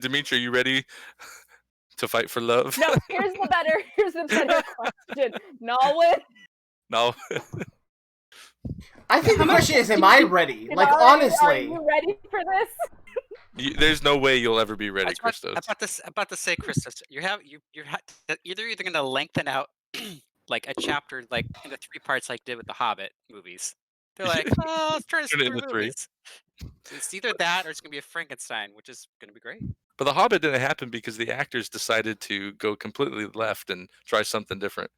Dimitri, are you ready to fight for love? No, here's the better question. Nolwyn, No. I think the question is, am I ready? Like, are honestly. you ready for this? There's no way you'll ever be I ready, was Christos. about to say, Christos, you're either going to lengthen out like a chapter like into 3 parts like did with the Hobbit movies. They're like, oh, let's try Turn it three into 3. movies. It's either that or it's going to be a Frankenstein, which is going to be great. But The Hobbit didn't happen because the actors decided to go completely left and try something different.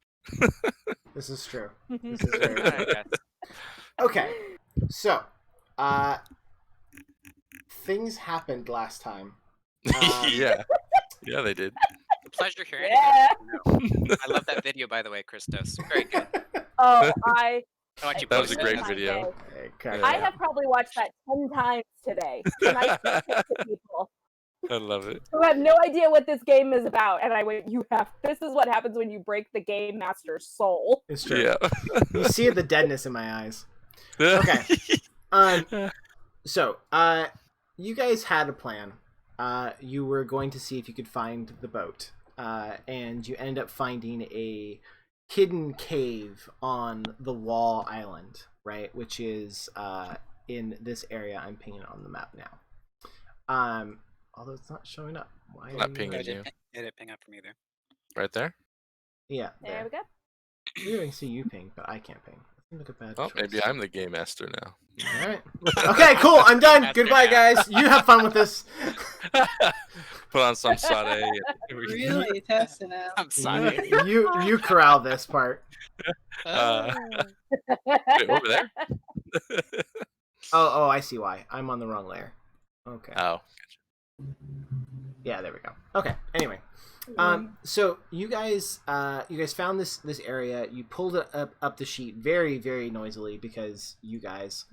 This is true. This is very I true. guess. Okay, so, things happened last time. Yeah, they did. A pleasure hearing Yeah. it. I love that video, by the way, Christos. Very good. Oh, I want you That was a posted great that. video. Okay. I have probably watched that 10 times today. And I sent it to people I love it. who have no idea what this game is about. And I went, this is what happens when you break the game master's soul. It's true. Yeah. You see the deadness in my eyes. Okay. So, you guys had a plan. You were going to see if you could find the boat. And you end up finding a hidden cave on the Wall Island, right? Which is in this area. I'm pinging on the map now. Although it's not showing up. Why Not are you- pinging. It didn't ping up for me either. Right there? Yeah, There we go. You can see you ping, but I can't ping. Look at that. Oh, maybe I'm the game master now. All right. Okay, cool. I'm done. Master Goodbye, now. guys. You have fun with this. Put on some sade. Really testing out. I'm sorry. You corral this part. Wait, over there? Oh, I see why. I'm on the wrong layer. Okay. Oh. Yeah, there we go. Okay. Anyway, so you guys found this area. You pulled it up the sheet very, very noisily because you guys,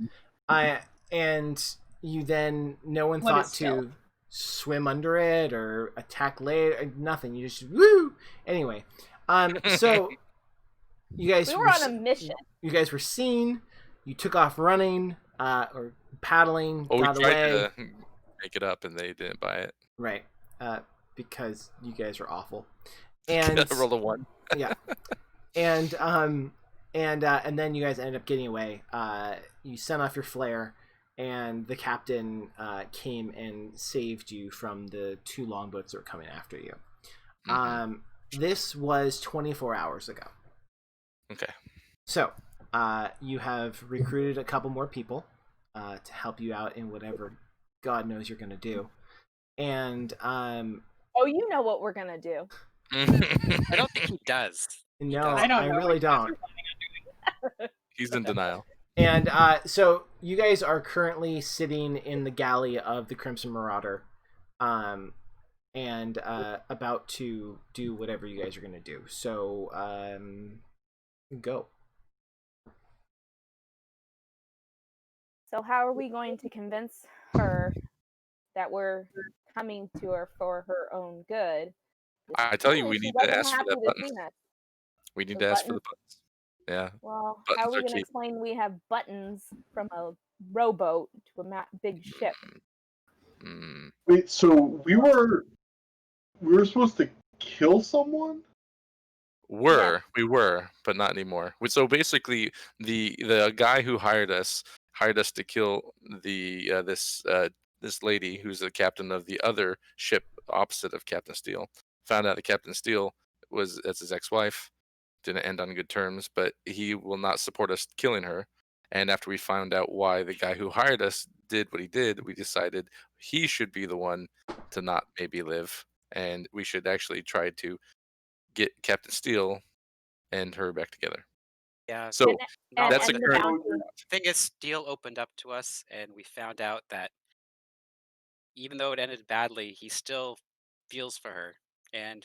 and you then no one What thought is to stealth? swim under it or attack later. Nothing. You just woo. Anyway, so you guys We were on a mission. You guys were seen. You took off running or paddling, Well, we got tried away. to make it up and they didn't buy it. Right. Because you guys are awful. And Roll a 1. yeah. And then you guys ended up getting away. You sent off your flare, and the captain came and saved you from the 2 longboats that were coming after you. This was 24 hours ago. Okay. So, you have recruited a couple more people to help you out in whatever God knows you're going to do. And Oh, you know what we're gonna do. I don't think he does. no, I don't I know really what don't. He's in denial. And so you guys are currently sitting in the galley of the Crimson Marauder, and about to do whatever you guys are going to do. So, go. So how are we going to convince her that we're coming to her for her own good? I tell you, we She need to wasn't ask for happy the to buttons. see us. We need The to ask for the buttons. Yeah. Well, Buttons how are we are going to key. explain we have buttons from a rowboat to a big ship? Mm. Wait, so we were supposed to kill someone? We were, but not anymore. So basically, the guy who hired us to kill the this lady who's the captain of the other ship opposite of Captain Steele. Found out that Captain Steele that's his ex-wife. Didn't end on good terms, but he will not support us killing her. And after we found out why the guy who hired us did what he did, we decided he should be the one to not maybe live, and we should actually try to get Captain Steele and her back together. Yeah. So And- that's and a the current. bounty. The thing is, Steele opened up to us, and we found out that even though it ended badly, he still feels for her. And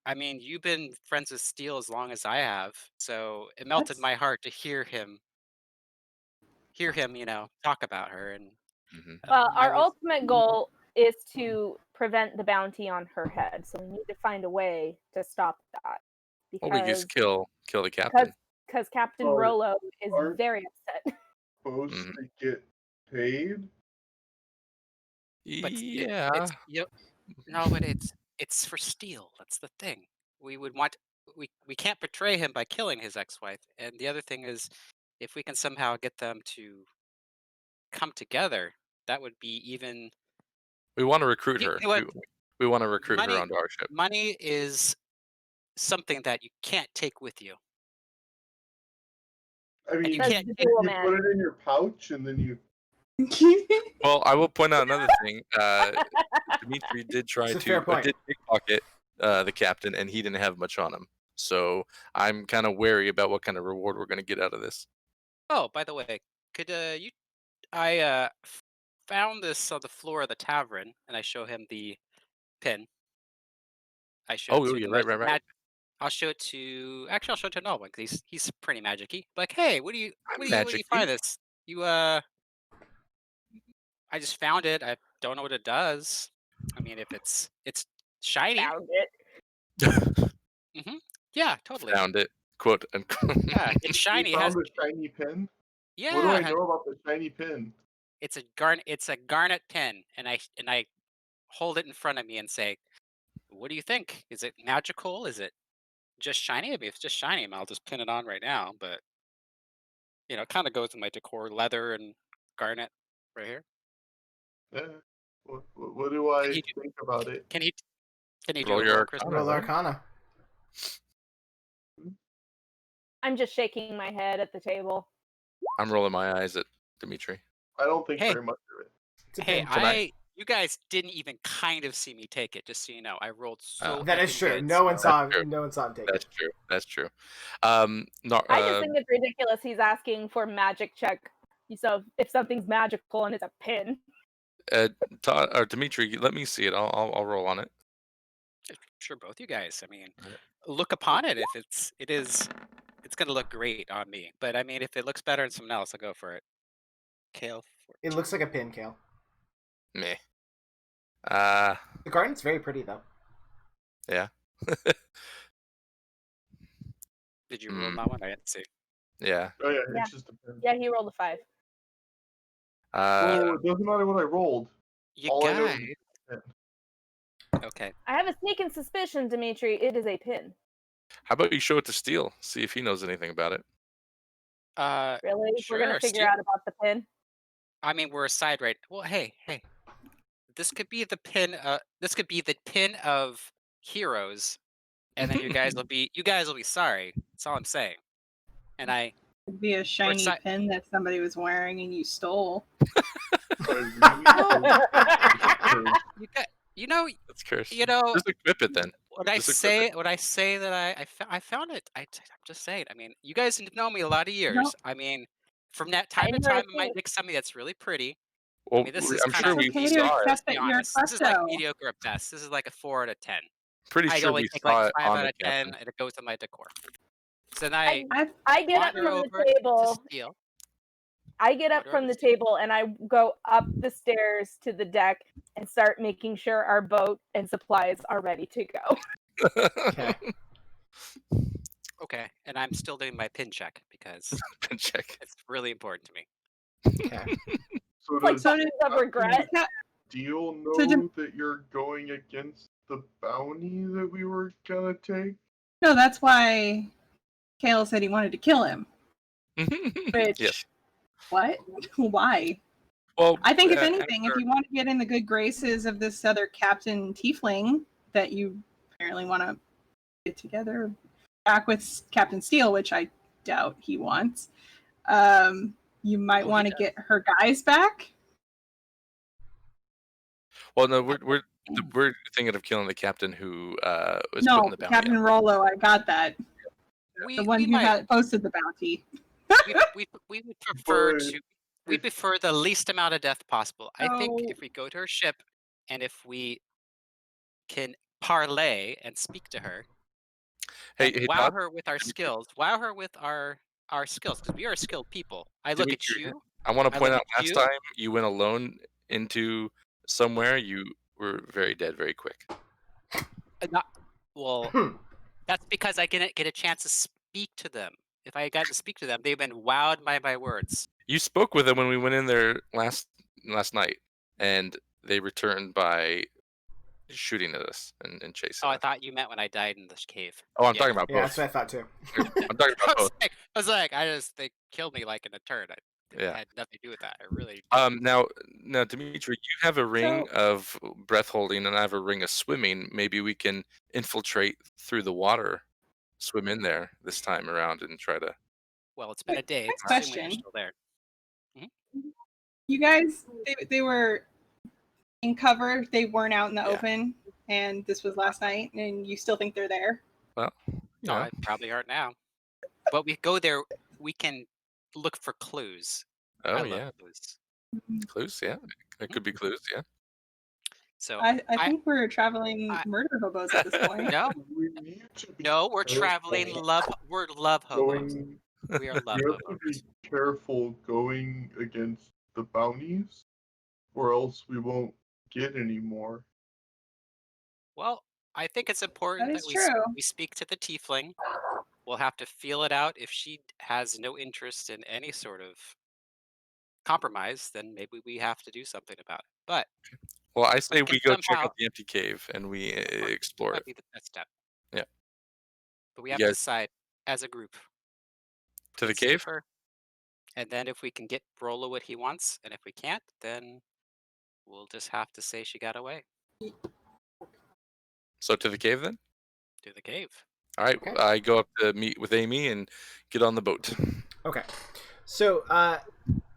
I mean, you've been friends with Steele as long as I have, so it melted my heart to hear him, talk about her. And Well, I our was- ultimate goal is to prevent the bounty on her head. So we need to find a way to stop that. Well, we Because just kill the captain. because Captain Are- Rolo is are- very upset. Supposed to get paid? But Yeah. but it's for steel. That's the thing. We would want we can't betray him by killing his ex-wife. And the other thing is, if we can somehow get them to come together, that would be even. We want to recruit You her. know what? We want to recruit her Money onto our ship. money is something that you can't take with you, I and mean, you Says can't. the you dual put man. it in your pouch and then you. Well, I will point out another thing. Dimitri did try It's a to fair point. did pickpocket the captain, and he didn't have much on him. So I'm kind of wary about what kind of reward we're going to get out of this. Oh, by the way, could you? I found this on the floor of the tavern, and I show him the pin. I show it Oh, to yeah, the right. I'll show it to. Actually, I'll show it to Nolan because he's pretty magic-y. Like, hey, I'm where do you magic-y. find this? I just found it. I don't know what it does. I mean, if it's shiny. Found it. Mm-hmm. Yeah, totally. Found it, quote unquote. Yeah, it's You shiny. It has. found a shiny pin? What do Yeah, I know about the shiny pin? it's a garnet pin, and I hold it in front of me and say, "What do you think? Is it magical? Is it just shiny? I mean, if it's just shiny, I'll just pin it on right now." But it kind of goes in my decor, leather and garnet right here. Eh, what do Can I he? think about it? Can he? Can he do Roll a your roll, Chris? Arcana, Roll right? Arcana. I'm just shaking my head at the table. I'm rolling my eyes at Dimitri. I don't think Hey, very much of it. It's a hey, pin. you guys didn't even kind of see me take it, just so you know. I rolled so That is effing true. good. No one saw true. him. No one saw him take That's it. true. That's true. No, I just think it's ridiculous he's asking for magic check. So if something's magical and it's a pin. Todd or Dimitri, let me see it. I'll roll on it. Sure, both you guys. I mean, Alright. look upon it. If it's gonna look great on me. But I mean, if it looks better on someone else, I'll go for it. Kale. It looks like a pin, Kale. Meh. The garden's very pretty, though. Yeah. Did you roll that one? I didn't see. Yeah. Oh yeah, Yeah. it's just a pin. Yeah, he rolled a 5. Oh, it doesn't matter what I rolled. You All I know is guys. it's a pin. Okay. I have a sneaking suspicion, Dimitri, it is a pin. How about you show it to Steele? See if he knows anything about it. Really? We're Sure. gonna figure out about the pin? I mean, we're aside right. Well, hey. This could be the pin. This could be the pin of heroes, and then you guys will be sorry. That's all I'm saying. And It'd be a shiny si- pin that somebody was wearing and you stole. you got That's cursed. you know Just equip it then. when I Just equip say that I found it. I'm just saying. I mean, you guys know me a lot of years. No. I mean, from that time to know time, it's I might me. make something that's really pretty. Well, I mean, this is I'm kind sure of we It's okay to saw it. accept be that you're a honest. This is like klepto. mediocre at best. This is like a 4 out of 10. Pretty I'd sure only we take like saw a it 5 on out the of 10, captain. and it goes to my decor. So then I I get up wander from over the table. to Steele. I get up Wander from over the to Steele. table and I go up the stairs to the deck and start making sure our boat and supplies are ready to go. Okay. Okay, and I'm still doing my pin check because Pin check. it's really important to me. Okay. So Like does something of regret. Deal know So Dim- that you're going against the bounty that we were gonna take? No, that's why Kale said he wanted to kill him. Which, Yes. what? Why? Well, I think, if anything, if after- you want to get in the good graces of this other Captain Tiefling that you apparently want to get together back with Captain Steele, which I doubt he wants, you might want to get her guys back. well, no, we're thinking of killing the captain who was No, putting the bounty Captain on. Rollo, I got that. The one We who might had posted the bounty. we would prefer But to we prefer the least amount of death possible. I think Oh. if we go to her ship and if we can parlay and speak to her and Hey, wow Todd, her with our skills, wow her with our skills, because we are skilled people. I look at Dimitri, you. I want to I point look out at last you. time you went alone into somewhere, you were very dead very quick. Well, that's because I didn't get a chance to speak to them. If I had gotten to speak to them, they've been wowed by my words. You spoke with him when we went in there last night, and they returned by shooting at us and chasing Oh, I us. thought you meant when I died in the cave. Oh, I'm talking about Yeah, both. that's what I thought too. I'm talking about both. I was like, they killed me like in a turd. It had nothing to do with that. I really. Now, Dimitri, you have a ring of breath holding, and I have a ring of swimming. Maybe we can infiltrate through the water, swim in there this time around, and try to. Well, it's been a day. Next Assuming they're question. still there. You guys, they were in cover. They weren't out in the Yeah. open, and this was last night. And you still think they're there? Well, No, I probably aren't now. But we go there. We can look for clues. Oh I love yeah, clues. clues. Yeah, it could be clues. Yeah. So I think we're traveling murder hobos at this point. No, We need to be no, we're careful traveling love. We're love hobos. going. We are We love have to hobos. be careful going against the bounties, or else we won't get any more. Well, I think it's important That that is we true. we speak to the tiefling. We'll have to feel it out. If she has no interest in any sort of compromise, then maybe we have to do something about it. But Well, I we say can we go check somehow out the empty cave and we explore might it. be the best step. Yeah. But we You have to guys decide as a group. to the It's cave? safer. And then if we can get Rolla what he wants, and if we can't, then we'll just have to say she got away So to the cave then? to the cave. All right. Okay. I go up to meet with Amy and get on the boat. Okay. So,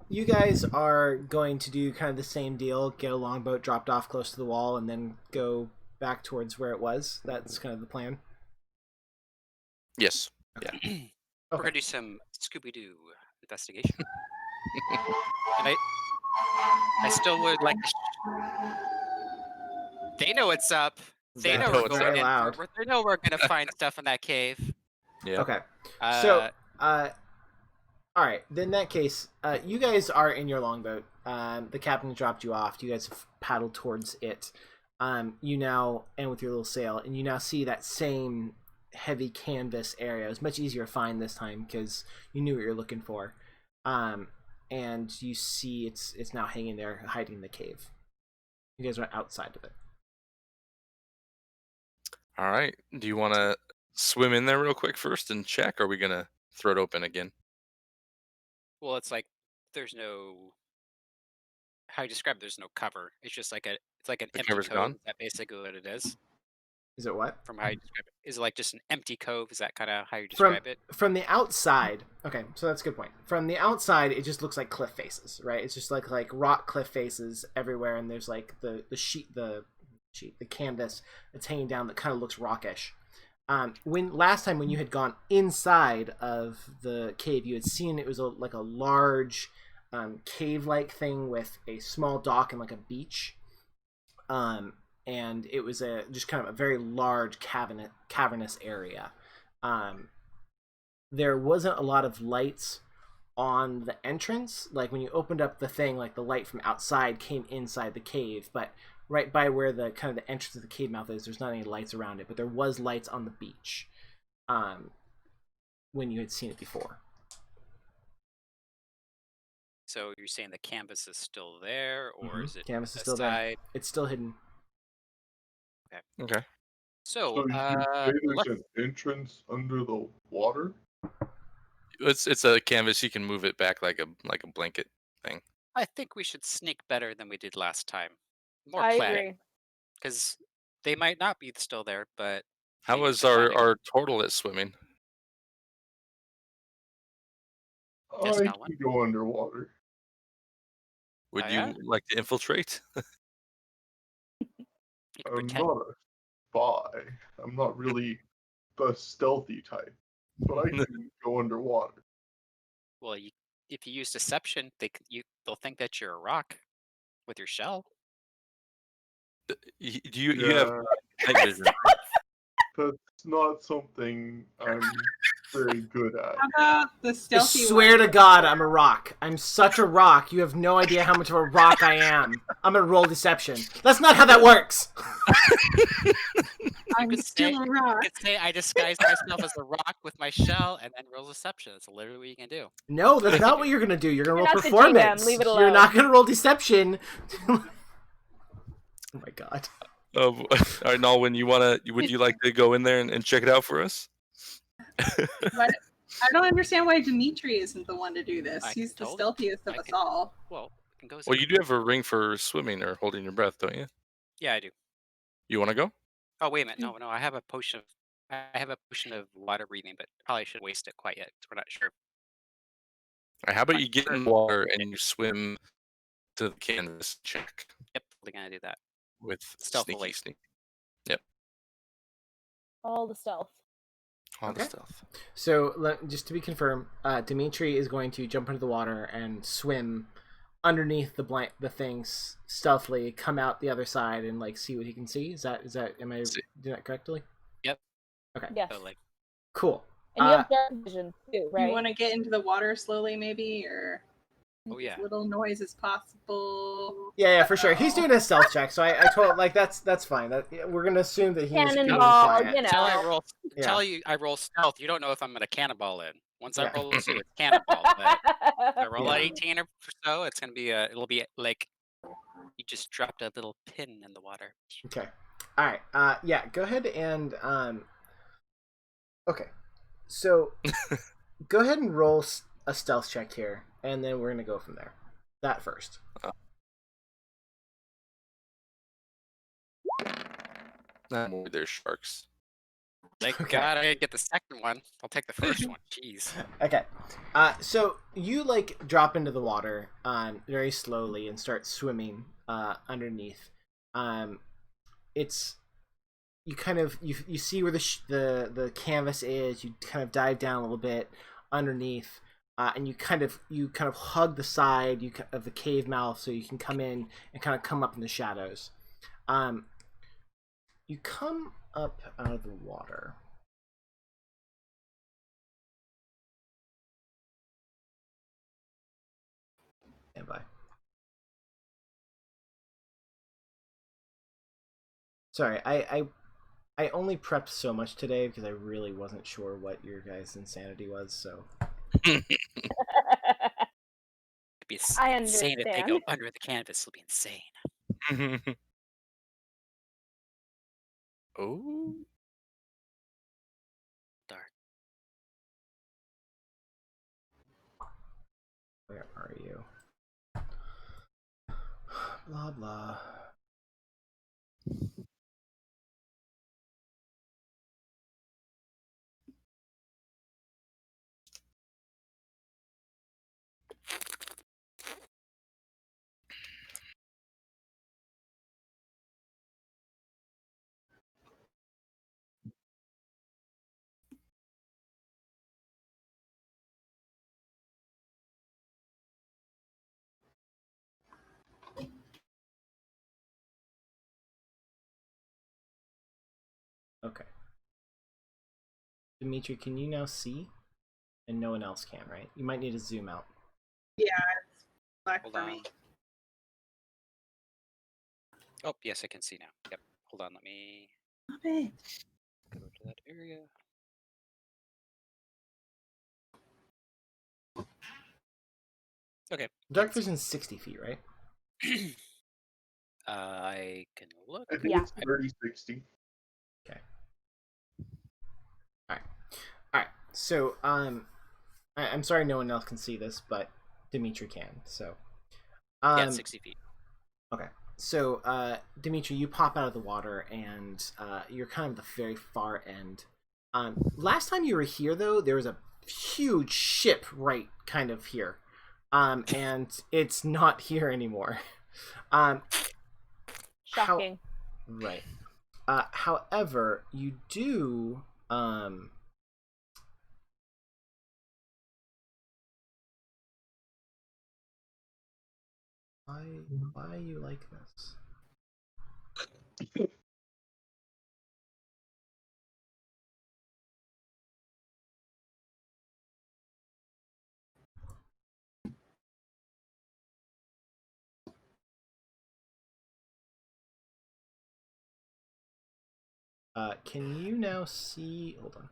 you guys are going to do kind of the same deal, get a longboat dropped off close to the wall, and then go back towards where it was. That's kind of the plan. Yes. We're gonna do some Scooby-Doo investigation. And I still would like to they know what's up. They know That's we're very going in. loud. They know we're gonna find stuff in that cave. Yeah. Okay. So, all right. Then in that case, you guys are in your longboat. The captain dropped you off. You guys have paddled towards it. You now, and with your little sail, and you now see that same heavy canvas area. It was much easier to find this time because you knew what you're looking for. And you see it's now hanging there, hiding in the cave. You guys are outside of it. All right. Do you want to swim in there real quick first and check? Or are we going to throw it open again? Well, it's like there's no how you describe it, there's no cover. It's just like it's like an The empty cover's cove. gone? Is that basically what it is? Is it what? From how you describe it. Is it like just an empty cove? Is that kind of how you From describe it? from the outside, okay, so that's a good point. From the outside, it just looks like cliff faces, right? It's just like rock cliff faces everywhere, and there's like the canvas that's hanging down that kind of looks rockish. When last time when you had gone inside of the cave, you had seen it was like a large cave-like thing with a small dock and like a beach. And it was just kind of a very large cavernous area. There wasn't a lot of lights on the entrance. Like when you opened up the thing, like the light from outside came inside the cave, but right by where the kind of the entrance of the cave mouth is, there's not any lights around it, but there was lights on the beach when you had seen it before. So you're saying the canvas is still there, or is it Canvas is still there. It's still hidden. Okay. So, So you say there's an entrance under the water? It's a canvas. You can move it back like a blanket thing. I think we should sneak better than we did last time. More I planning, agree. because they might not be still there. But How maybe was the planning- our total at swimming? Yes, I that one. can go underwater. Would Oh, you yeah? like to infiltrate? You can I'm pretend. not a spy. I'm not really the stealthy type, but I can go underwater. Well, if you use deception, they'll think that you're a rock with your shell. You have Yeah. night vision. That's not something I'm very good at. How about the I stealthy swear one? to God, I'm a rock. I'm such a rock. You have no idea how much of a rock I am. I'm gonna roll deception. That's not how that works. I'm could still say- a rock. You could say I disguised myself as a rock with my shell, and then roll deception. That's literally what you can do. No, that's not what you're gonna do. You're gonna You're roll not the GM, performance. leave it You're alone. not gonna roll deception. Oh my god. All right, Nalwyn, would you like to go in there and check it out for us? But I don't understand why Dimitri isn't the one to do this. I He's the told- stealthiest of I us can- all. Well, we can go. Well, you do have a ring for swimming or holding your breath, don't you? Yeah, I do. You want to go? Oh, wait a minute. No, I have a potion of. I have a potion of water breathing, but probably shouldn't waste it quite yet. We're not sure. All right, how about you get in the water and you swim to the canvas check Yep, we're gonna do that. with Stealthily. sneaky. Yep, All the stealth. all the Okay. stealth. So just to be confirmed, Dimitri is going to jump into the water and swim underneath the things stealthily, come out the other side, and like see what he can see. Is that am I doing that correctly? Yep. Okay. Yes. Totally. Cool. And you have dark vision too, right? You want to get into the water slowly, maybe, or Oh, make yeah. as little noise as possible. Yeah, for sure. He's doing a stealth check, so I told like that's fine. We're gonna assume that he's being Cannonball, quiet. you know. Until I roll stealth, you don't know if I'm gonna cannonball in. Once I Yeah. roll 2, it's cannonball. But if I roll Yeah. an 18 or so, it's gonna be it'll be like you just dropped a little pin in the water. Okay. All right. Yeah. Go ahead and Okay. So go ahead and roll a stealth check here, and then we're gonna go from there. That first. Not more, there's sharks. Thank Okay. God I didn't get the second one. I'll take the first one. Jeez. Okay. So you like drop into the water very slowly and start swimming underneath. It's you kind of you see where the canvas is. You kind of dive down a little bit underneath, and you kind of hug the side of the cave mouth so you can come in and kind of come up in the shadows. You come up out of the water. Stand by. Sorry, I only prepped so much today because I really wasn't sure what your guys' insanity was. So It'd be I insane if they go understand. under the canvas. It'll be insane. Oh, Dark. where are you? Blah blah. Okay. Dimitri, can you now see? And no one else can, right? You might need to zoom out. Yeah, it's black Hold for on. me. Oh, yes, I can see now. Yep. Hold on. Let me Stop it. go to that area. Okay. Dark vision's 60 feet, right? I can look. I think Yeah. it's 30-60. All right. So I'm sorry no one else can see this, but Dimitri can. So Yeah, 60 feet. Okay. So Dimitri, you pop out of the water and you're kind of the very far end. Last time you were here though, there was a huge ship right kind of here. And it's not here anymore. Shocking. Right. However, you do why are you like this? Can you now see? Hold on.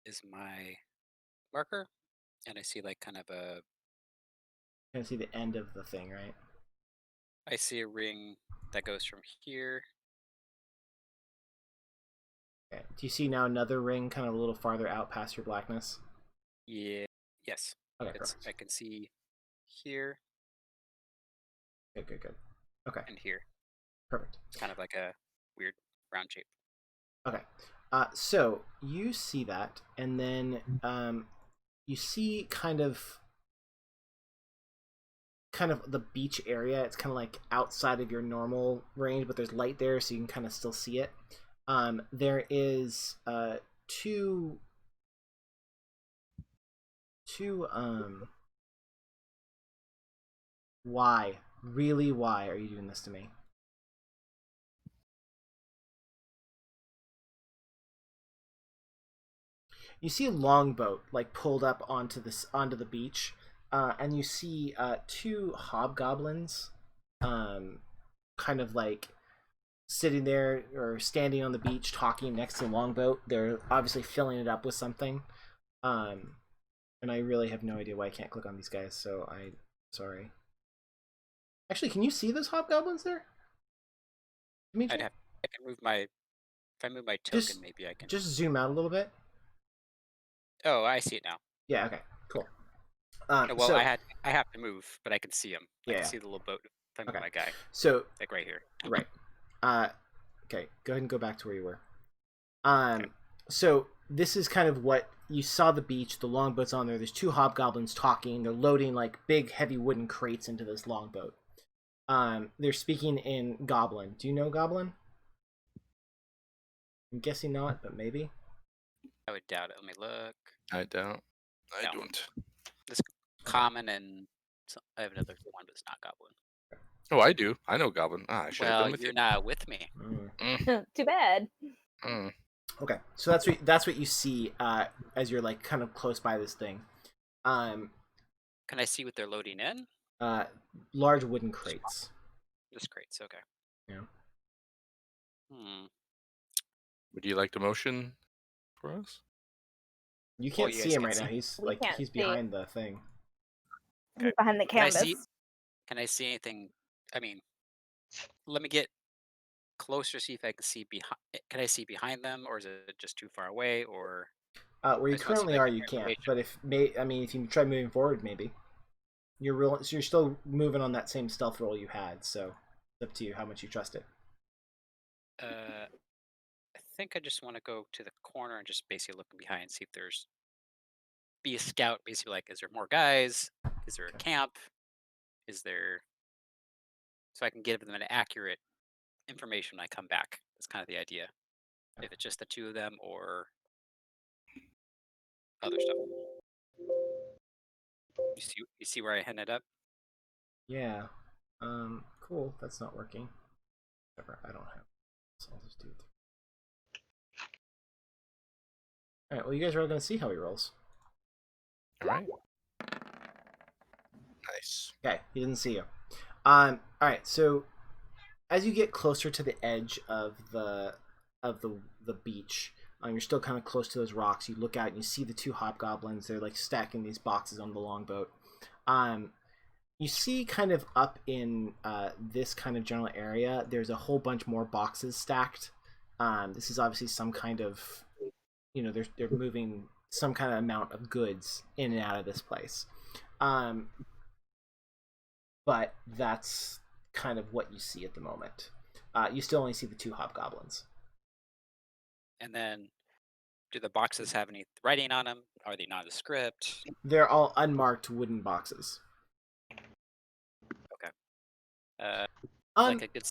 Is my marker, and I see like kind of a Kind of see the end of the thing, right? I see a ring that goes from here. Okay. Do you see now another ring kind of a little farther out past your blackness? Yeah. Yes. Okay, It's. perfect. I can see here Good. Okay, and here. perfect. It's kind of like a weird round shape. Okay. So you see that, and then you see kind of the beach area. It's kind of like outside of your normal range, but there's light there, so you can kind of still see it. There is two why? Really, why are you doing this to me? You see a longboat like pulled up onto the beach, and you see two hobgoblins, kind of like sitting there or standing on the beach talking next to the longboat. They're obviously filling it up with something. And I really have no idea why I can't click on these guys, so I'm sorry. Actually, can you see those hobgoblins there? I can move my. If I move my token, maybe I can. Just zoom out a little bit. Oh, I see it now. Yeah. Okay. Cool. No, well, I have to move, but I can see him. I can see the little boat. If I move my guy. So like right here. Right. Okay. Go ahead and go back to where you were. Okay. So this is kind of what you saw the beach. The longboat's on there. There's two hobgoblins talking. They're loading like big, heavy wooden crates into this longboat. They're speaking in Goblin. Do you know Goblin? I'm guessing not, but maybe. I would doubt it. Let me look. I don't. I No. don't. It's common, and I have another one, but it's not goblin. Oh, I do. I know Goblin. I should have been with you're you. not with me. Too bad. Okay, so that's what you see as you're like kind of close by this thing. Can I see what they're loading in? Large wooden crates. Just crates. Okay. Yeah. Would you like to motion for us? You can't see him right now. He's see. behind the thing. He's behind the canvas. Can I see anything? I mean, let me get closer, see if I can see behind. Can I see behind them, or is it just too far away? Or where you currently are, you can't. But if you try moving forward, maybe you're still moving on that same stealth roll you had. So it's up to you how much you trust it. I think I just want to go to the corner and just basically look behind and see if there's be a scout. Basically, like, is there more guys? Is there a camp? Is there so I can give them an accurate information when I come back? That's kind of the idea. If it's just the two of them or other stuff. You see where I ended up? Yeah. Cool. That's not working. Whatever. I don't have. So I'll just do it. All right. Well, you guys are all going to see how he rolls. All right. Nice. Okay. He didn't see you. All right. So as you get closer to the edge of the beach, you're still kind of close to those rocks. You look out and you see the two hobgoblins. They're like stacking these boxes on the longboat. You see kind of up in this kind of general area, there's a whole bunch more boxes stacked. This is obviously some kind of, they're moving some kind of amount of goods in and out of this place. But that's kind of what you see at the moment. You still only see the two hobgoblins. And then, do the boxes have any writing on them? Are they nondescript? They're all unmarked wooden boxes. Okay. Like a good.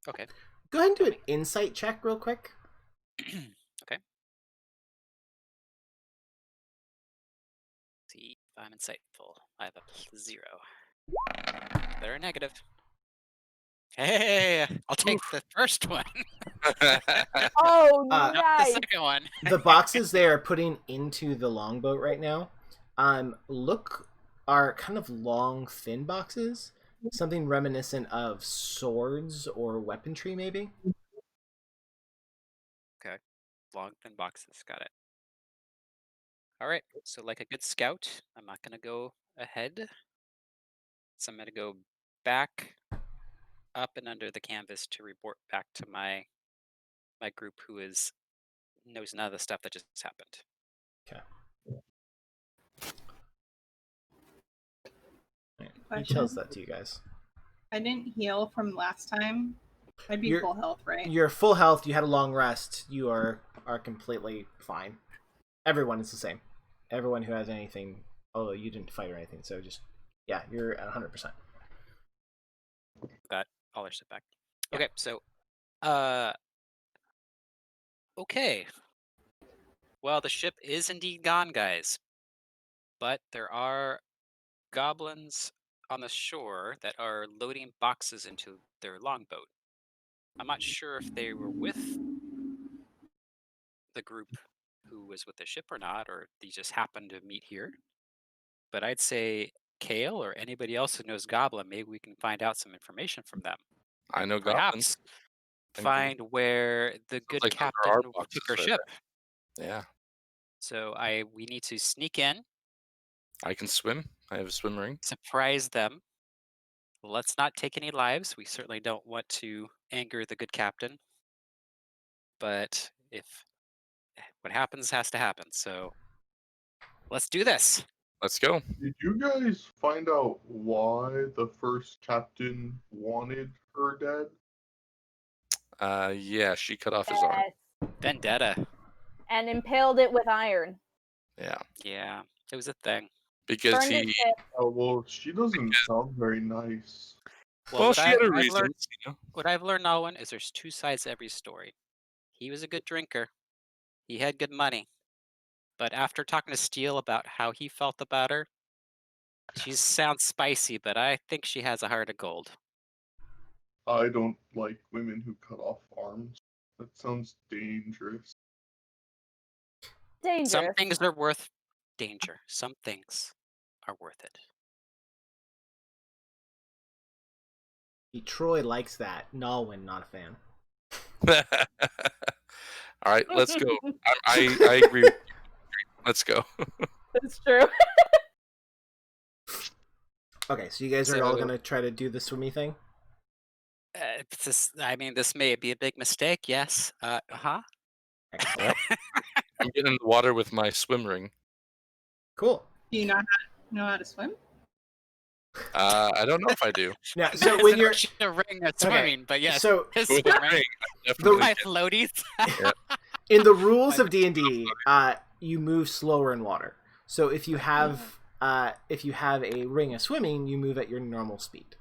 Okay. Go ahead and do an insight check real quick. Okay. See if I'm insightful. I have a 0. They're a negative. Hey, I'll take the first one. Oh, Not nice. the second one. The boxes they are putting into the longboat right now, are kind of long, thin boxes. Something reminiscent of swords or weaponry, maybe. Okay, long thin boxes. Got it. All right. So, like a good scout, I'm not gonna go ahead. So I'm going to go back up and under the canvas to report back to my group who knows none of the stuff that just happened. Okay. He Question. tells that to you guys. I didn't heal from last time. I'd be full health, right? You're full health. You had a long rest. You are completely fine. Everyone is the same. Everyone who has anything, although you didn't fight or anything, so just you're at 100%. Got all their stuff back. Yeah. Okay, so okay. Well, the ship is indeed gone, guys. But there are goblins on the shore that are loading boxes into their longboat. I'm not sure if they were with the group who was with the ship or not, or they just happened to meet here. But I'd say Kale or anybody else who knows Goblin, maybe we can find out some information from them. I know Perhaps goblins. find where the good like those are captain our took boxes our right ship. there. Yeah. So we need to sneak in, I can swim. I have a swim ring. surprise them. Let's not take any lives. We certainly don't want to anger the good captain. But if what happens has to happen, so let's do this. Let's go. Did you guys find out why the first captain wanted her dead? Yeah, she cut off his arm. Yes. Vendetta. And impaled it with iron. Yeah. Yeah, it was a thing. Because Burned it he. to Oh well, she doesn't sound very nice. Well, what she had a I've reason. learned, what I've learned, Alwyn, is there's two sides to every story. He was a good drinker. He had good money. But after talking to Steele about how he felt about her, she sounds spicy, but I think she has a heart of gold. I don't like women who cut off arms. That sounds dangerous. dangerous. Some things are worth danger. Some things are worth it. Troy likes that. Nalwyn, not a fan. All right, let's go. I agree with you. Let's go. That's true. Okay, so you guys are all gonna try to do the swimmy thing. This may be a big mistake. Yes. Yep. I'm getting in the water with my swim ring. Cool. Do you know how to swim? I don't know if I do. Now, so when you're a ring of swimming, but yes. So with a ring, my floaties. In the rules of D&D, you move slower in water. So if you have a ring of swimming, you move at your normal speed.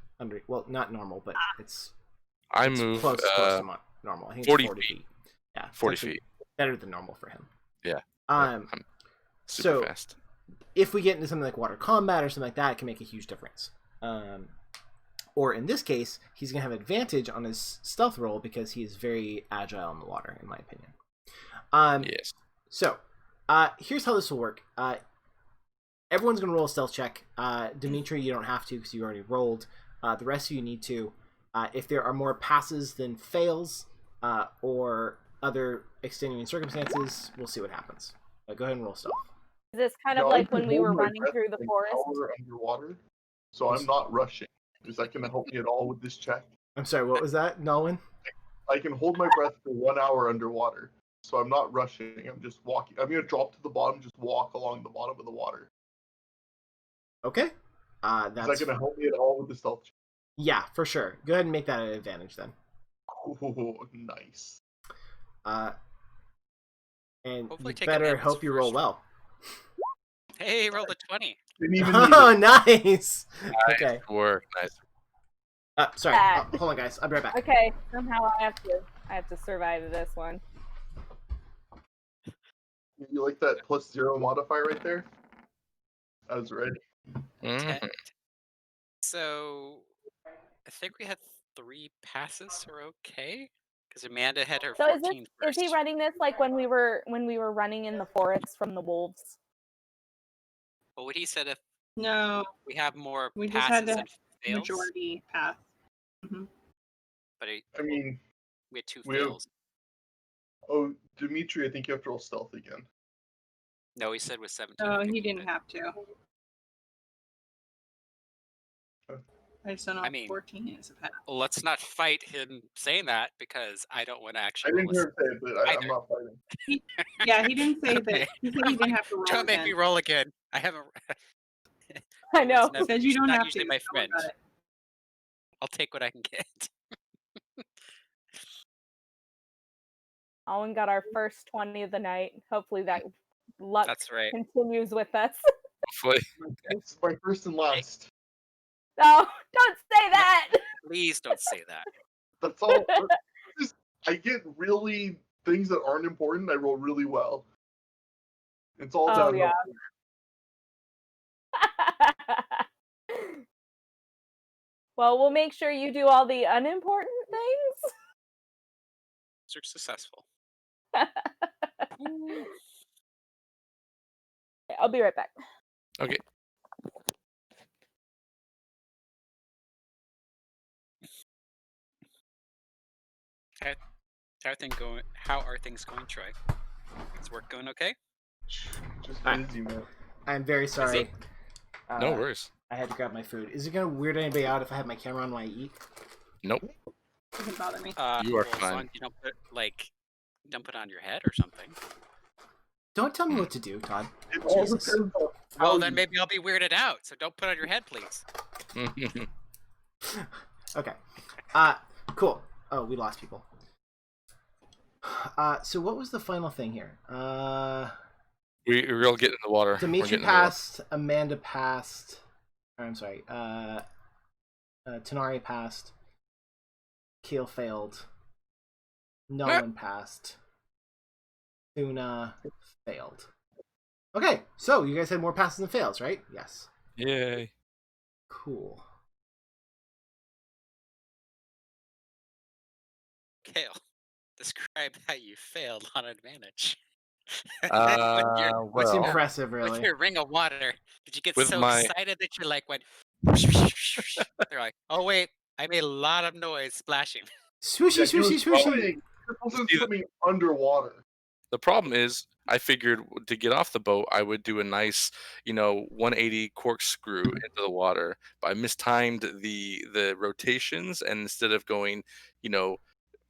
Well, not normal, but I move close to normal. I think 40 it's 40 feet. Yeah, 40 feet. Better than normal for him. Yeah. I'm super fast. If we get into something like water combat or something like that, it can make a huge difference. Or in this case, he's going to have advantage on his stealth roll because he is very agile in the water, in my opinion. Yes. So, here's how this will work. Everyone's going to roll a stealth check. Dimitri, you don't have to because you already rolled. The rest of you need to. If there are more passes than fails, or other extenuating circumstances, we'll see what happens. Go ahead and roll stealth. Is this kind of like when we were running through the forest? Underwater, so I'm not rushing. Is that going to help me at all with this check? I'm sorry, what was that, Nolan? I can hold my breath for 1 hour underwater, so I'm not rushing. I'm just walking. I'm going to drop to the bottom, just walk along the bottom of the water. Okay. Is that going to help me at all with the stealth check? Yeah, for sure. Go ahead and make that an advantage then. Oh, nice. And Hopefully you better hope you roll well. Hey, rolled a 20. Oh, nice. Okay. Work. Nice. Sorry. Hold on, guys. I'll be right back. Okay. Somehow I have to survive this one. You like that +0 modifier right there? I was ready. Mm-hmm. So, I think we had 3 passes are okay. Because Amanda had her So 14 is he running this like when we were running in the forest from the wolves? Well, what he said, if No, we have more we passes just had than the fails, majority pass. Mm-hmm. but I mean, we had 2 we have- fails. Oh, Dimitri, I think you have to roll stealth again. No, he said with 17. Oh, he didn't have to. I just don't know I if mean- 14 is a pass. Let's not fight him saying that because I don't want to I actually didn't roll hear him say it, but I'm either. not fighting. Yeah, he didn't say that. Okay. He said he didn't have to roll Don't make again. me roll again. I haven't. I know. He said you don't not have usually to. my Don't worry friend. about it. I'll take what I can get. Owen got our first 20 of the night. Hopefully that luck That's right. continues with us. Hopefully. It's my first and last. No, don't say that. Please don't say that. That's all. Just, I get really things that aren't important. I roll really well. It's all Oh, downhill. yeah. Well, we'll make sure you do all the unimportant things. You're successful. I'll be right back. Okay. How are things going, Troy? Is work going okay? Just Ah. busy, man. I'm very sorry. No worries. I had to grab my food. Is it gonna weird anybody out if I have my camera on when I eat? Nope. Doesn't bother me. You are As fine. long as you don't put it on your head or something. Don't tell me what to do, Todd. It all Jesus. depends on how Oh, you- then maybe I'll be weirded out. So don't put it on your head, please. Okay. Cool. Oh, we lost people. So what was the final thing here? We'll get in the water. We're Dimitri getting in the water. passed. Amanda passed. Or, I'm sorry. Tanari passed. Keel failed. Nolan passed. Tuna failed. Okay, so you guys had more passes than fails, right? Yes. Yay. Cool. Kale, describe how you failed on advantage. What's Well, impressive, With really? your ring of water, did you get With so my- excited that you like went? They're like, oh wait, I made a lot of noise splashing. Swooshy, Yeah, he was swooshy, swooshy. swimming. This wasn't See the- swimming underwater. the problem is, I figured to get off the boat, I would do a nice, 180 corkscrew into the water. But I mistimed the rotations, and instead of going,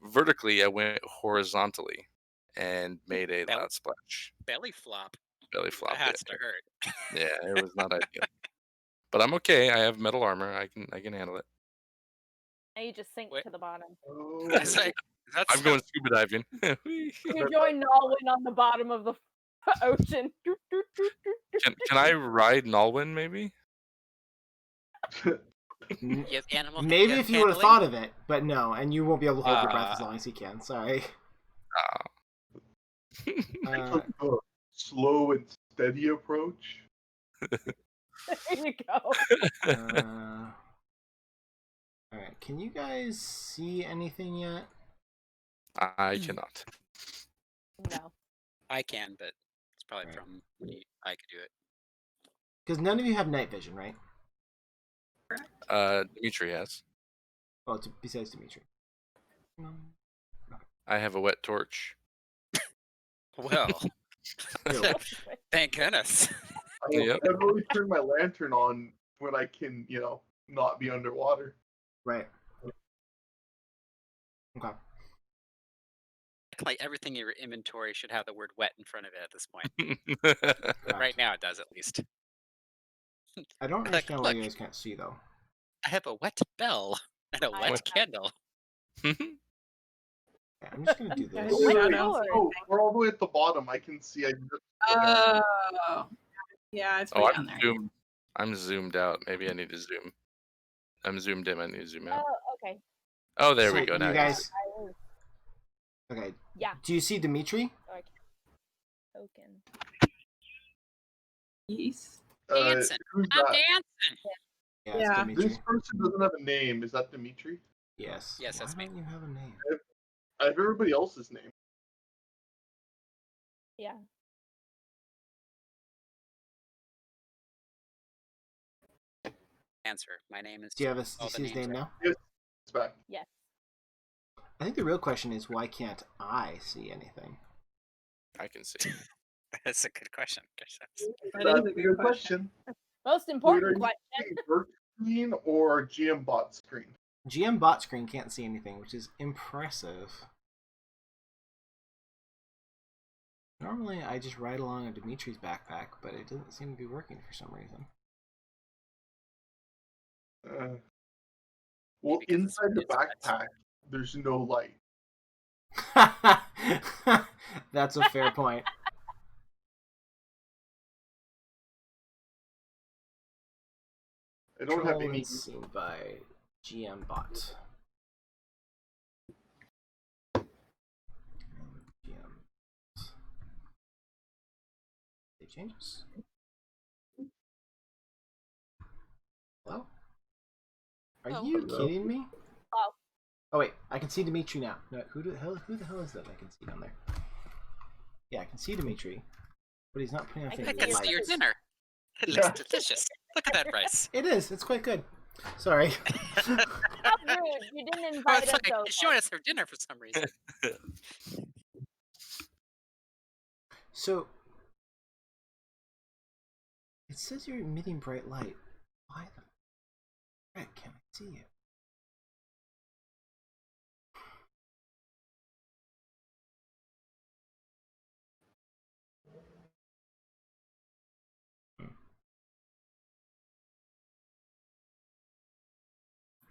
vertically, I went horizontally and made a loud splash. Belly flop. Belly That flopped has it. to hurt. Yeah, it was not ideal. But I'm okay. I have metal armor. I can handle it. Now you just sink Wait. to the bottom. Oh, It's like, that's I'm going scuba diving. You join Nolwyn on the bottom of the ocean. Can I ride Nolwyn, maybe? N- you have animal. Maybe have if you would have handling? thought of it, but no, and you won't be able to hold your breath as long as you can. Sorry. took a slow and steady approach. There you go. Alright, can you guys see anything yet? I cannot. No. I can, but it's probably Right. from me. I could do it. Because none of you have night vision, right? Dimitri has. Well, besides Dimitri. I have a wet torch. Well, Ew. thank goodness. Yep. I really turn my lantern on when I can, not be underwater. Right. Okay. Like everything in your inventory should have the word "wet" in front of it at this point. Right now, it does at least. I don't Look, understand why you look. guys can't see, though. I have a wet bell and a I wet have- candle. Okay, I'm just gonna do Yeah, this. I Oh, don't Lord. see Oh, anything. we're all the way at the bottom. I can see. Oh. Yeah, it's way Oh, down there. I'm zoomed out. Maybe I need to zoom. I'm zoomed in. I need to zoom out. Oh, okay. Oh, there So we go. you Now guys. I was Okay. Yeah. Do you see Dimitri? token. Yes. Dancing. Who's I'm that? dancing. Yeah, Yeah. it's Dimitri. This person doesn't have a name. Is that Dimitri? Yes. Yes, that's Why me. don't you have a name? I have everybody else's name. Yeah. Answer. My name is. Do you have a? Do all you the see his names name are- now? It's back. Yes. I think the real question is why can't I see anything? I can see. That's a good question. That is a good question. Most Wait, are important you question. saying Bert screen or GM bot screen? GM bot screen can't see anything, which is impressive. Normally, I just ride along on Dimitri's backpack, but it doesn't seem to be working for some reason. Well, Because it's inside the inside. backpack, there's no light. That's a fair point. I don't have Control any. and seen by GM bot. GM. Save changes. Hello? Are Oh. you kidding me? Oh. Oh wait, I can see Dimitri now. No, who the hell is that I can see down there? Yeah, I can see Dimitri, but he's not putting on I any can I can lights. see your dinner. It looks delicious. Look at that rice. It is. It's quite good. Sorry. How rude! You didn't Oh, invite it's us like over. she's showing us her dinner for some reason. So it says you're emitting bright light. Why the frick can't I see you?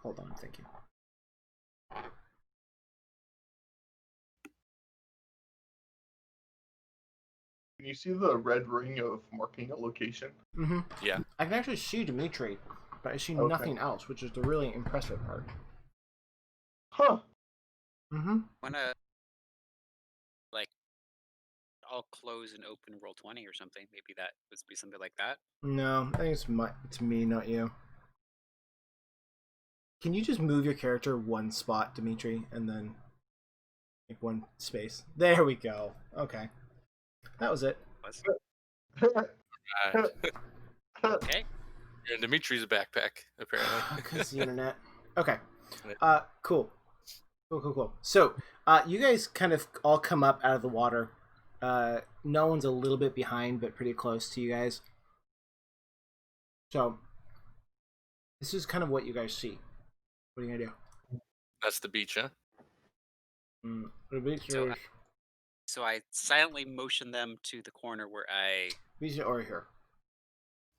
Hold on, thank you. Can you see the red ring of marking a location? Mm-hmm. Yeah. I can actually see Dimitri, but I see Okay. nothing else, which is the really impressive part. Huh. Mm-hmm. Wanna like all close and open roll 20 or something? Maybe that would be something like that. No, I think it's me, not you. Can you just move your character one spot, Dimitri, and then like one space? There we go. Okay, that was it. Was Right. okay. You're in Dimitri's backpack, apparently. Because the internet. Okay. Yeah. Cool. Cool. So, you guys kind of all come up out of the water. No one's a little bit behind, but pretty close to you guys. So, this is kind of what you guys see. What are you gonna do? That's the beach, huh? The beach So, is So I silently motion them to the corner where I over here.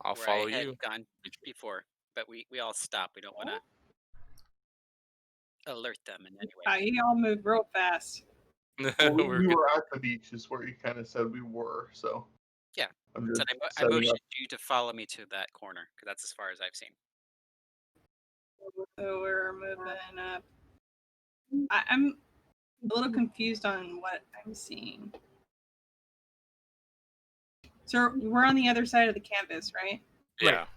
I'll where follow I had you. gone before, but we all stop. We don't want to alert them in any way. You all move real fast. Well, we We're good. were at the beach, is where you kind of said we were. So Yeah. I'm So just I setting motioned up. you to follow me to that corner because that's as far as I've seen. So we're moving up. I'm a little confused on what I'm seeing. So we're on the other side of the canvas, right? Yeah. Right.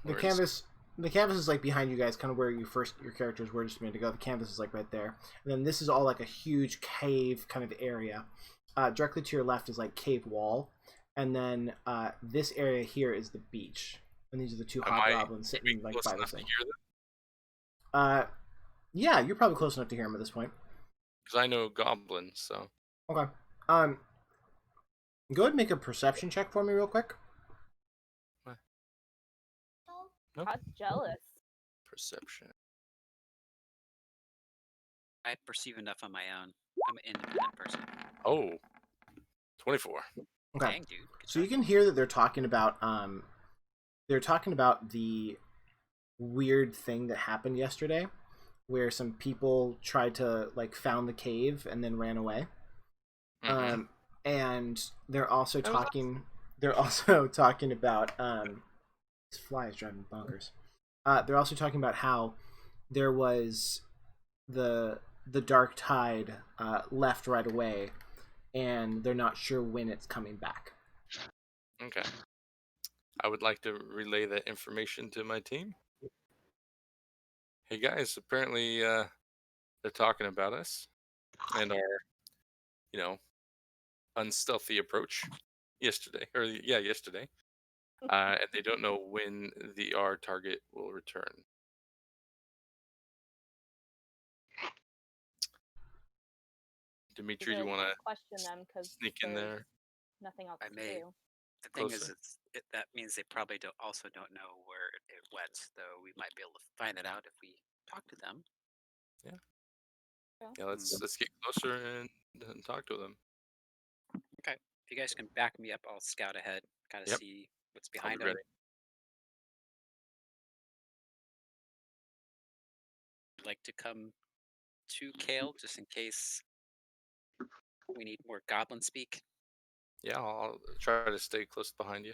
The canvas is like behind you guys, kind of where your characters were just a minute ago. The canvas is like right there, and then this is all like a huge cave kind of area. Directly to your left is like cave wall, and then this area here is the beach, and these are the two hobgoblins sitting like by this thing. Yeah, you're probably close enough to hear him at this point. Because I know goblins, so. Okay. Go ahead and make a perception check for me real quick. Nope. I'm jealous. Perception. I perceive enough on my own. I'm an independent person. Oh. 24. Okay. Dang, dude. Good So you job. can hear that they're talking about the weird thing that happened yesterday, where some people tried to like found the cave and then ran away. Mm-hmm. And they're also talking. They're also talking about this fly is driving me bonkers. They're also talking about how there was the dark tide left right away, and they're not sure when it's coming back. Okay. I would like to relay that information to my team. Hey guys, apparently they're talking about us and our, unstealthy approach yesterday. And they don't know when our target will return. Dimitri, do you want to question them because sneak in there? nothing else I to may. do. The thing is, closer. that means they probably also don't know where it went, though we might be able to find it out if we talk to them. Yeah. Yeah. Yeah, let's get closer and talk to them. Okay. If you guys can back me up, I'll scout ahead, kind of Yep. see what's I'll be behind them. ready. I'd like to come to Kale just in case we need more goblin speak. Yeah, I'll try to stay close behind you.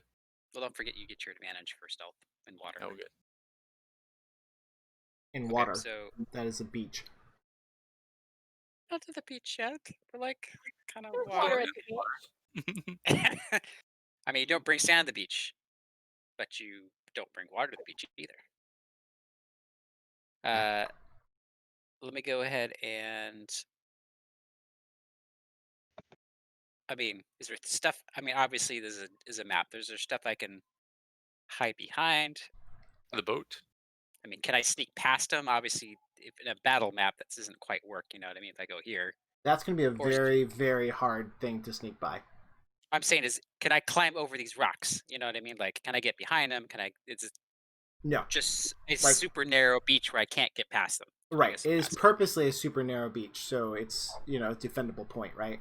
Well, don't forget you get your advantage for stealth and water. Oh, good. In Okay, water. so That is a beach. not to the beach yet. We're like kind of There's water. water at the beach. I mean, you don't bring sand to the beach, but you don't bring water to the beach either. Let me go ahead and. I mean, is there stuff? I mean, obviously, there's a map. There's stuff I can hide behind. The boat. I mean, can I sneak past them? Obviously, if in a battle map, that doesn't quite work. You know what I mean? If I go here, That's going to be a Or is- very, very hard thing to sneak by. I'm saying can I climb over these rocks? You know what I mean? Like, can I get behind them? Can I? It's No. just a Like- super narrow beach where I can't get past them. I Right. guess It I'm is asking. purposely a super narrow beach, so it's, a defendable point, right?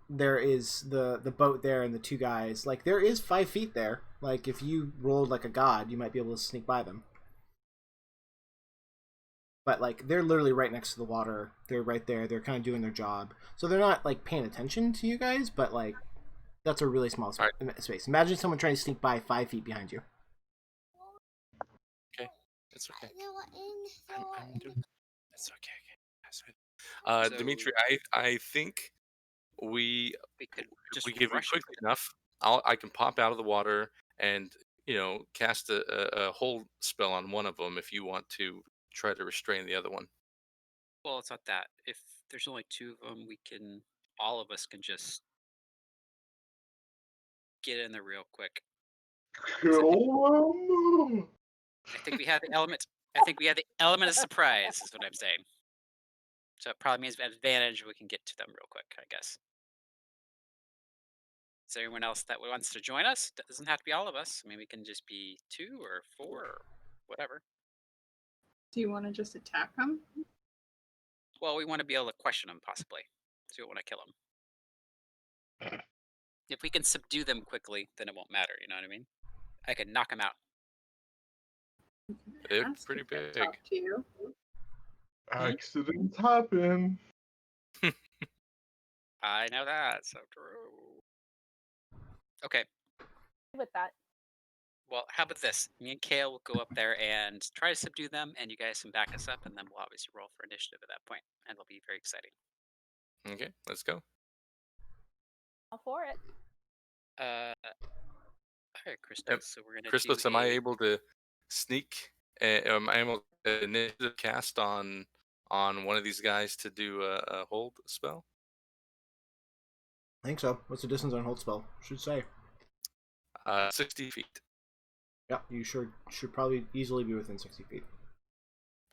There is the boat there and the two guys. Like, there is 5 feet there. Like, if you rolled like a god, you might be able to sneak by them. But, like, they're literally right next to the water. They're right there. They're kind of doing their job. So they're not, like, paying attention to you guys, but, like, that's a really small space. Imagine someone trying to sneak by 5 feet behind you. Okay, it's okay. I'm doing. It's okay. That's So- Dimitri, I think we We could just we give you rush quickly it. enough. I can pop out of the water and cast a hold spell on one of them if you want to try to restrain the other one. Well, it's not that. If there's only 2 of them, all of us can just get in there real quick. Kill them. I think we have the element. I think we have the element of surprise. Is what I'm saying. So it probably means we have advantage. We can get to them real quick, I guess. Is there anyone else that wants to join us? It doesn't have to be all of us. I mean, we can just be 2 or 4 or whatever. Do you want to just attack them? Well, we want to be able to question them, possibly. So we want to kill them. If we can subdue them quickly, then it won't matter. You know what I mean? I can knock them out. They're Ask pretty if they big. talk to you. Accidents happen. I know that. So true. Okay. With that. Well, how about this? Me and Kale will go up there and try to subdue them, and you guys can back us up, and then we'll obviously roll for initiative at that point, and it'll be very exciting. Okay, let's go. All for it. All right, Christos. Yep. So we're gonna Christos, do am I able to sneak? Am I able to initiative cast on one of these guys to do a hold spell? I think so. What's the distance on hold spell? Should say. 60 feet. Yeah, you should probably easily be within 60 feet.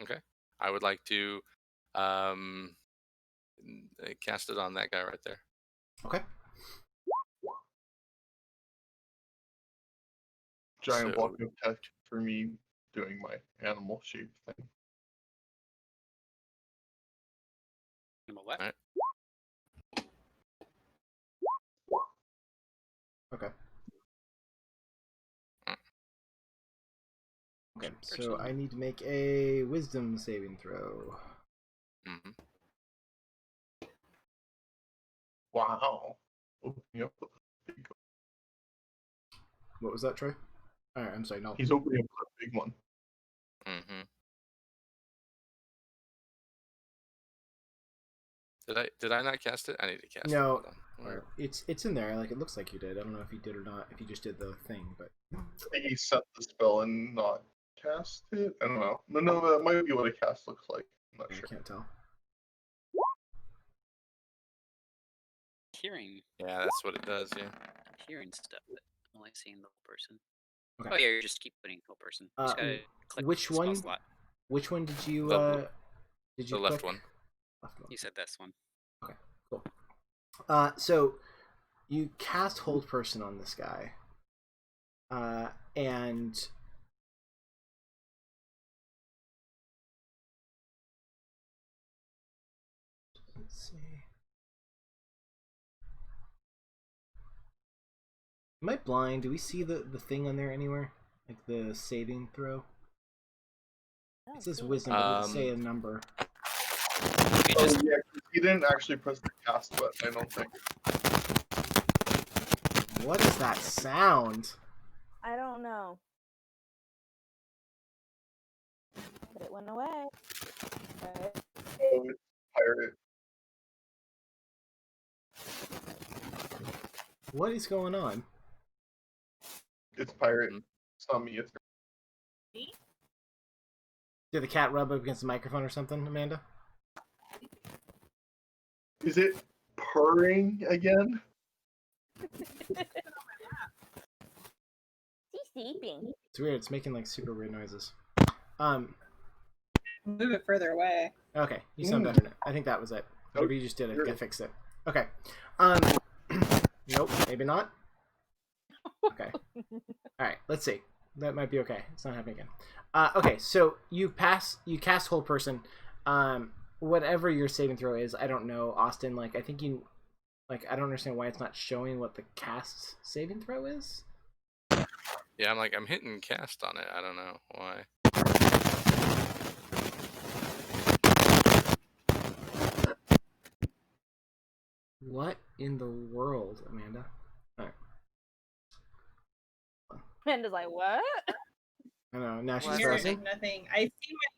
Okay. I would like to cast it on that guy right there. Okay. Giant So- block of text for me doing my animal shape thing. what? Alright. Okay. Okay, so 13. I need to make a wisdom saving throw. Mm-hmm. Wow. Opening up with a big. What was that, Troy? Alright, I'm sorry, no. He's opening up with a big one. Mm-hmm. Did I not cast it? I need to cast it. No, Hold on. Where- it's in there. Like, it looks like you did. I don't know if you did or not. If you just did the thing, but He set the spell and not cast it. I don't know. No, that might be what a cast looks like. I'm not I sure. can't tell. Hearing Yeah, that's what it does. Yeah. stuff, but I'm only seeing the whole person. Okay. Oh yeah, you just keep putting whole person. You just gotta click which the spell one? slot. Which one did you The did you left click? one. Left one. You said this one. Okay, cool. So you cast Hold Person on this guy. And let's see. Am I blind? Do we see the thing on there anywhere? Like the saving throw? It says wisdom, but it doesn't say a number. We Oh, just yeah, 'cause he didn't actually press the cast button, I don't think. What is that sound? I don't know. But it went away. Okay. Oh, it's pirate. What is going on? It's pirate. It's not me. It's Did the cat rub up against the microphone or something, Amanda? Is it purring again? He's sleeping. It's weird. It's making like super weird noises. Move it further away. Okay, you sound better now. I think that was it. Whatever you just did, I fixed it. Okay. Nope, maybe not. Okay. All right, let's see. That might be okay. It's not happening again. Okay, so you cast Whole Person. Whatever your saving throw is, I don't know, Austin. Like, I think you, like, I don't understand why it's not showing what the cast saving throw is. Yeah, I'm hitting cast on it. I don't know why. What in the world, Amanda? All right. Amanda's like, what? I know. Now she's Hearing frozen. nothing. I see my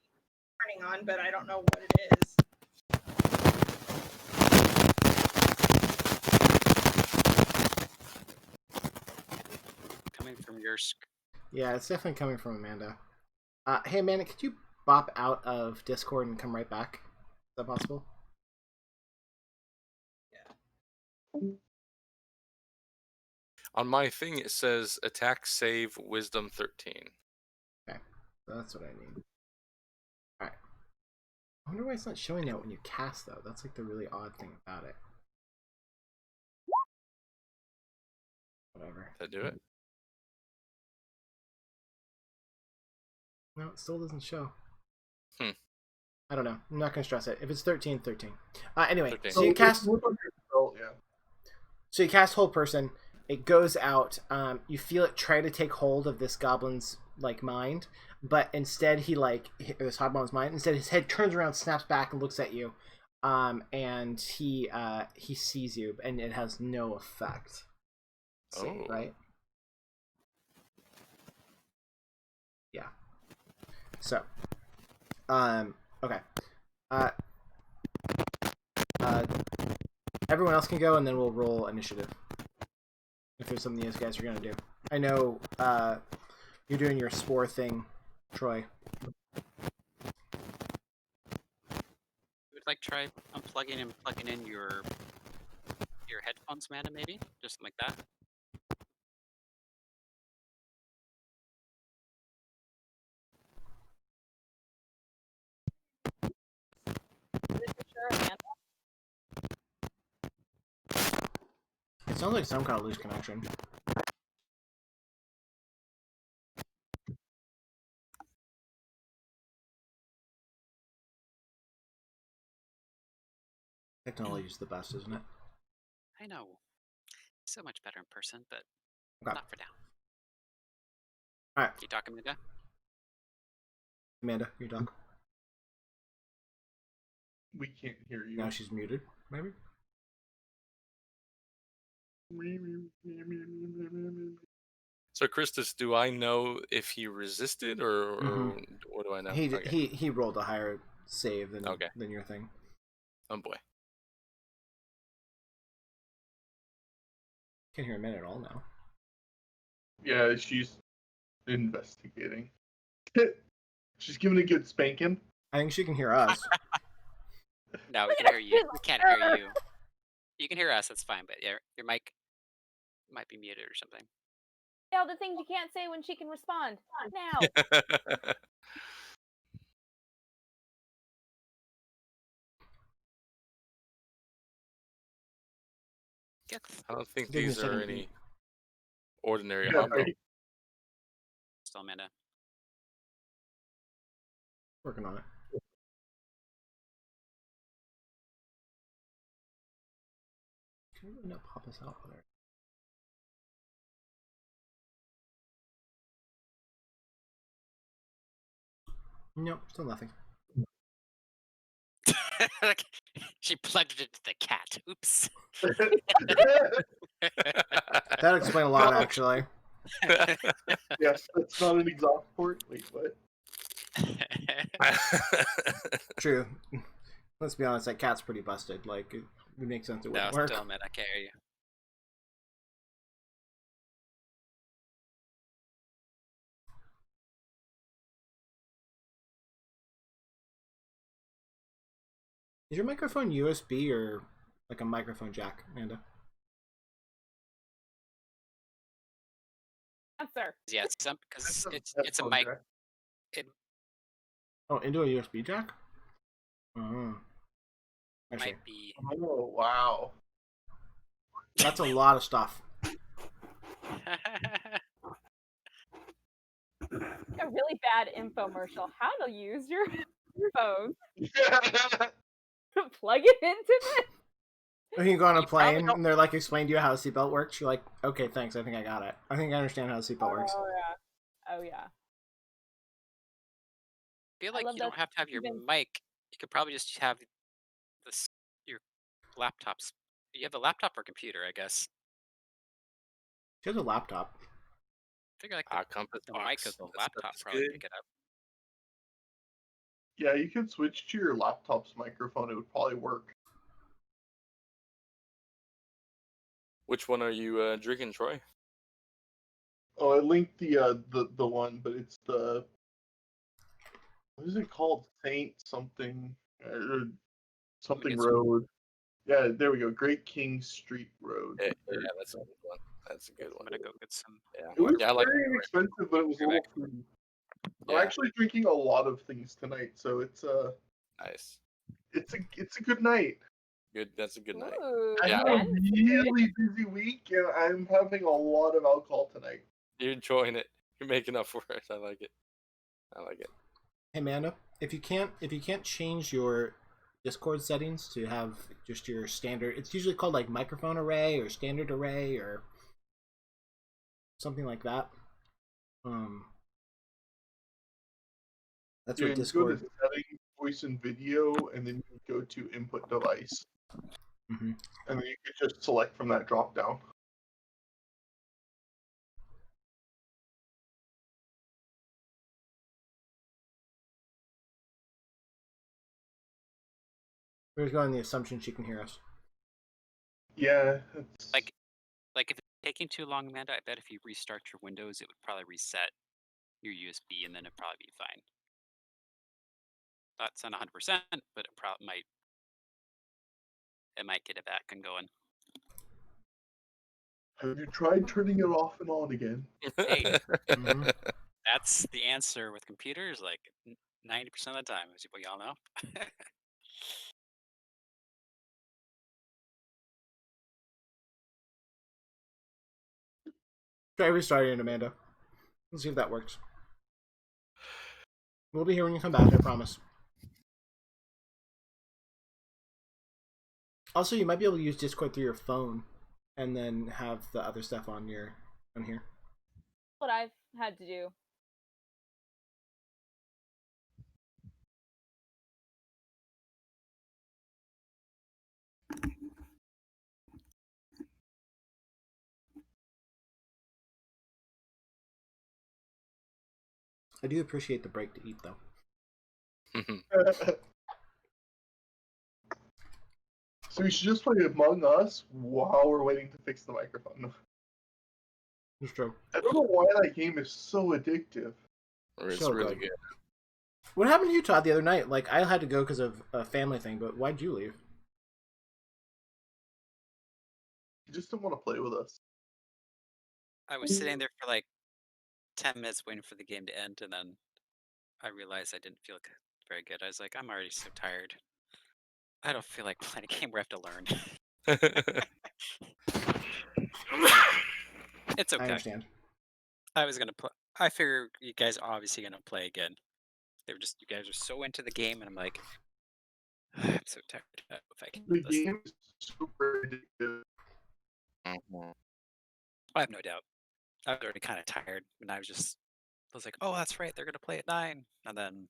turning on, but I don't know what it is. coming from your Yeah, it's definitely coming from Amanda. Hey, Amanda, could you bop out of Discord and come right back? Is that possible? On my thing, it says attack save wisdom 13. Okay, so that's what I need. Alright. I wonder why it's not showing that when you cast, though. That's like the really odd thing about it. Whatever. Did I do it? No, it still doesn't show. Hmm. I don't know. I'm not going to stress it. If it's 13, 13. Anyway, 13. so you cast... Yeah. So you cast Whole Person. It goes out. You feel it try to take hold of this goblin's like mind, but instead this hobgoblin's mind. Instead, his head turns around, snaps back, and looks at you. And he sees you, and it has no effect. Save, right? Yeah. So, okay. Everyone else can go, and then we'll roll initiative. If there's something you guys are gonna do. I know you're doing your spore thing, Troy. would like try unplugging and plugging in your headphones, Amanda, maybe? Just something like that. Sure, Amanda. It sounds like some kind of loose connection. Technology is the best, isn't it? I know. So much better in person, but Okay. not for now. Alright. You talking, Amanda? Amanda, your dog. We can't hear you. Now she's muted, maybe? So, Christus, do I know if he resisted, or what do I know? He rolled a higher save than Okay. than your thing. Oh boy. Can't hear Amanda at all now. Yeah, she's investigating. She's giving a good spanking. I think she can hear us. No, we can hear you. We can't hear you. You can hear us, that's fine, but your mic might be muted or something. All the things you can't say when she can respond. Now. I don't think Give me a these are second to any beat. ordinary Yeah, hobgoblins. right. Still Amanda. Working on it. Can we really not pop this out there? Nope, still nothing. She plugged it into the cat. Oops. That'd explain a lot, No. actually. Yeah, that's not an exhaust port. Wait, what? True. Let's be honest, that cat's pretty busted. Like, it would make sense it No, wouldn't work. still Amanda. I can't hear you. Is your microphone USB or like a microphone jack, Amanda? Answer. Yeah, because it's a Headphone mic. jack. Oh, into a USB jack? Oh. I see. Might be. Oh, wow. That's a lot of stuff. A really bad infomercial. How to use your phone. Plug it into this. When you go on a You probably plane don't- and they're like explain to you how a seatbelt works, you're like, okay, thanks, I think I got it. I think I understand how a seatbelt works. Oh yeah. Oh yeah. I feel I like love you don't that have to have your even- mic. You could probably just have your laptops. You have a laptop or computer, I guess. She has a laptop. I figure like Compass the mic box. of the That's laptop probably good. pick it up. Yeah, you could switch to your laptop's microphone. It would probably work. Which one are you drinking, Troy? Oh, I linked the one, but it's the what is it called? Saint something or something get some- road. Yeah, there we go. Great King Street Road. Yeah, that's a good one. That's a good I'm one. gonna go get some. Yeah, It was yeah, I like. very inexpensive, but it was a little fruity. I'm Yeah, actually drinking a lot of things tonight, so it's nice. it's a good night. Good. That's a good night. Ooh, I Yeah, had a fancy. really busy week, and I'm having a lot of alcohol tonight. You're enjoying it. You're making up for it. I like it. I like it. Hey Amanda, if you can't change your Discord settings to have just your standard, it's usually called like microphone array or standard array or something like that. That's Yeah, what you go to Discord. settings, voice and video, and then you go to input device, Mm-hmm. and then you can just select from that drop down. We're going on the assumption she can hear us. Yeah, it's Like if it's taking too long, Amanda, I bet if you restart your Windows, it would probably reset your USB, and then it'd probably be fine. That's not 100%, but it probably might. It might get it back and going. Have you tried turning it off and on again? Hey, Mm-hmm. that's the answer with computers. Like 90% of the time, as we all know. Try restarting it, Amanda. Let's see if that works. We'll be here when you come back, I promise. Also, you might be able to use Discord through your phone and then have the other stuff on here. What I've had to do. I do appreciate the break to eat, though. So we should just play Among Us while we're waiting to fix the microphone. It's true. I don't know why that game is so addictive. It's So really good. good. What happened to you, Todd, the other night? Like, I had to go because of a family thing, but why'd you leave? You just don't want to play with us. I was sitting there for like 10 minutes waiting for the game to end, and then I realized I didn't feel very good. I was like, I'm already so tired. I don't feel like playing a game where I have to learn. It's I okay. understand. I was gonna play. I figure you guys are obviously gonna play again. You guys are so into the game, and I'm like, I'm so tired. If I can The do this, game is super addictive. Mhm. I have no doubt. I was already kind of tired, and I was like, oh, that's right, they're gonna play at 9, and then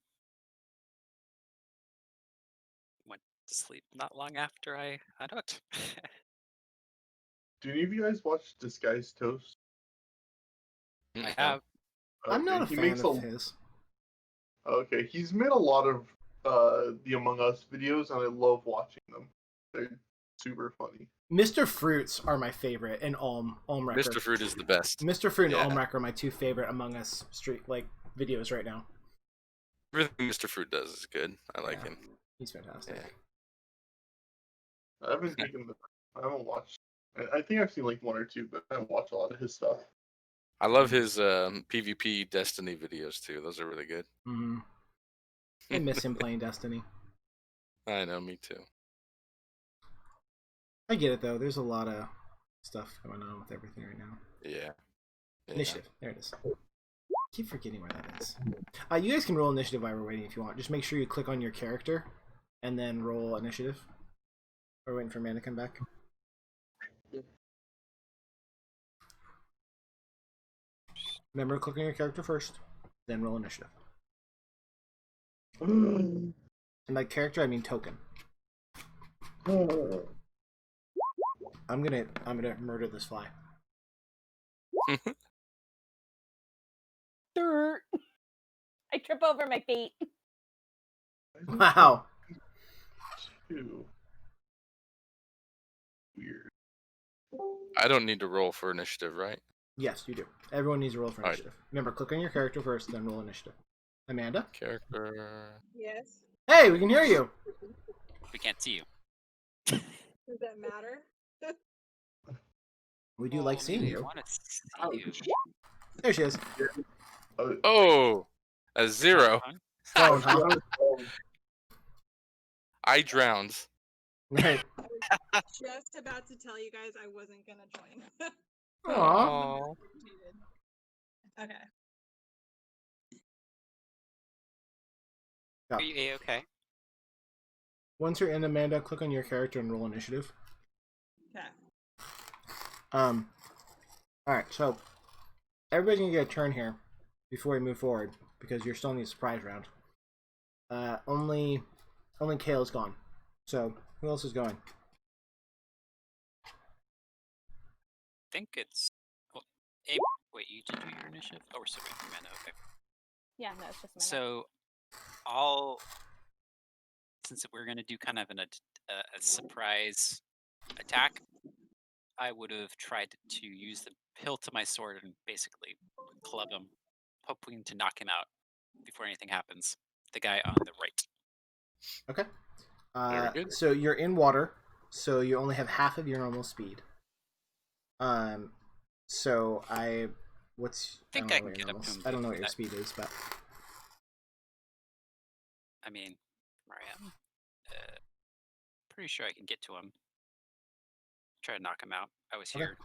went to sleep not long after I hooked. Do any of you guys watch Disguised Toast? I No. have. I'm not a he fan makes of his. Okay, he's made a lot of the Among Us videos, and I love watching them. They're super funny. Mr. Fruits are my favorite, and Olmrecker. Mr. Fruit is the best. Mr. Fruit and Yeah. Olmrecker are my two favorite Among Us street videos right now. Everything Mr. Fruit does is good. I like Yeah. him. He's fantastic. Yeah. I haven't watched. I think I've seen like one or two, but I haven't watched a lot of his stuff. I love his PvP Destiny videos too. Those are really good. Mm-hmm. I miss him playing Destiny. I know, me too. I get it though. There's a lot of stuff going on with everything right now. Yeah. Initiative. There it is. I keep forgetting where that is. You guys can roll initiative while we're waiting if you want. Just make sure you click on your character and then roll initiative. We're waiting for Amanda to come back. Remember, click on your character first, then roll initiative. And by character, I mean token. I'm gonna murder this fly. Dirt. I trip over my feet. Wow. Two. Weird. I don't need to roll for initiative, right? Yes, you do. Everyone needs to roll for Alright. initiative. Remember, click on your character first, then roll initiative. Amanda? Character. Yes. Hey, we can hear you! We can't see you. Does that matter? We do like seeing I you. want to see you. There she is. Oh, a 0. Phone, huh? I drowned. Right. Just about to tell you guys I wasn't gonna join. Aww. Okay. Are you A-okay? Once you're in, Amanda, click on your character and roll initiative. Okay. Alright, so everybody's gonna get a turn here before we move forward because you're still in the surprise round. Only Kale's gone. So who else is going? I think it's. Well, wait, you did do your initiative? Oh, we're still waiting for Amanda. Okay. Yeah, no, it's just my So, since we're gonna do kind of a surprise attack, I would have tried to use the hilt of my sword and basically club him, hoping to knock him out before anything happens. The guy on the right. Okay. Very good. So you're in water, so you only have half of your normal speed. So I think I can get up to him. I don't know what your speed is, but I mean, where I am, pretty sure I can get to him. Try to knock him out. I was here.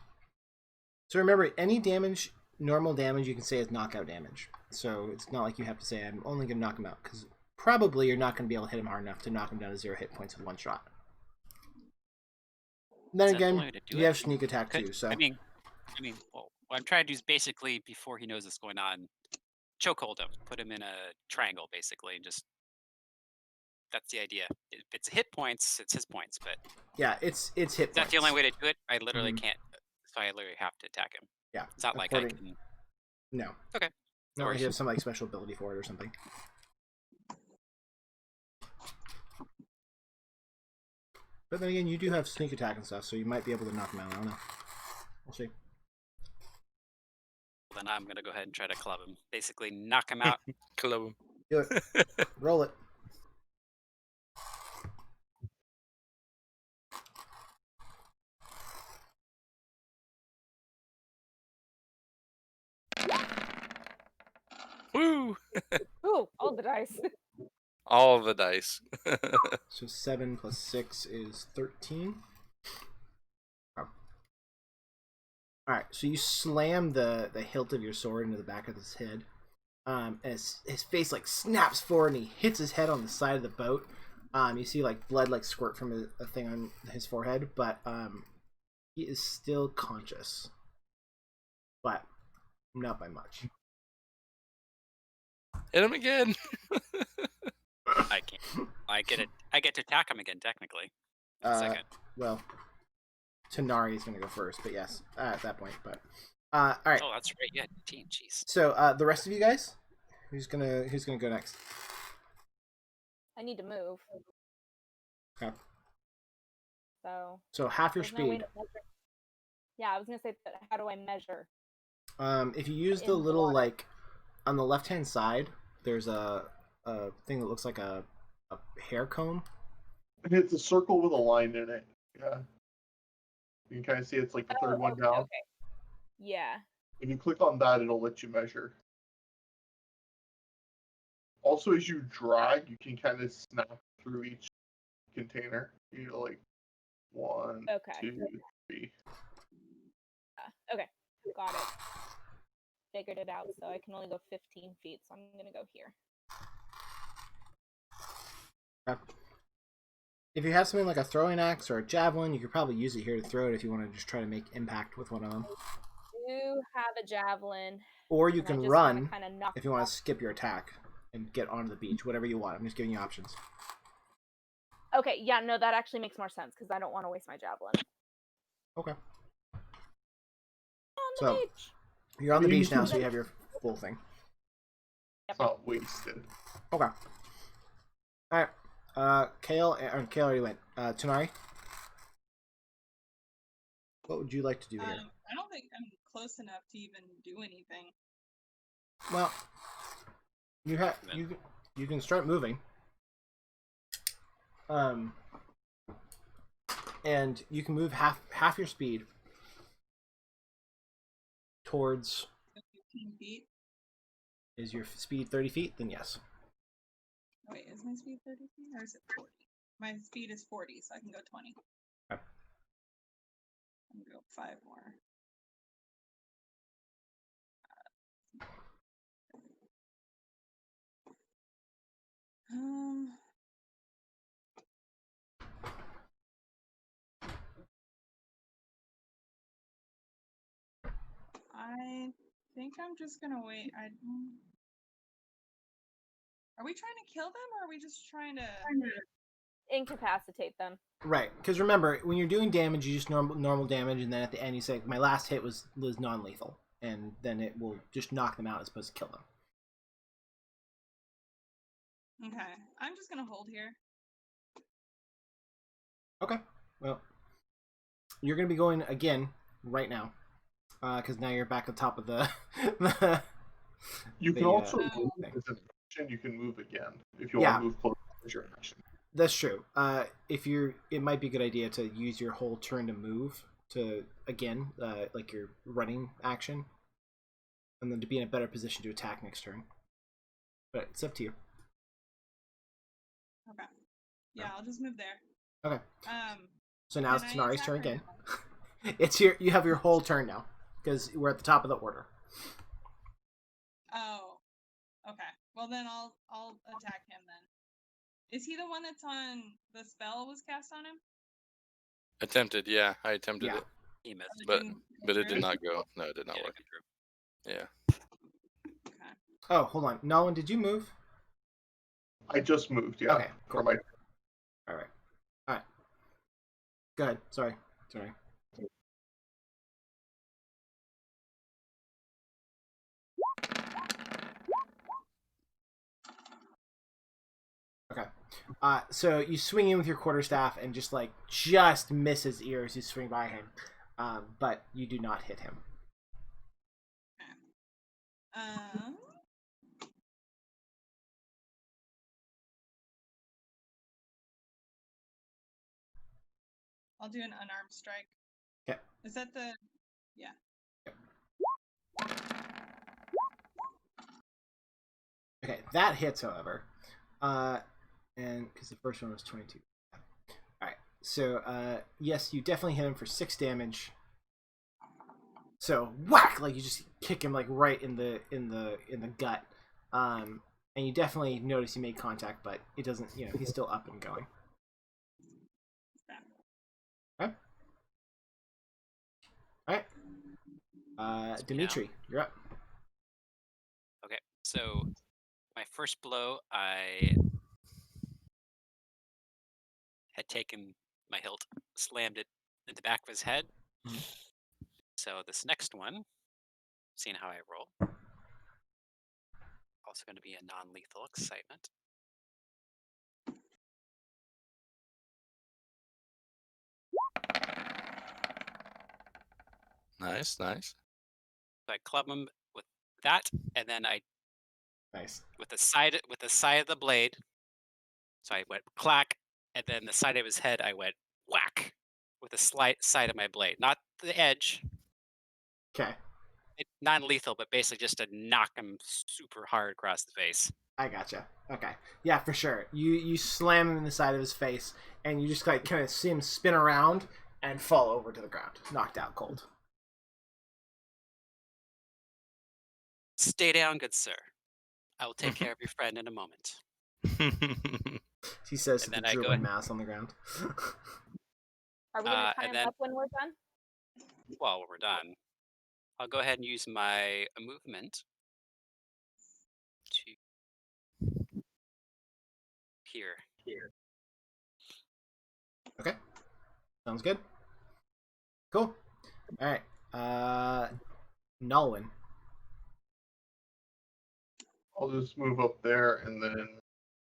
So remember, any damage, normal damage, you can say is knockout damage. So it's not like you have to say I'm only going to knock him out, because probably you're not going to be able to hit him hard enough to knock him down to 0 hit points with one shot. Then again, you have sneak attack too. So I mean, well, what I'm trying to do is basically before he knows what's going on, chokehold him, put him in a triangle, basically, and just. That's the idea. If it's hit points, it's his points, but yeah, it's hit points. That's the only way to do it. I literally can't, so I literally have to attack him. Yeah, it's not like I can. No. Okay. No, he has some like special ability for it or something. But then again, you do have sneak attack and stuff, so you might be able to knock him out. I don't know. We'll see. Then I'm gonna go ahead and try to club him. Basically, knock him out. Club him. Do it. Roll it. Woo! Ooh, all the dice. All the dice. So 7 plus 6 is 13. All right, so you slam the hilt of your sword into the back of his head. And his face like snaps forward, and he hits his head on the side of the boat. You see like blood like squirt from a thing on his forehead, but he is still conscious, but not by much. Hit him again. I can't. I get to attack him again technically. Second. Well, Tanari is going to go first, but yes, at that point. But all right. Oh, that's right. Yeah, 18. Jeez. So the rest of you guys, who's gonna go next? I need to move. Okay. So half your there's no way speed. to measure. Yeah, I was gonna say, how do I measure? If you use the In little water. like on the left hand side, there's a thing that looks like a hair comb. And it's a circle with a line in it. Yeah. You can kind of see it's like the third one down. Okay. Yeah. If you click on that, it'll let you measure. Also, as you drag, you can kind of snap through each container. You know, like 1, Okay. 2, 3. Okay. Got it. Figured it out. So I can only go 15 feet. So I'm gonna go here. Okay. If you have something like a throwing axe or a javelin, you could probably use it here to throw it if you want to just try to make impact with one of them. I do have a javelin. Or you and I can just run wanna kinda knock if you want to skip your attack and get onto the beach. Whatever you want. I'm just giving you options. Okay, yeah, no, that actually makes more sense because I don't want to waste my javelin. Okay. On the So beach. you're on the beach now, so you have your full thing. It's not wasted. Okay. All right. Kale already went. Tanari, what would you like to do here? I don't think I'm close enough to even do anything. Well, you can start moving. And you can move half your speed towards. 15 feet. Is your speed 30 feet? Then yes. Wait, is my speed 30 feet or is it 40? My speed is 40, so I can go 20. Okay. I can go 5 more. I think I'm just gonna wait. Are we trying to kill them, or are we just trying to Incapacitate them. Right, because remember, when you're doing damage, you just normal damage, and then at the end you say, my last hit was non-lethal, and then it will just knock them out as opposed to kill them. Okay, I'm just gonna hold here. Okay, well, you're going to be going again right now, because now you're back on top of the... You can also move as an action. You can move again if you want to move closer as your action. That's true. It might be a good idea to use your whole turn to move to again, like your running action, and then to be in a better position to attack next turn. But it's up to you. Okay. Yeah, I'll just move there. Okay. So now it's can I Tanari's attack turn or again. no? You have your whole turn now because we're at the top of the order. Oh. Okay. Well then I'll attack him then. Is he the one that's on the spell was cast on him? Attempted, yeah. I attempted it. He missed. But it did not go. No, it did not work. Yeah. Okay. Oh, hold on. Nolan, did you move? I just moved, yeah. Okay, cool. For my... All right. Go ahead. Sorry. Okay. So you swing in with your quarterstaff and just miss his ear as you swing by him, but you do not hit him. I'll do an unarmed strike. Okay. Is that the... Yeah. Okay, that hits, however. And because the first one was 22. Alright, so yes, you definitely hit him for 6 damage. So whack, like you just kick him like right in the gut. And you definitely notice he made contact, but it doesn't. He's still up and going. Okay. All right. Dimitri, you're up. Okay, so my first blow, I had taken my hilt, slammed it in the back of his head. Mhm. So this next one, seeing how I roll, also going to be a non-lethal excitement. Nice. So I club him with that, and then I Nice. with the side of the blade. So I went clack, and then the side of his head I went whack with the side of my blade, not the edge. Okay. Non-lethal, but basically just to knock him super hard across the face. I gotcha. Okay. Yeah, for sure. You slam him in the side of his face, and you just like kind of see him spin around and fall over to the ground, knocked out cold. Stay down, good sir. I will take care of your friend in a moment. He says to And the then I go drooling mass on the ground. Are we gonna tie and him then- up when we're done? Well, when we're done, I'll go ahead and use my movement to here. Okay. Sounds good. Cool. All right. Nolwen. I'll just move up there, and then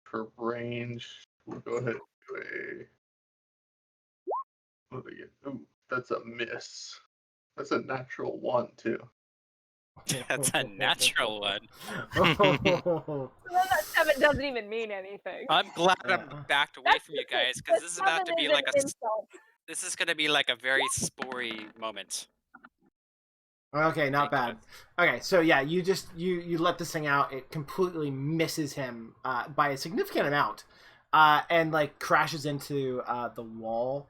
for range, we'll go ahead and do a. What do we get? Ooh, that's a miss. That's a natural 1 too. That's a natural one. Well, that 7 doesn't even mean anything. I'm glad I'm Yeah. backed away from you guys because this is about to be like a. insult. This is gonna be like a very spory moment. Okay, not Thank bad. Okay, so yeah, you just you let this thing out. It completely misses him by a significant amount, and like crashes into the wall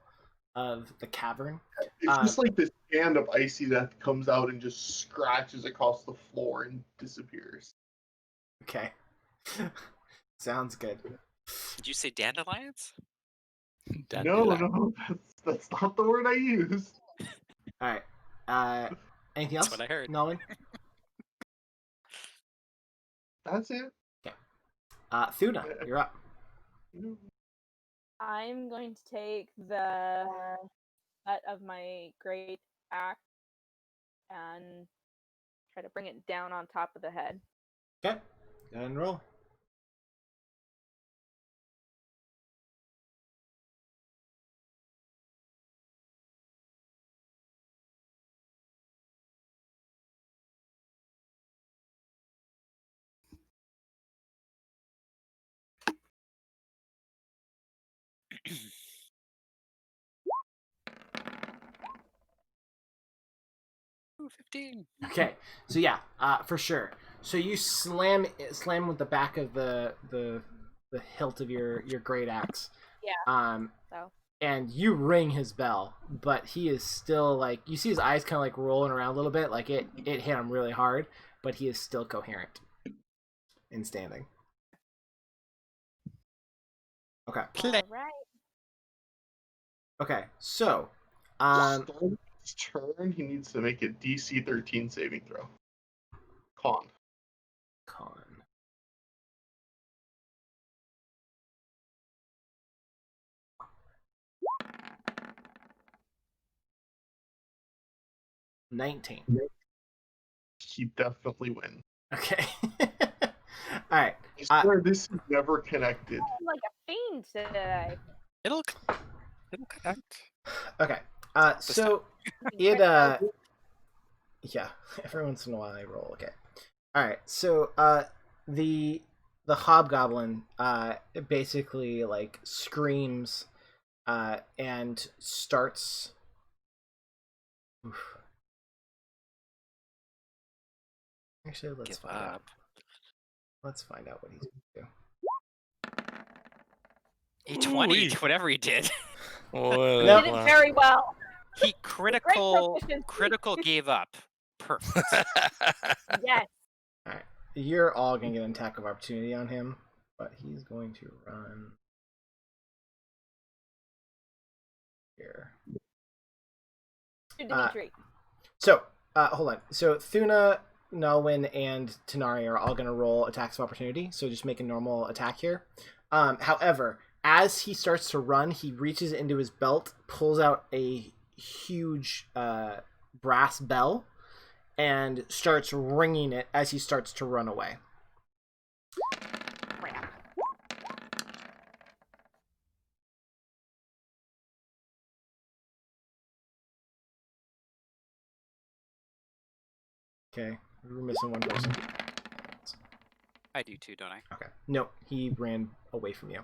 of the cavern. It's just like this hand of icy that comes out and just scratches across the floor and disappears. Okay, sounds good. Did you say dandelions? No, that's not the word I used. All right. Anything else? That's what I heard. Nolan? That's it. Okay. Thuna, you're up. I'm going to take the butt of my great axe and try to bring it down on top of the head. Okay. Go ahead and roll. Ooh, 15. Okay, so yeah, for sure. So you slam with the back of the hilt of your great axe. Yeah. So. And you ring his bell, but he is still like, you see his eyes kind of like rolling around a little bit, like it hit him really hard, but he is still coherent and standing. Okay. All right. Okay, so His turn, he needs to make a DC 13 saving throw. Con. 19. He definitely wins. Okay. All right. I swear this is never connected. I'm like a fiend today. It'll connect. Okay. So it yeah, every once in a while I roll. Okay. All right. So the hobgoblin basically like screams and starts. Oof. Actually, let's find out. Let's find out what he's going to do. A 20, whatever he did. Oh, He did it very well. He critical proficiency. gave up. Perfect. Yes. All right, you're all gonna get an attack of opportunity on him, but he's going to run here. Dimitri. So, hold on. So Thuna, Nalwyn, and Tanari are all gonna roll attacks of opportunity. So just make a normal attack here. However, as he starts to run, he reaches into his belt, pulls out a huge brass bell, and starts ringing it as he starts to run away. Okay, we're missing one person. I do too, don't I? Okay, no, he ran away from you.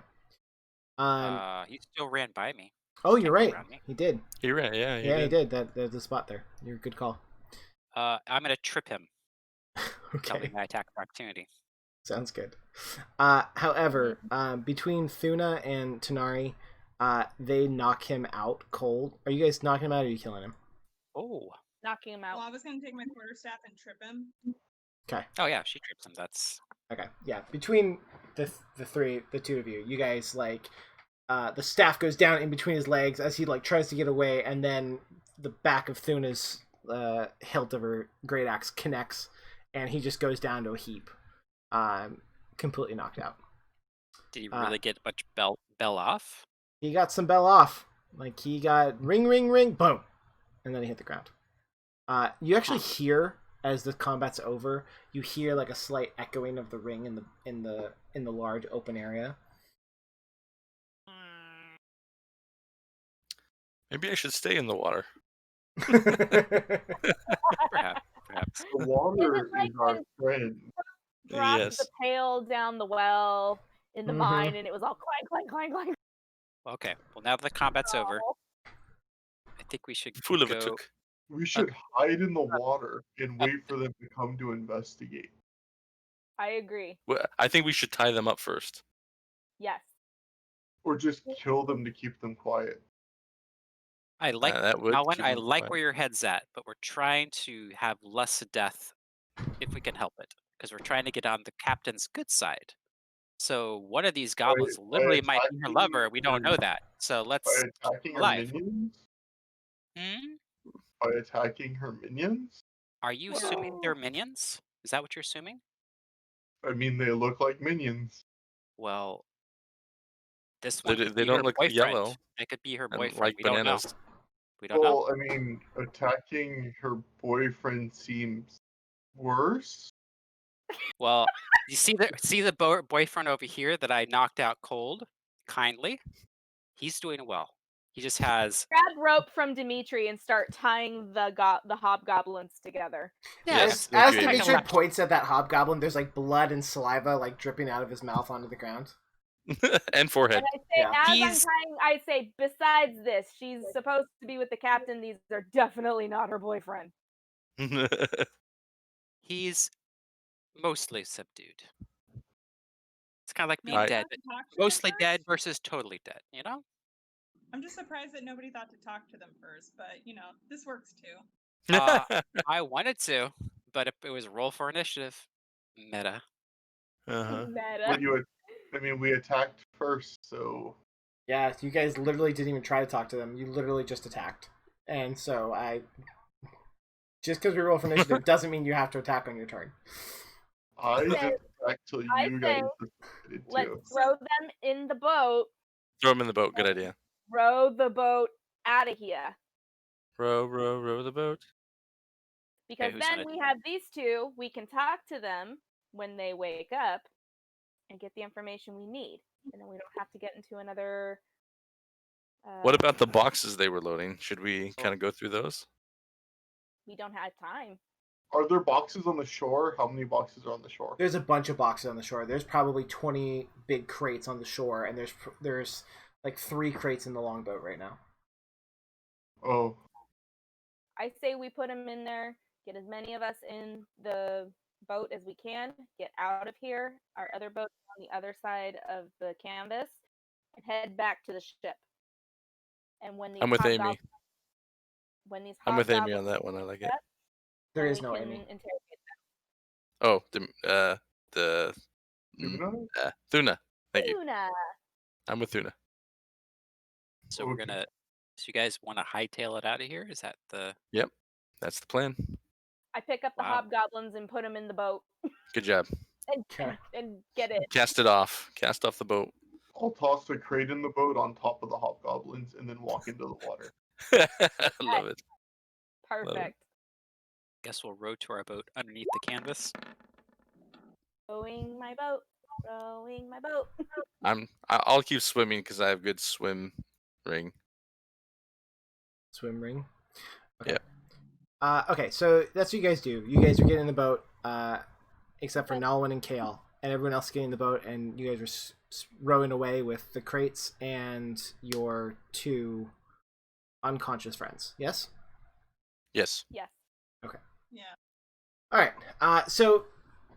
He still ran by me. Oh, you're Can't go right. around me. He did. He ran. Yeah, he Yeah, did. he did. There's a spot there. You're a good call. I'm gonna trip him. That'll be Okay, my attack of opportunity. sounds good. However, between Thuna and Tanari, they knock him out cold. Are you guys knocking him out, or are you killing him? Oh. Knocking him out. Well, I was gonna take my quarterstaff and trip him. Okay. Oh yeah, she trips him. That's Okay. Yeah. Between the two of you, you guys like, the staff goes down in between his legs as he like tries to get away, and then the back of Thuna's hilt of her great axe connects, and he just goes down to a heap, completely knocked out. Did he really get much bell off? He got some bell off. Like he got ring, ring, ring, boom, and then he hit the ground. You actually hear, as the combat's over, you hear like a slight echoing of the ring in the large open area. Maybe I should stay in the water. Perhaps. The water Is it like is our when- friend. Dropped Yes. the pail down the well in the Mhm. mine, and it was all clank, clank, clank, clank. Okay. Well, now that the combat's over, I think we should Full of go. it took. We should hide in the water and wait for them to come to investigate. I agree. Well, I think we should tie them up first. Yes. Or just kill them to keep them quiet. I like that would Malwyn, keep I them like quiet. where your head's at, but we're trying to have less death if we can help it, because we're trying to get on the captain's good side. So one of these goblins literally might be her attacking lover. We don't know that. So let's By keep attacking them her alive. minions? Hmm? By attacking her minions? Are you assuming they're minions? Is that what you're assuming? I mean, they look like minions. Well, this They one could they be don't her look boyfriend. yellow It could be her and boyfriend. like We don't know. bananas. We don't know. Well, I mean, attacking her boyfriend seems worse. Well, you see the boyfriend over here that I knocked out cold, kindly. He's doing well. He just has Grab rope from Dimitri and start tying the hobgoblins together. Yes, As that'd be Dimitri amazing. points at that hobgoblin, there's like blood and saliva like dripping out of his mouth onto the ground. And forehead. And I say, Yeah. as I'm He's- tying, I say, besides this, she's supposed to be with the captain. These are definitely not her boyfriend. He's mostly subdued. It's kind of like being Nobody dead, thought but to talk to them mostly dead first? versus totally dead. You know? I'm just surprised that nobody thought to talk to them first, but this works too. I wanted to, but it was roll for initiative. Meta. Uh-huh. Meta. But we attacked first, so Yeah, you guys literally didn't even try to talk to them. You literally just attacked. And so just because we roll for initiative doesn't mean you have to attack on your turn. I Okay. didn't attack till I you say, guys decided Let's to. throw them in the boat. Throw them in the boat. Good idea. Row the boat out of here. Row, row, row the boat. Because who's then gonna- we have these two. We can talk to them when they wake up and get the information we need. And then we don't have to get into another... What about the boxes they were loading? Should we kind of go through those? We don't have time. Are there boxes on the shore? How many boxes are on the shore? There's a bunch of boxes on the shore. There's probably 20 big crates on the shore, and there's like 3 crates in the longboat right now. Oh, I say we put them in there, get as many of us in the boat as we can, get out of here. Our other boat on the other side of the canvas, and head back to the ship. And when these I'm with Amy. when these I'm with Amy hobgoblins on that one. I like it. step, There then is we no can Amy. interrogate Oh, the Tuna? Thuna. Thank you. Luna. I'm with Thuna. So we're Okay. gonna. So you guys want to hightail it out of here? Is that the? Yep, that's the plan. I pick up the Wow. hobgoblins and put them in the boat Good job. and get it. Cast it off. Cast off the boat. I'll toss the crate in the boat on top of the hobgoblins and then walk into the water. I love it. Perfect. Guess we'll row to our boat underneath the canvas. Rowing my boat. Rowing my boat. I'll keep swimming because I have good swim ring. Swim ring. Okay. Yeah. Okay, so that's what you guys do. You guys are getting in the boat, except for Nalwyn and Kale, and everyone else getting in the boat, and you guys are rowing away with the crates and your 2 unconscious friends. Yes? Yes. Yes. Okay. Yeah. All right. So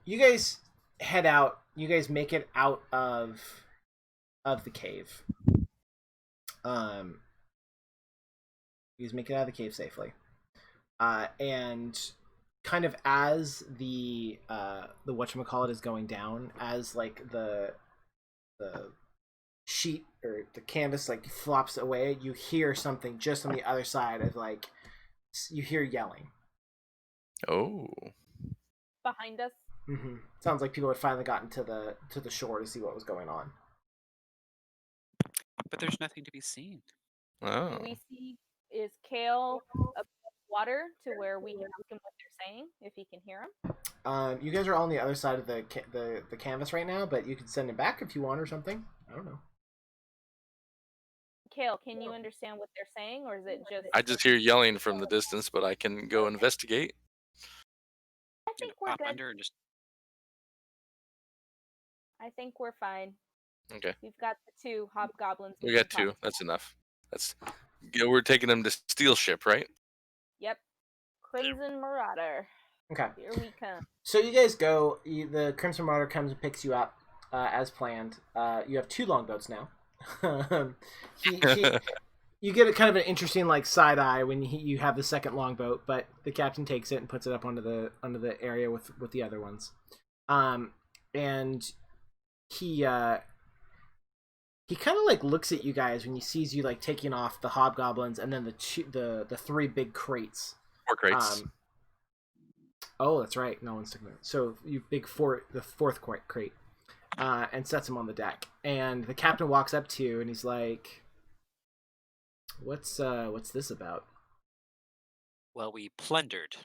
you guys head out. You guys make it out of the cave. You guys make it out of the cave safely. And kind of as the whatchamacallit is going down, as like the sheet or the canvas like flops away, you hear something just on the other side of like you hear yelling. Oh. Behind us. Mm-hmm. Sounds like people had finally gotten to the shore to see what was going on. But there's nothing to be seen. Oh. Do we see, is Kale above water to where we can ask him what they're saying, if he can hear them? You guys are all on the other side of the canvas right now, but you can send it back if you want or something. I don't know. Kale, can you understand what they're saying, or is it just... I just hear yelling from the distance, but I can go investigate. I think we're Pop good. under and just. I think we're fine. Okay. We've got the 2 hobgoblins. We got 2. That's enough. We're taking them to Steel Ship, right? Yep. Crimson Marauder. Okay. Here we come. So you guys go. The Crimson Marauder comes and picks you up as planned. You have 2 longboats now. You get a kind of an interesting like side eye when you have the second longboat, but the captain takes it and puts it up onto the area with the other ones. And he kind of like looks at you guys when he sees you like taking off the hobgoblins and then the 3 big crates. 4 crates. Oh, that's right. No one's taking it. So you the 4th crate, and sets him on the deck. And the captain walks up to you and he's like, "What's this about?" Well, we plundered.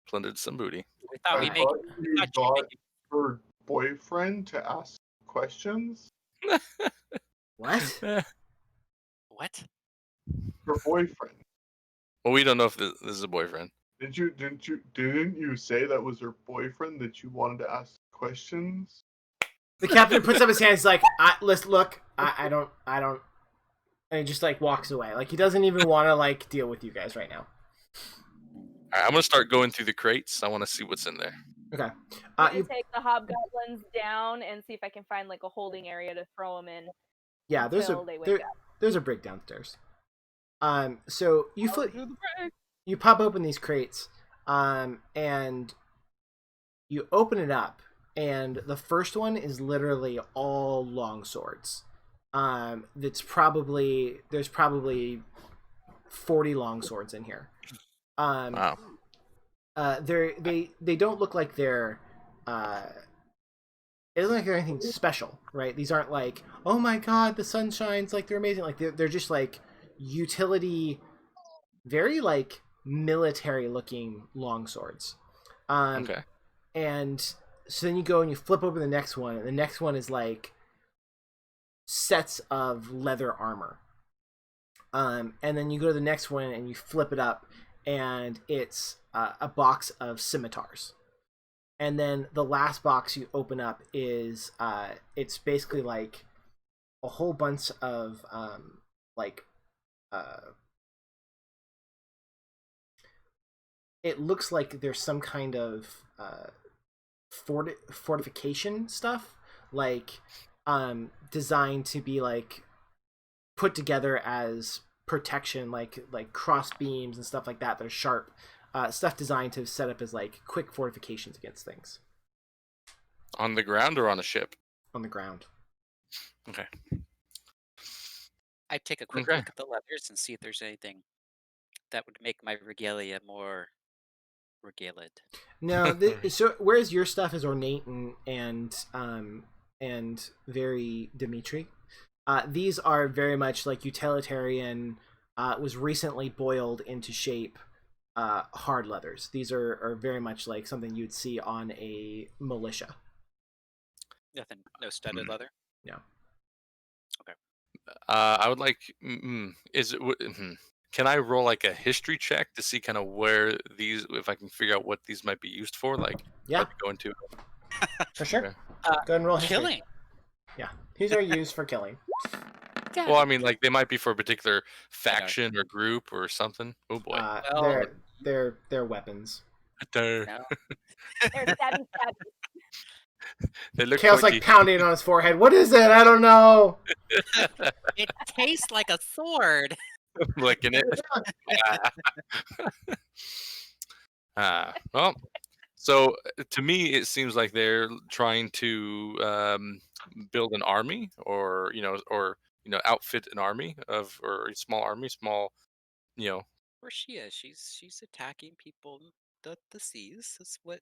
Plundered some booty. We thought I we make. thought you thought you'd got make it- her boyfriend to ask questions. What? What? Her boyfriend. Well, we don't know if this is a boyfriend. Didn't you say that was her boyfriend that you wanted to ask questions? The captain puts up his hands like, "Let's look. I don't," and he just like walks away. Like he doesn't even want to like deal with you guys right now. All right, I'm gonna start going through the crates. I want to see what's in there. Okay. I'm gonna You, take the hobgoblins down and see if I can find like a holding area to throw them in. yeah, until they wake up. there's a break downstairs. So you pop open these crates, and you open it up, and the first one is literally all long swords. There's probably 40 long swords in here. Wow. They don't look like they're it doesn't look like they're anything special, right? These aren't like, oh my god, the sun shines, like they're amazing. Like they're just like utility, very like military looking long swords. Okay. And so then you go and you flip open the next one, and the next one is like sets of leather armor. And then you go to the next one and you flip it up, and it's a box of scimitars. And then the last box you open up is it's basically like a whole bunch of it looks like there's some kind of fortification stuff, like designed to be like put together as protection, like cross beams and stuff like that are sharp. Stuff designed to set up as like quick fortifications against things. On the ground or on a ship? On the ground. Okay. I'd take a quick look at the leathers and see if there's anything that would make my regalia more regaled. No, so whereas your stuff is ornate and very Dimitri, these are very much like utilitarian. Was recently boiled into shape. Hard leathers. These are very much like something you'd see on a militia. Nothing, no studded leather. No. Okay. I would like. Can I roll like a history check to see kind of where these, if I can figure out what these might be used for? Like, yeah, go into. For sure. Okay. Go ahead and roll history. Killing. Yeah, these are used for killing. Well, I mean, like they might be for a particular faction or group or something. Oh boy. They're weapons. They're stabby. They look Kale's like pounding on his forehead. What is it? I don't know. It tastes like a sword. Licking it. Well, so to me, it seems like they're trying to build an army, or outfit an army or a small army, Where she is, she's attacking people. The seas. That's what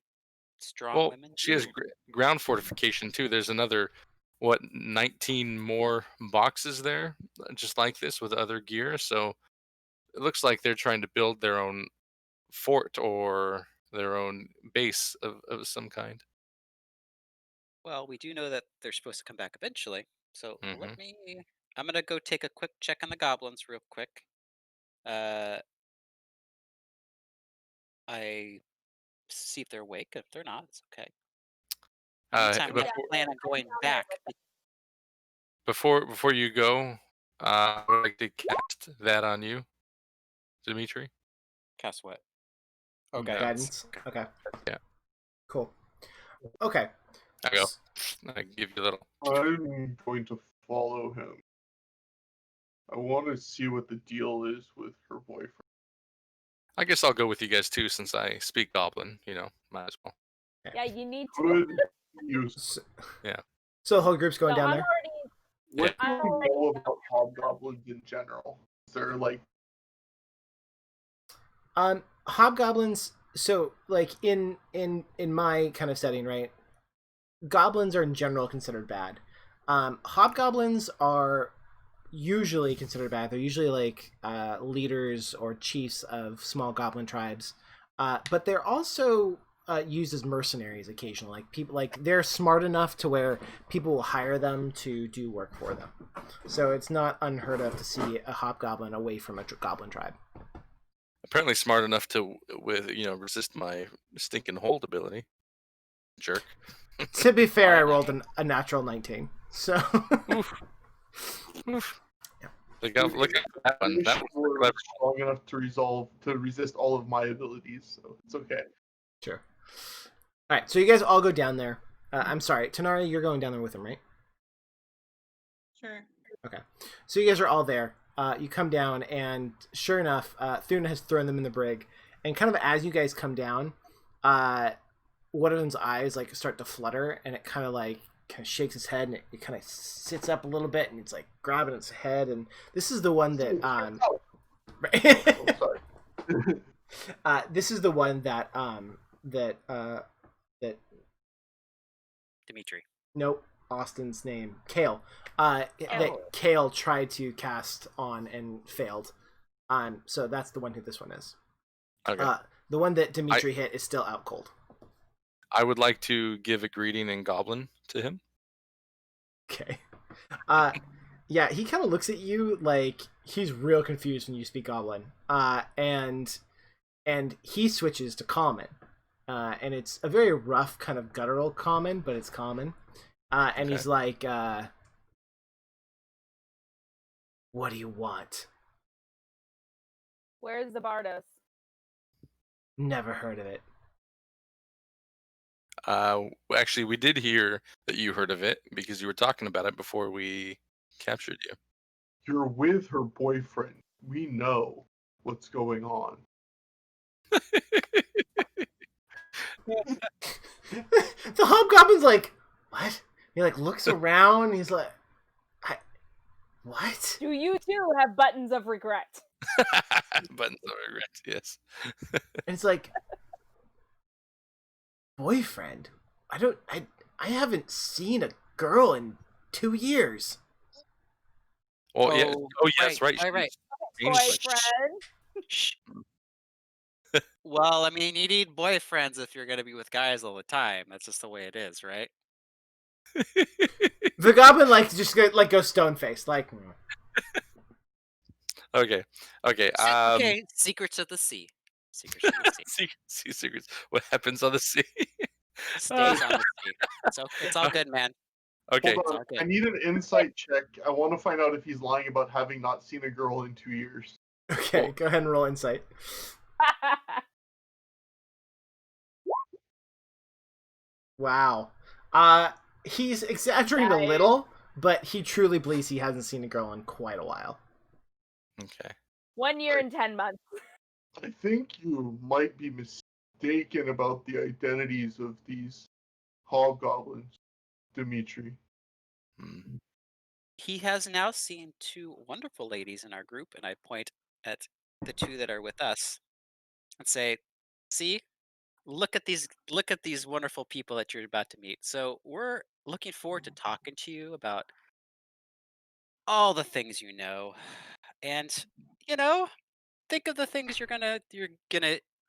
strong Well, women she do. has ground fortification too. There's another, 19 more boxes there, just like this with other gear. So it looks like they're trying to build their own fort or their own base of some kind. Well, we do know that they're supposed to come back eventually. So Mhm. I'm gonna go take a quick check on the goblins real quick. I see if they're awake. If they're not, it's okay. Meantime, I plan on going back. Before you go, I would like to cast that on you, Dimitri. Cast what? Oh, guidance. Okay. Yeah. Cool. Okay. I go. I give you a little. I'm going to follow him. I want to see what the deal is with her boyfriend. I guess I'll go with you guys too, since I speak Goblin. Might as well. Yeah, you need to. Yeah. So the whole group's going down there. What do you know about hobgoblins in general? Is there like hobgoblins? So like in my kind of setting, right? Goblins are in general considered bad. Hobgoblins are usually considered bad. They're usually like leaders or chiefs of small goblin tribes, but they're also used as mercenaries occasionally. Like people, like they're smart enough to where people will hire them to do work for them. So it's not unheard of to see a hobgoblin away from a goblin tribe. Apparently smart enough to resist my stinking hold ability. Jerk. To be fair, I rolled a natural 19. So. Oof. Look at that one. That was strong enough to resist all of my abilities, so it's okay. Sure. All right, so you guys all go down there. I'm sorry, Tanara, you're going down there with him, right? Sure. Okay. So you guys are all there. You come down, and sure enough, Thuna has thrown them in the brig. And kind of as you guys come down, one of them's eyes like start to flutter, and it kind of shakes its head, and it kind of sits up a little bit, and it's like grabbing its head. And this is the one that this is the one that that Dimitri. Nope, Austin's name, Kale. That Kale tried to cast on and failed. So that's the one who this one is. Okay. The one that Dimitri hit is still out cold. I would like to give a greeting in Goblin to him. Okay. Yeah, he kind of looks at you like he's real confused when you speak Goblin. And he switches to Common. And it's a very rough kind of guttural Common, but it's Common. And he's like, what do you want? Where's the Bardos? Never heard of it. Actually, we did hear that you heard of it because you were talking about it before we captured you. You're with her boyfriend. we know what's going on. The hobgoblin's like, what? He like looks around. He's like, what? Do you too have buttons of regret? Buttons of regret, yes. And it's like, boyfriend. I haven't seen a girl in 2 years. Oh, yeah. Oh, yes, right, right. right. Boyfriend. Shh. Well, I mean, you need boyfriends if you're gonna be with guys all the time. That's just the way it is, right? The goblin like just goes stone faced, like. Okay. Okay. Okay. Secrets of the sea. Secrets of the sea. Sea secrets. What happens on the sea? Stays on the sea. So it's all good, man. Okay. Hold on. all good. I need an insight check. I want to find out if he's lying about having not seen a girl in 2 years. Okay, go ahead and roll insight. Wow. He's exaggerating a little, but he truly believes he hasn't seen a girl in quite a while. Okay. 1 year and 10 months. I think you might be mistaken about the identities of these hobgoblins, Dimitri. Hmm. He has now seen 2 wonderful ladies in our group, and I point at the 2 that are with us and say, "See, look at these wonderful people that you're about to meet. So we're looking forward to talking to you about all the things you know, and think of the things you're gonna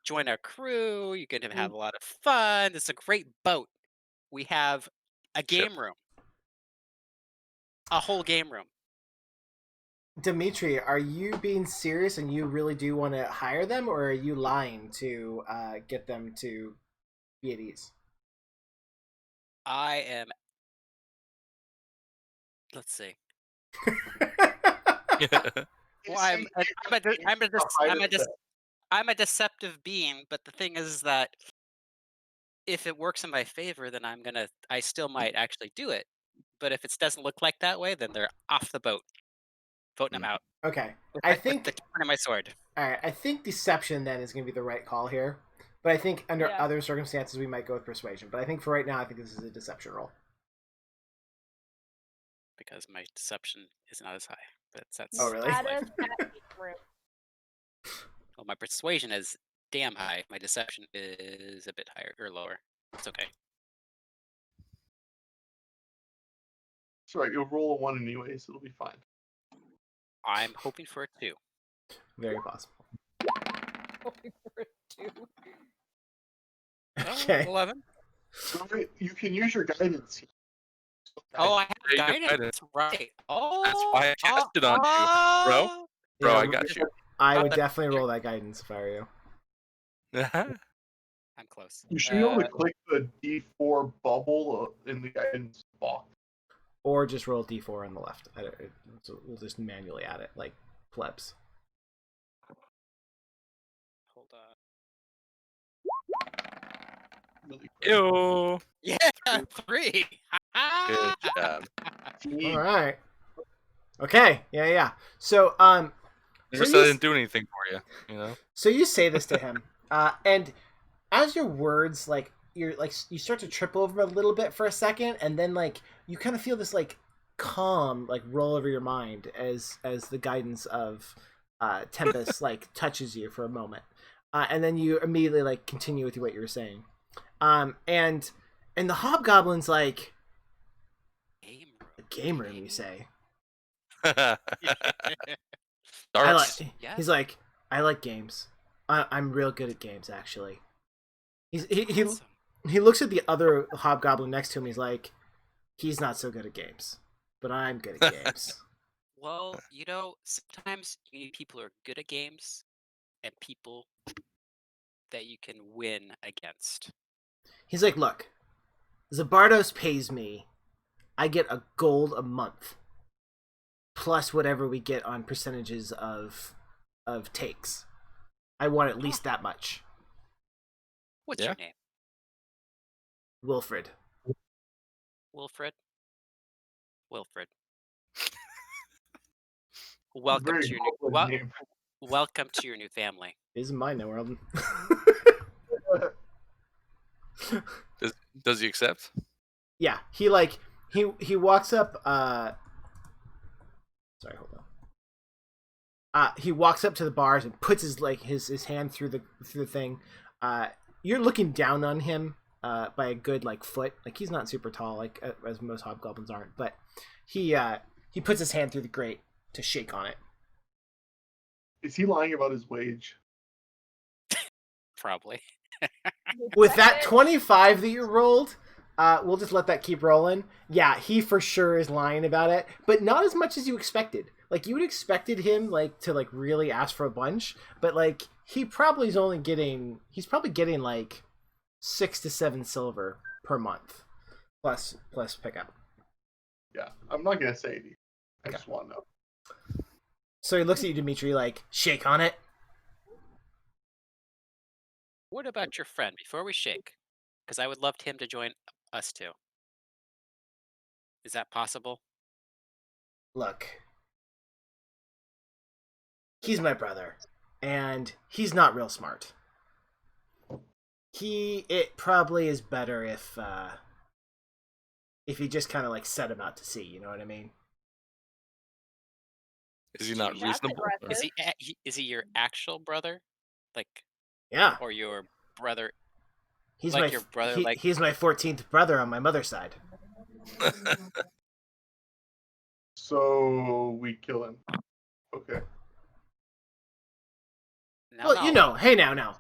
join our crew. You're gonna have a lot of fun. It's a great boat. We have a Ship. game room, a whole game room." Dimitri, are you being serious and you really do want to hire them, or are you lying to get them to be at ease? I am. Let's see. Well, I'm a deceptive being, but the thing is that if it works in my favor, then I still might actually do it. But if it doesn't look like that way, then they're off the boat, voting them out Okay, with I with think. the turn of my sword. All right, I think deception then is going to be the right call here, but I think under Yeah. other circumstances we might go with persuasion. But I think for right now, I think this is a deception roll. Because my deception is not as high. That's Oh, really? Add life. us that room. Well, my persuasion is damn high. My deception is a bit higher or lower. It's okay. That's right, you'll roll a 1 anyway, so it'll be fine. I'm hoping for a 2. Very possible. Hoping for a 2. Okay. 11. So you can use your guidance. Oh, I have Yeah, you got guidance. Right. Oh, That's why I cast it on you, bro. Bro, Yeah, I got you. I would definitely roll that guidance if I were you. I'm close. You should be able to click the D4 bubble in the guidance box. Or just roll D4 on the left. So we'll just manually add it, like plebs. Hold on. Really quick. Ew. Yeah, 3. Good job. All right. Okay. Yeah. So Never So said I you- didn't do anything for you. You know. So you say this to him, and as your words, like you start to trip over a little bit for a second, and then like you kind of feel this like calm like roll over your mind as the guidance of Tempest like touches you for a moment, and then you immediately like continue with what you were saying, and the hobgoblin's like the game room, you say. I Darts. like. Yeah. He's like, I like games. I'm real good at games, actually. He Awesome. he looks at the other hobgoblin next to him. He's like, he's not so good at games, but I'm good at games. Well, sometimes you need people who are good at games and people that you can win against. He's like, look, Zabardos pays me. I get a gold a month, plus whatever we get on percentages of takes. I want at least that much. What's Yeah. your name? Wilfred. Wilfred? Wilfred. welcome Very to your new goblin name. welcome to your new family. This is my new world. Does he accept? Yeah, he walks up. Sorry, hold on. He walks up to the bars and puts his hand through the thing. You're looking down on him by a good foot. Like, he's not super tall, as most hobgoblins aren't, but he puts his hand through the grate to shake on it. Is he lying about his wage? Probably. With that 25 that you rolled, we'll just let that keep rolling. Yeah, he for sure is lying about it, but not as much as you expected. Like, you would expected him to really ask for a bunch, but he's probably getting 6 to 7 silver per month, plus pickup. Yeah, I'm not gonna say anything. I Okay. just want to know. So he looks at you, Dimitri, shake on it. What about your friend before we shake? Because I would love him to join us too. Is that possible? Look, he's my brother, and he's not real smart. It probably is better if he just kind of set him out to sea. You know what I mean? Is he not That's reasonable? aggressive. Is he your actual brother? Yeah, Or your brother? he's your brother. he's my 14th brother on my mother's side. So we kill him. Okay. No. Hey now.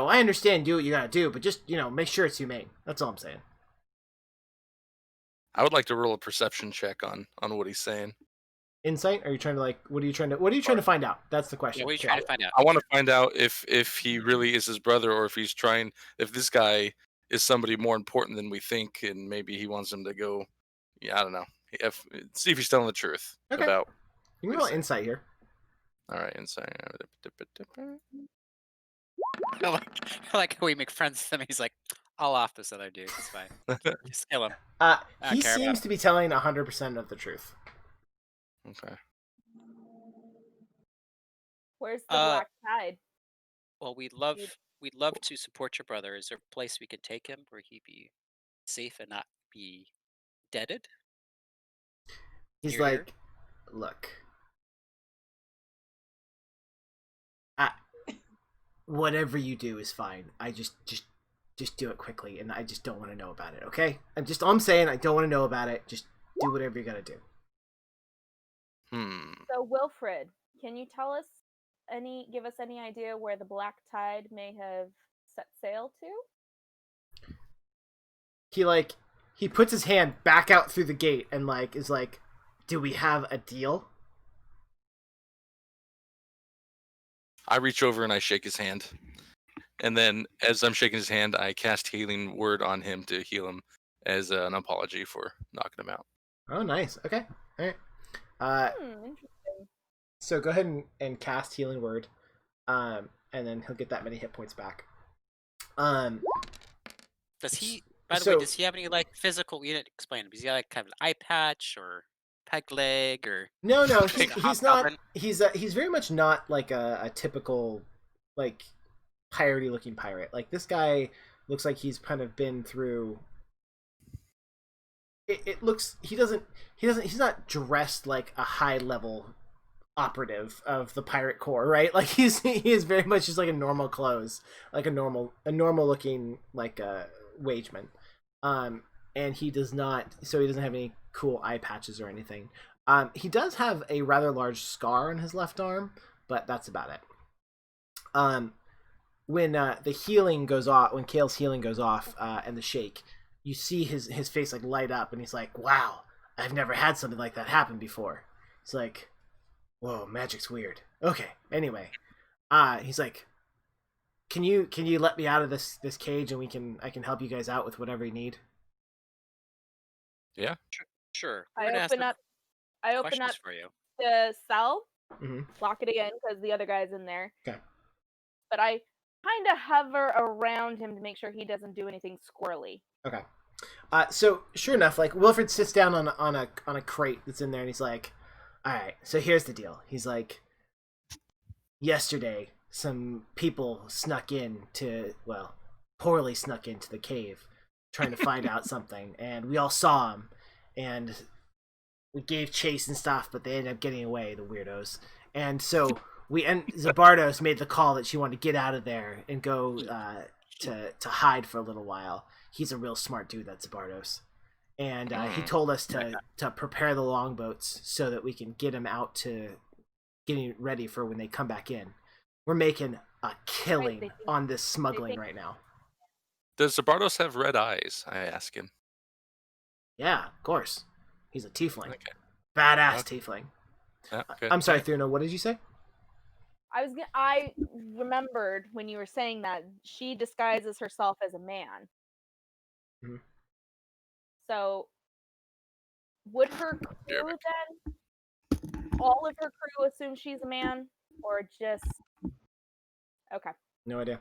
I understand, do what you gotta do, but just, make sure it's humane. That's all I'm saying. I would like to roll a perception check on what he's saying. Insight? Are you trying to what are you trying to find out? That's the question. Yeah, what are you trying to find out? I want to find out if he really is his brother, or if this guy is somebody more important than we think, and maybe he wants him to go. Yeah, I don't know. See if he's telling the truth Okay. about. You can roll insight here. All right, insight. I like how we make friends with him. He's like, I'll off this other dude. It's fine. Just kill him. He seems to be telling 100% of the truth. Okay. Where's the black tide? Well, we'd love to support your brother. Is there a place we could take him where he'd be safe and not be deaded? He's You're here? Look. Whatever you do is fine. I just do it quickly, and I just don't want to know about it, okay? I'm saying I don't want to know about it. Just do whatever you gotta do. So, Wilfred, can you give us any idea where the black tide may have set sail to? He puts his hand back out through the gate and is like, do we have a deal? I reach over and I shake his hand, and then as I'm shaking his hand, I cast healing word on him to heal him as an apology for knocking him out. Oh, nice. Okay. All right. Interesting. So go ahead and cast healing word, and then he'll get that many hit points back. Does he? By the way, does he have any physical? You didn't explain. Does he have kind of an eye patch or peg leg or? No, he's not. He's very much not a typical piratey looking pirate. This guy looks like he's kind of been through. It looks he's not dressed like a high level operative of the pirate corps, right? He is very much just a normal clothes, a normal looking wageman. And he doesn't have any cool eye patches or anything. He does have a rather large scar on his left arm, but that's about it. When the healing goes off, when Kale's healing goes off, and the shake, you see his face light up, and he's like, "Wow, I've never had something like that happen before." It's like, "Whoa, magic's weird." Okay, anyway, he's like, "Can you let me out of this cage, and I can help you guys out with whatever you need?" Yeah. Sure. I open up for you. the cell, Mm-hmm. lock it again because the other guy's in there. Okay. But I kind of hover around him to make sure he doesn't do anything squirrely. Okay. So sure enough, Wilfred sits down on a crate that's in there, and he's like, All right, so here's the deal. He's like, yesterday, some people poorly snuck into the cave, trying to find out something, and we all saw them, and we gave chase and stuff, but they ended up getting away, the weirdos. And so Zabardos made the call that she wanted to get out of there and go to hide for a little while. He's a real smart dude, that Zabardos. And he told us to prepare the longboats so that we can get him out to getting ready for when they come back in. We're making a killing on this smuggling right now. Does Zabardos have red eyes? I ask him. Yeah, of course. He's a tiefling. Okay. Badass tiefling. Okay. I'm sorry, Thurno, what did you say? I remembered when you were saying that she disguises herself as a man. Mm-hmm. So, would her crew then, all of her crew assume she's a man, or just? Okay. No idea.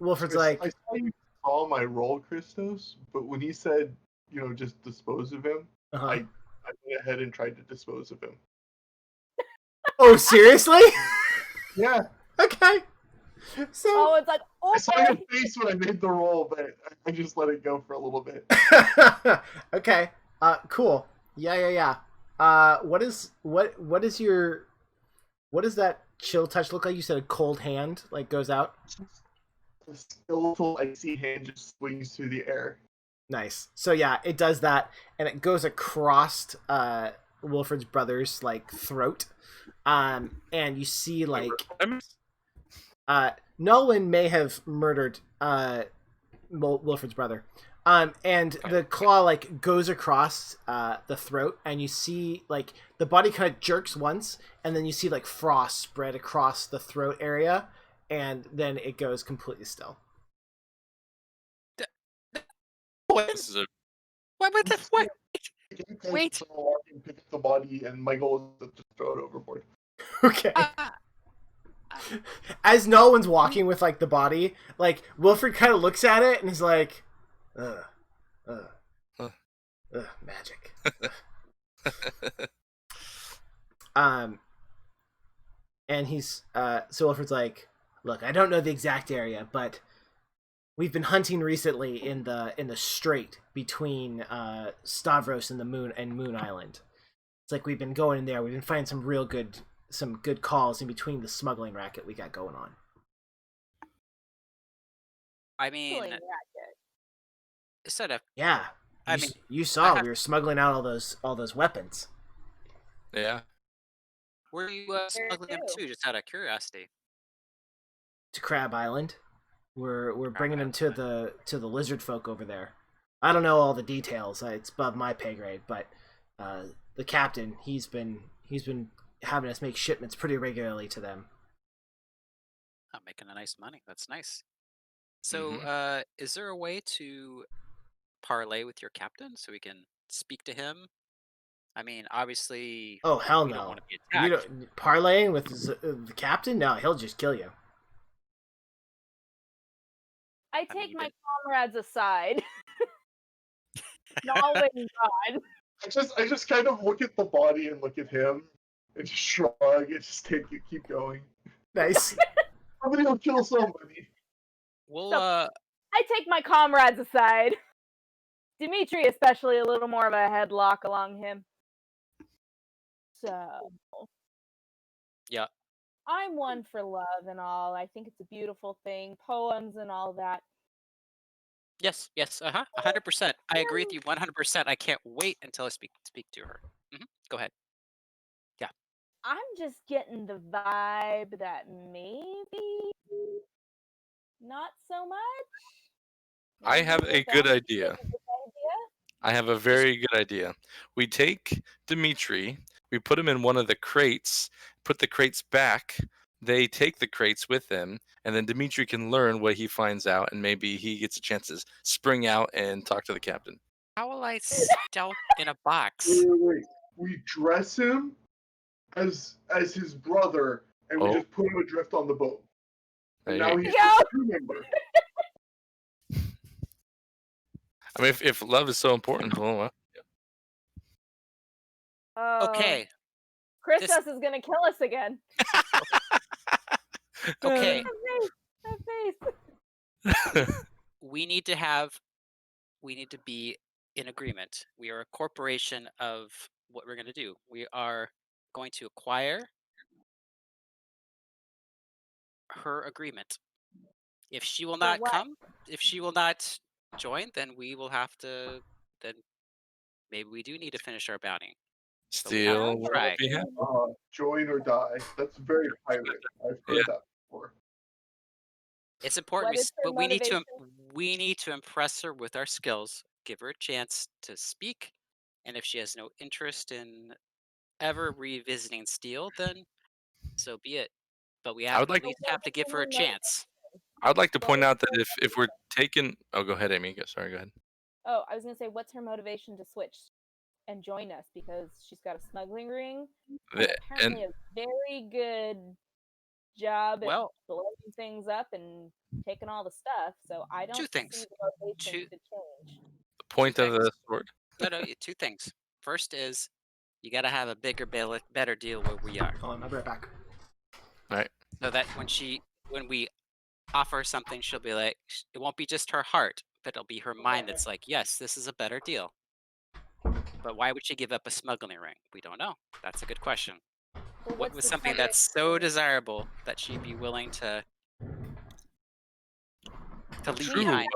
Wilfred's like, I saw my roll, Christos, but when he said, just dispose of him, I went ahead and tried to dispose of him. Oh, seriously? Yeah. Okay. So it's like, okay. I saw your face when I made the roll, but I just let it go for a little bit. Okay. Cool. Yeah. What does that chill touch look like? You said a cold hand goes out. The skeletal icy hand just swings through the air. Nice. So yeah, it does that, and it goes across Wilfred's brother's throat, and you see Nolan may have murdered Wilfred's brother, and the claw goes across the throat, and you see the body kind of jerks once, and then you see frost spread across the throat area, and then it goes completely still. This is a... What? Wait. Pick up the body, and my goal is to just throw it overboard. Okay. As Nolan's walking with the body, Wilfred kind of looks at it and he's like, magic. And he's so Wilfred's like, look, I don't know the exact area, but we've been hunting recently in the strait between Stavros and Moon Island. It's we've been going in there. We've been finding some good calls in between the smuggling racket we got going on. I mean, instead of you saw we were smuggling out all those weapons. Yeah. Where are you smuggling them to? Just out of curiosity. To Crab Island. We're bringing them to the lizard folk over there. I don't know all the details. It's above my pay grade, but the captain, he's been having us make shipments pretty regularly to them. I'm making a nice money. That's nice. So, is there a way to parlay with your captain so we can speak to him? I mean, obviously. Oh hell we no! Don't want to be attacked. You don't parlaying with the captain? No, he'll just kill you. I take my comrades aside. Nolan, God. I just kind of look at the body and look at him and just shrug and just keep going. Nice. Somebody will kill somebody. Well, I take my comrades aside. Dimitri, especially, a little more of a headlock along him. So. Yeah. I'm one for love and all. I think it's a beautiful thing. Poems and all that. Yes, 100%. I agree with you 100%. I can't wait until I speak to her. Go ahead. Yeah. I'm just getting the vibe that maybe not so much. I have a good idea. I have a very good idea. We take Dimitri, we put him in one of the crates, put the crates back, they take the crates with them, and then Dimitri can learn what he finds out, and maybe he gets a chance to spring out and talk to the captain. How will I stealth in a box? Wait. We dress him as his brother, and we just put him adrift on the boat. And now he's a crew member. I mean, if love is so important, well, Oh, Okay, this Christos is gonna kill us again. okay. That face. We need to be in agreement. We are a corporation of what we're going to do. We are going to acquire her agreement. If she will For not what? come, if she will not join, then we will have to. Then maybe we do need to finish our bounty. But we have to Steal will try. be happy. Join or die. That's very pirate. I've Yeah. heard that before. It's important, What is her but we need motivation? to impress her with our skills. Give her a chance to speak, and if she has no interest in ever revisiting Steel, then so be it. But we I have would at like But least what have to is give her her a chance. I'd like to What point is out that her if we're taking go ahead, Amy. Sorry, go ahead. Oh, I was gonna say, what's her motivation to switch and join us? Because she's got a smuggling ring and The- and apparently a very good job at Well, blowing things up and taking all the stuff. So I two don't see things. the motivation Two to change. the two point of things. the sword. No, two things. First is you got to have a bigger, better deal where we are, Hold on, I'll be right back. All right. so that when we offer her something, she'll be like, it won't be just her heart, but it'll be her mind that's like, yes, this is a better deal. But why would she give up a smuggling ring? We don't know. That's a good question. Well, What what's was the something smuggling that's so ring? desirable that she'd be willing to leave We True. have behind?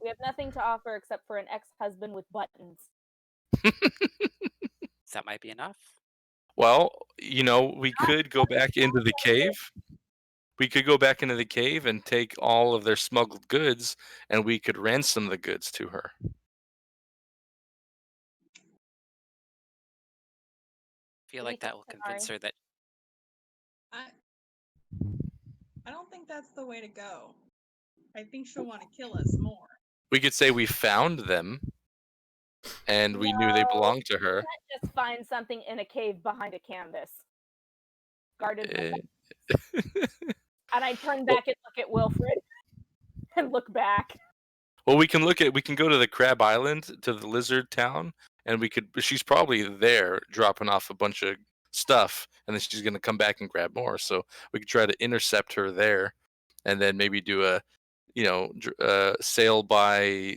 we have nothing to offer except for an ex-husband with buttons. That might be enough. Well, we could go back into the cave. We could go back into the cave and take all of their smuggled goods, and we could ransom the goods to her. Feel What do you like that think, will convince Tamari? her that I don't think that's the way to go. I think she'll want to kill us more. We could say we found them, and we knew they belonged to her. Can't just find something in a cave behind a canvas, guarded by Eh, and I turn back and look at Wilfred and look back. Well, we can go to the Crab Island, to the lizard town, and she's probably there dropping off a bunch of stuff, and then she's gonna come back and grab more. So we could try to intercept her there, and then maybe do a, sail by,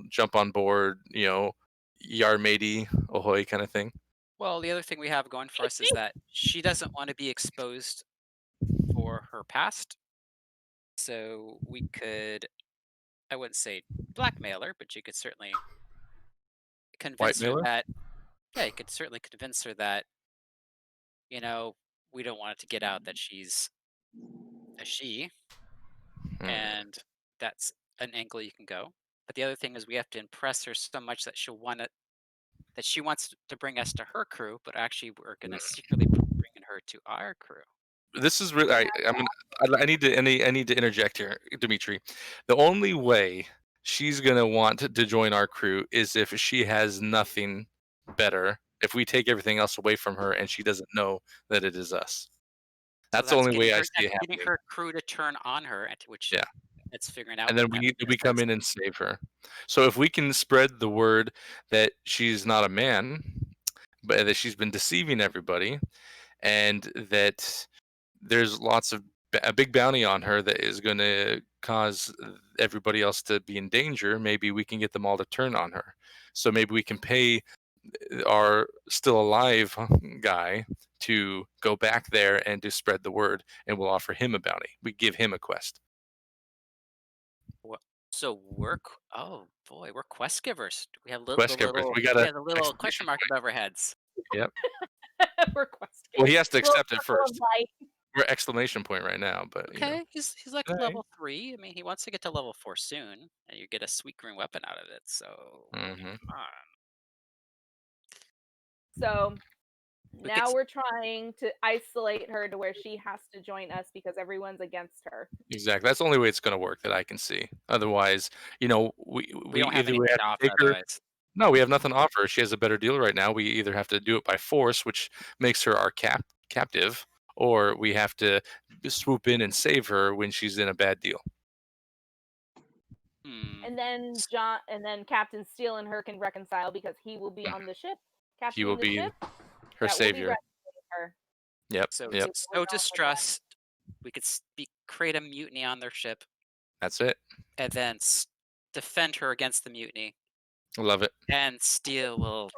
jump on board, yar matey, ahoy kind of thing. well, the other thing we have going for us is that she doesn't want to be exposed for her past. So we could, I wouldn't say blackmail her, but you could certainly White convince her Miller? that, yeah, you could certainly convince her that, you know, we don't want it to get out that she's a she, and that's an angle you can go. But the other thing is we have to impress her so much that that she wants to bring us to her crew, but actually we're going to secretly bring her to our crew. This is really I need to I need to interject here, Dimitri. The only way she's gonna want to join our crew is if she has nothing better. If we take everything else away from her and she doesn't know that it is us. So That's the only way I see it getting happening. her crew to turn on her, at which Yeah. it's figuring out And then what kind of we come difference. in and save her. So if we can spread the word that she's not a man, but that she's been deceiving everybody, and that there's lots of a big bounty on her that is going to cause everybody else to be in danger, maybe we can get them all to turn on her. So maybe we can pay our still alive guy to go back there and to spread the word, and we'll offer him a bounty. We give him a quest. So oh boy, we're quest givers. We have Quest givers. We got we a have a little question exclamation mark point. above our heads. Yep. Request. Well, he has to Little accept it circle of first. light. We're exclamation point right now, but Okay, he's like Right. level 3. I mean, he wants to get to level 4 soon, and you get a sweet green weapon out of it. So Mhm. come on. So We could now s- we're trying to isolate her to where she has to join us because everyone's against her. Exactly. That's the only way it's going to work that I can see. Otherwise, we we don't have either we anything have to to offer take her. otherwise. No, we have nothing to offer. She has a better deal right now. We either have to do it by force, which makes her our captive, or we have to swoop in and save her when she's in a bad deal. And then Captain Steele and her can reconcile because he will be on the ship Captain He will of the be ship her that will be savior. rescuing her. Yep. So Yep. so distressed, we could create a mutiny on their ship, That's it. and then defend her against the mutiny. Love it. And Steel will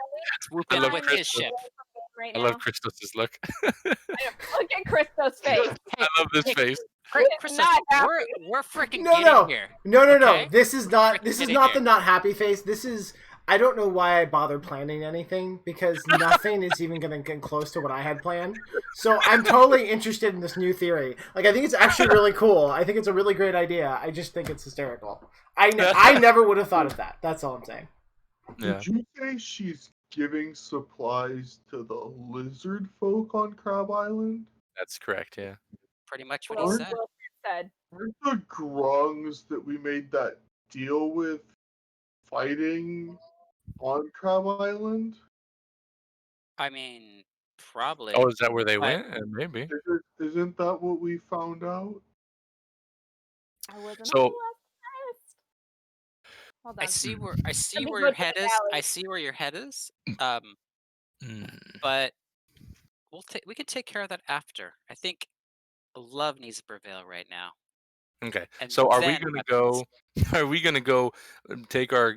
swoop I in love with Chris. his ship. Right I now. love Christos' look. Look at Christo's face. I love this face. Chris, Not happy. we're freaking No, getting no. here. No. Okay? This is not. Freaking This is getting not here. the not happy face. This is. I don't know why I bother planning anything because nothing is even going to get close to what I had planned. So I'm totally interested in this new theory. Like I think it's actually really cool. I think it's a really great idea. I just think it's hysterical. I never would have thought of that. That's all I'm saying. Yeah. Did you say she's giving supplies to the lizard folk on Crab Island? That's correct. Yeah. Pretty much what Well, he What? said. Will said. Aren't the grungs that we made that deal with fighting on Crab Island? I mean, probably. Oh, is that where they But- went? Maybe. Isn't that what we found out? I wasn't So- on the last test. Hold on. I see where me your go to head the is. valley. I see where your head is. Mm. But we can take care of that after. I think love needs to prevail right now. Okay. And So are we then gonna weapons. go? Are we gonna go take our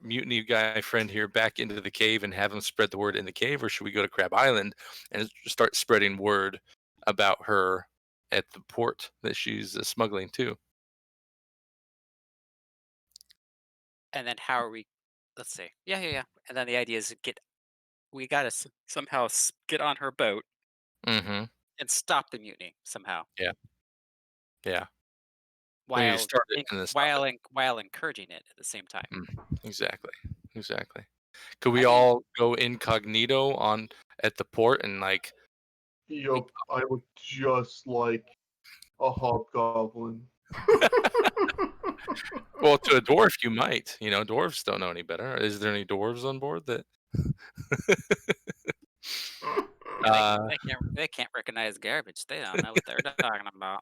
mutiny guy friend here back into the cave and have him spread the word in the cave, or should we go to Crab Island and start spreading word about her at the port that she's smuggling to? And then how are we? Let's see. Yeah. And then the idea is we gotta somehow get on her boat Mm-hmm. and stop the mutiny somehow. Yeah. Yeah. We need to While start it and then stop it. while encouraging it at the same time. Exactly. Exactly. Could we I mean- all go incognito at the port and like? Yup, I look just like a hobgoblin. Well, to a dwarf, you might. You know, dwarves don't know any better. Is there any dwarves on board that? They can't recognize garbage. They don't know what they're talking about.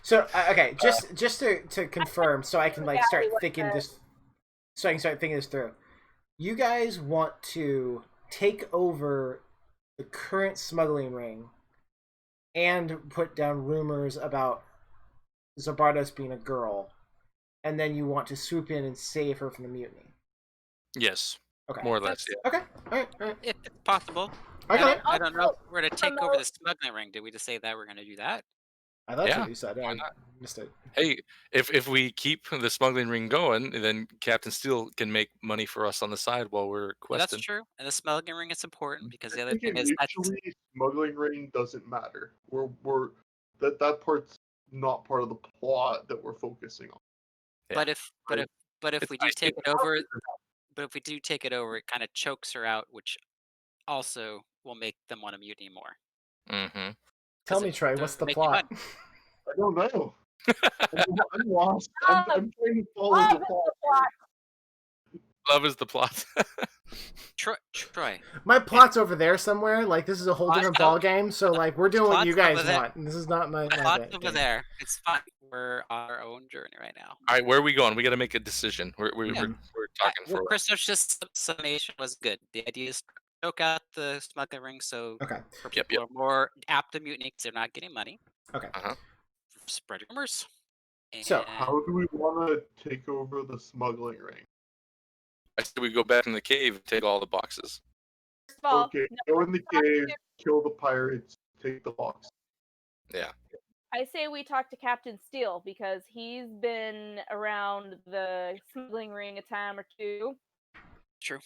So okay, just to confirm, so I can like start thinking this, so I can start thinking this through. You guys want to take over the current smuggling ring, and put down rumors about Zabardos being a girl, and then you want to swoop in and save her from the mutiny. Yes, Okay. more or less. Yeah. Okay. All right. If it's possible. Okay. I don't know if we're gonna take over promote- the smuggling ring. Did we just say that we're gonna do that? I thought Yeah, what you said. why I not? missed it. Hey, if we keep the smuggling ring going, then Captain Steel can make money for us on the side while we're Well, questing. that's true. And the smuggling ring is important because the I other think thing is that's initially smuggling ring doesn't matter. We're that part's not part of the plot that we're focusing on. but if It's we do nice take to it over, but if we do take it over, it kind of chokes her out, which also will make them want to mutiny more. Mm-hmm. Tell Because me, if Trey, they're what's the making plot? money- I don't know. I'm lost. I'm trying to follow Love the is plot. the plot. Love is the plot. Troy, My plot's over there somewhere. Like this is a whole Plot's different over- ball game. So like we're doing what you plot's over guys there. want, and this is not my plot's bit over game. there. It's fine. We're on our own journey right now. All right, where are we going? We got to make a decision. We're Yeah. talking for. Well, Christoph's just summation was good. The idea is to choke out the smuggling ring so Okay. Yep, people are more apt to mutiny because they're not getting money. Okay. Spread rumors. So, And How do we want to take over the smuggling ring? I said we go back in the cave and take all the boxes. First of all, Okay, go in the cave, kill the pirates, take the box. Yeah. I say we talk to Captain Steele because he's been around the smuggling ring a time or two. True.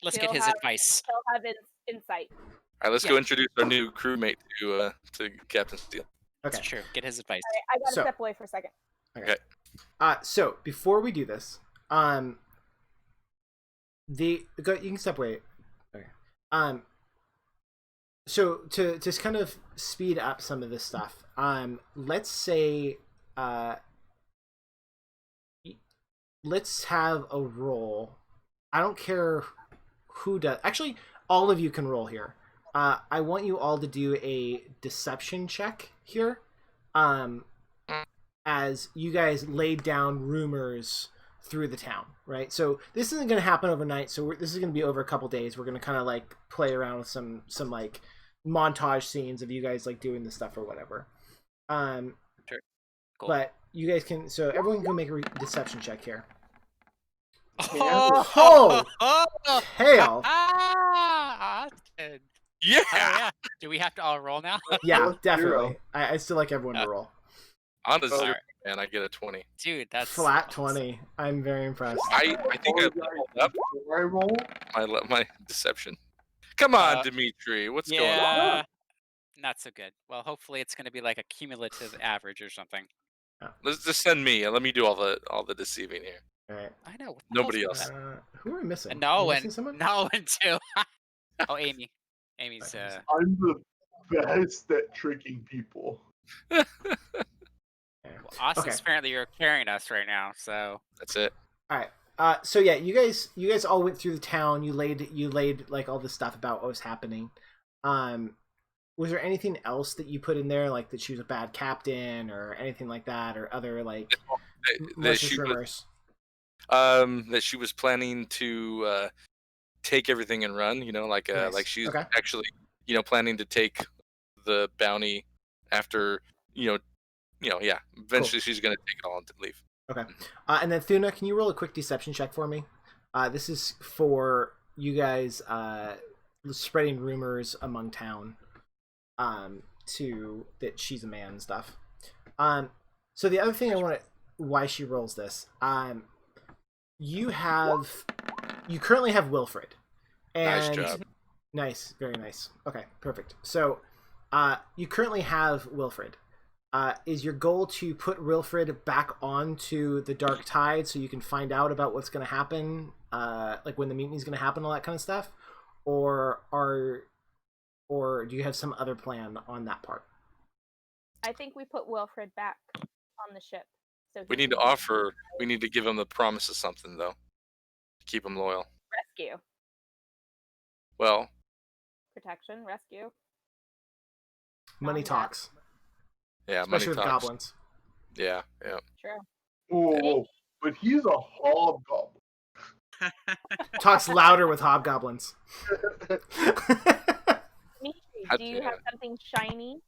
Let's He'll get his have- advice. He'll have insight. All right, let's Yeah. go introduce our new crewmate to Captain Steel. Okay. That's true. Get his advice. I gotta So- step away for a second. So before we do this, you can step away. Okay. So to kind of speed up some of this stuff, let's say, let's have a roll. I don't care who does. Actually, all of you can roll here. I want you all to do a deception check here. As you guys laid down rumors through the town, right? So this isn't going to happen overnight. So this is going to be over a couple days. We're going to kind of like play around with some like montage scenes of you guys like doing this stuff or whatever. Sure. Cool. But you guys can, so everyone can make a deception check here. Oh, Hell. Yeah. Oh, yeah. Do we have to all roll now? Yeah, Let's definitely. I still like everyone to roll. On a zero, Alright. man, I get a 20. Dude, that's Flat awesome. 20. I'm very impressed. I think I leveled up Before I roll, my deception. Come on, Uh, Dimitri. What's going on? Yeah, not so good. Well, hopefully it's going to be like a cumulative average or something. Let's just send me and let me do all the deceiving here. All right. I know. what the Nobody hell's else. with that? Who are we missing? And no Am I one. missing someone? No one too. Oh, Amy. Amy's. I'm the best at tricking people. Okay. Well, Austin, Okay. apparently you're carrying us right now. So That's it. All right. So yeah, you guys all went through the town. You laid like all this stuff about what was happening. Was there anything else that you put in there, like that she was a bad captain or anything like that, or other like That malicious she was, rumors? that she was planning to take everything and run. Like Nice. like she's Okay. actually planning to take the bounty after yeah. Eventually, she's gonna take it all and leave. Okay. And then Thuna, can you roll a quick deception check for me? This is for you guys spreading rumors among town to that she's a man and stuff. So the other thing I want to why she rolls this. You currently have Wilfred. And Nice job. Nice, very nice. Okay, perfect. So you currently have Wilfred. Is your goal to put Wilfred back onto the Dark Tide so you can find out about what's going to happen, like when the mutiny is going to happen, all that kind of stuff, or do you have some other plan on that part? I think we put Wilfred back on the ship. So We need to We need to give him the promise of something though, to keep him loyal. rescue, Well, protection, rescue. Money Not talks, yeah, especially money with talks. goblins. Yeah. Sure. Whoa, but he's a hobgoblin. Talks louder with hobgoblins. Dimitri, I'd do you say have something shiny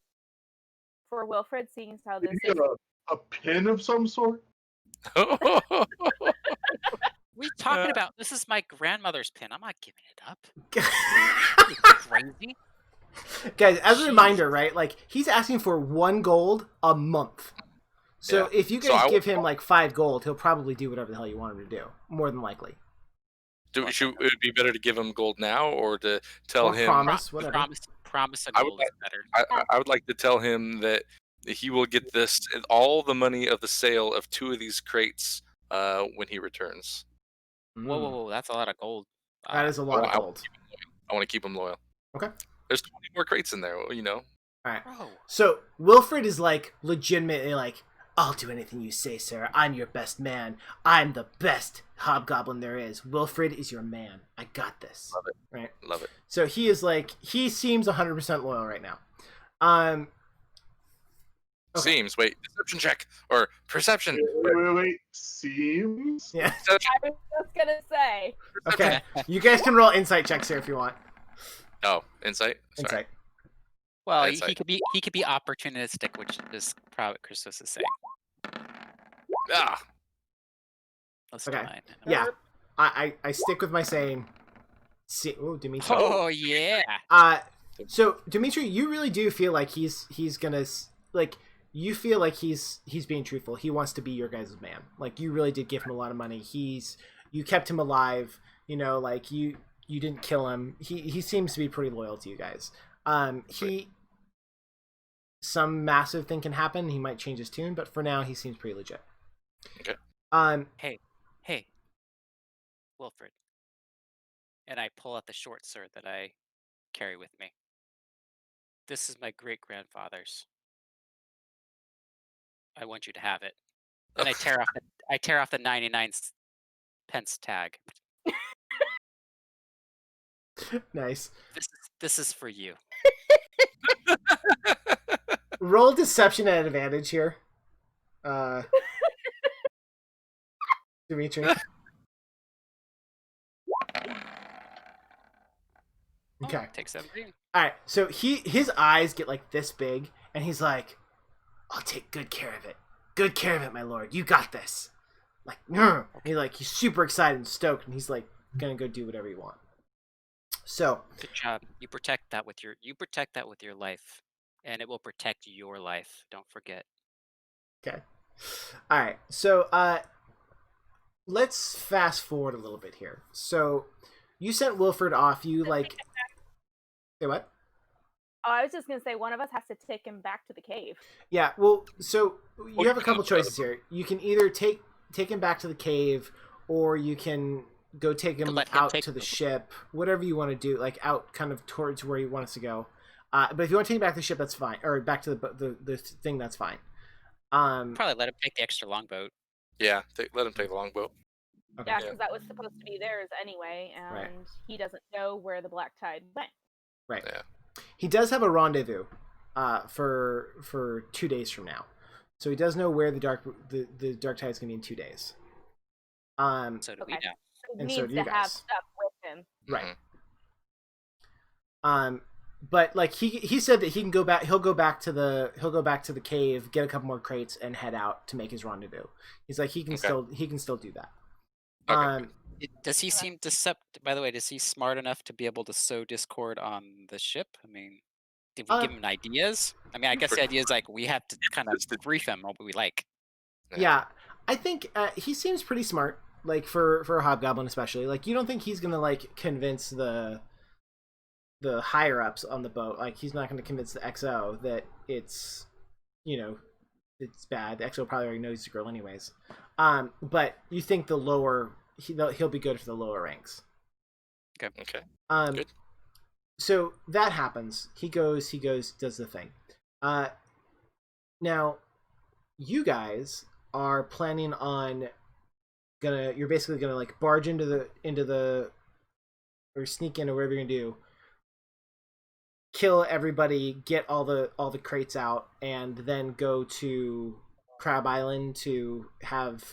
for Wilfred, seeing as how this Maybe is? a pin of some sort. what are you talking about? This is my grandmother's pin. I'm not giving it up. You crazy? Guys, as a Jeez. reminder, right? Like he's asking for 1 gold a month. So Yeah. if you So guys I give him like 5 gold, he'll probably do whatever the hell you want him to do. More than likely. It would be better to give him gold now or to tell Or him. promise, whatever. Promise a I would gold is better. I would like to tell him that he will get all the money of the sale of 2 of these crates when he returns. Whoa, that's a lot of gold. That is a lot of gold. I want to keep him loyal. Okay. There's 20 more crates in there, All right. Bro. So Wilfred is like legitimately like, I'll do anything you say, sir. I'm your best man. I'm the best hobgoblin there is. Wilfred is your man. I got this. Love it. Right. Love it. So he is like, he seems 100% loyal right now. Okay. Seems. Wait, deception check or perception. Wait. Seems. Yeah. Perception. I was just gonna say. Okay. You guys can roll insight checks here if you want. Oh, insight. Sorry. Insight. Well, Insight. he could be opportunistic, which is probably what Christos is saying. Ah, That's Okay. fine. Yeah. I stick with my saying. See, oh, Dimitri. Oh yeah. So Dimitri, you really do feel like he's gonna like. You feel like he's being truthful. He wants to be your guys' man. Like you really did give him a lot of money. You kept him alive. Like you didn't kill him. He seems to be pretty loyal to you guys. Some massive thing can happen. He might change his tune, but for now he seems pretty legit. Okay. Hey, Wilfred. And I pull out the short sword that I carry with me. This is my great grandfather's. I want you to have it. And I tear off the 99 pence tag. Nice. This is for you. Roll deception at advantage here. Dimitri. Okay. Take 17. All right. So his eyes get like this big, and he's like, "I'll take good care of it. Good care of it, my lord. You got this." Like, he's super excited and stoked, and he's like gonna go do whatever you want. So good job. You protect that with your life, and it will protect your life. Don't forget. Okay. All right. So let's fast forward a little bit here. So you sent Wilford off. You like. Say what? Oh, I was just gonna say one of us has to take him back to the cave. Yeah. Well, so you Or have a you couple could, choices here. You can either take him back to the cave, or you can go take him Let him out take to the the- ship. Whatever you want to do, like out kind of towards where you want us to go. But if you want to take him back to the ship, that's fine. Or back to the thing, that's fine. Probably let him take the extra longboat. Yeah, let him take the longboat. Okay. Yeah, because that was supposed to be theirs anyway, and Right. he doesn't know where the black tide went. Right. Yeah. He does have a rendezvous for 2 days from now. So he does know where the dark tide is going to be in 2 days. So do we Okay. know. So he And so needs do you to have guys. stuff with him. Right. But like he said that he can go back. He'll go back to the cave, get a couple more crates, and head out to make his rendezvous. He's like he can still do that. Okay. Does he seem By the way, does he smart enough to be able to sow discord on the ship? I mean, did we give him ideas? I mean, I guess the idea is like we have to kind of brief him what we like. Yeah, I think he seems pretty smart. Like for a hobgoblin, especially. Like you don't think he's gonna like convince the higher ups on the boat. Like he's not gonna convince the XO that it's it's bad. The XO probably already knows he's a girl anyways. But you think the lower he'll be good for the lower ranks. Okay. Good. So that happens. He goes, does the thing. Now, you guys are planning on you're basically gonna like barge into the or sneak in or whatever you're gonna do, kill everybody, get all the crates out, and then go to Crab Island to have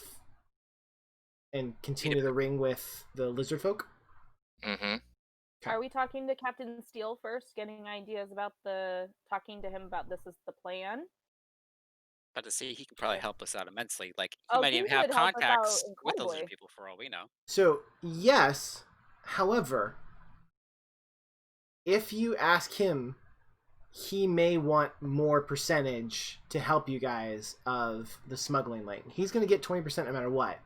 and continue the ring with the lizard folk. Mm-hmm. Okay. Are we talking to Captain Steele first, getting ideas about talking to him about this is the plan? But to see, he can probably help us out immensely. Like he Oh, might he even have would help us out contacts with those incredibly. people for all we know. So yes, however, if you ask him, he may want more percentage to help you guys of the smuggling lane. He's going to get 20% no matter what,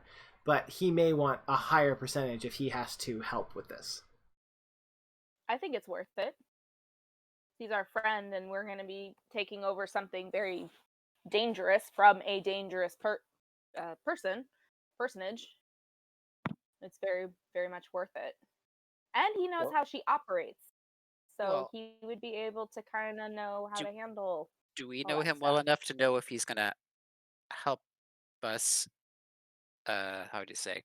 but he may want a higher percentage if he has to help with this. I think it's worth it. He's our friend, and we're going to be taking over something very dangerous from a dangerous personage. It's very, very much worth it. And he knows how she operates. So he would be able to kind of know how to handle. Do we all know that him stuff. well enough to know if he's gonna help us? How would you say?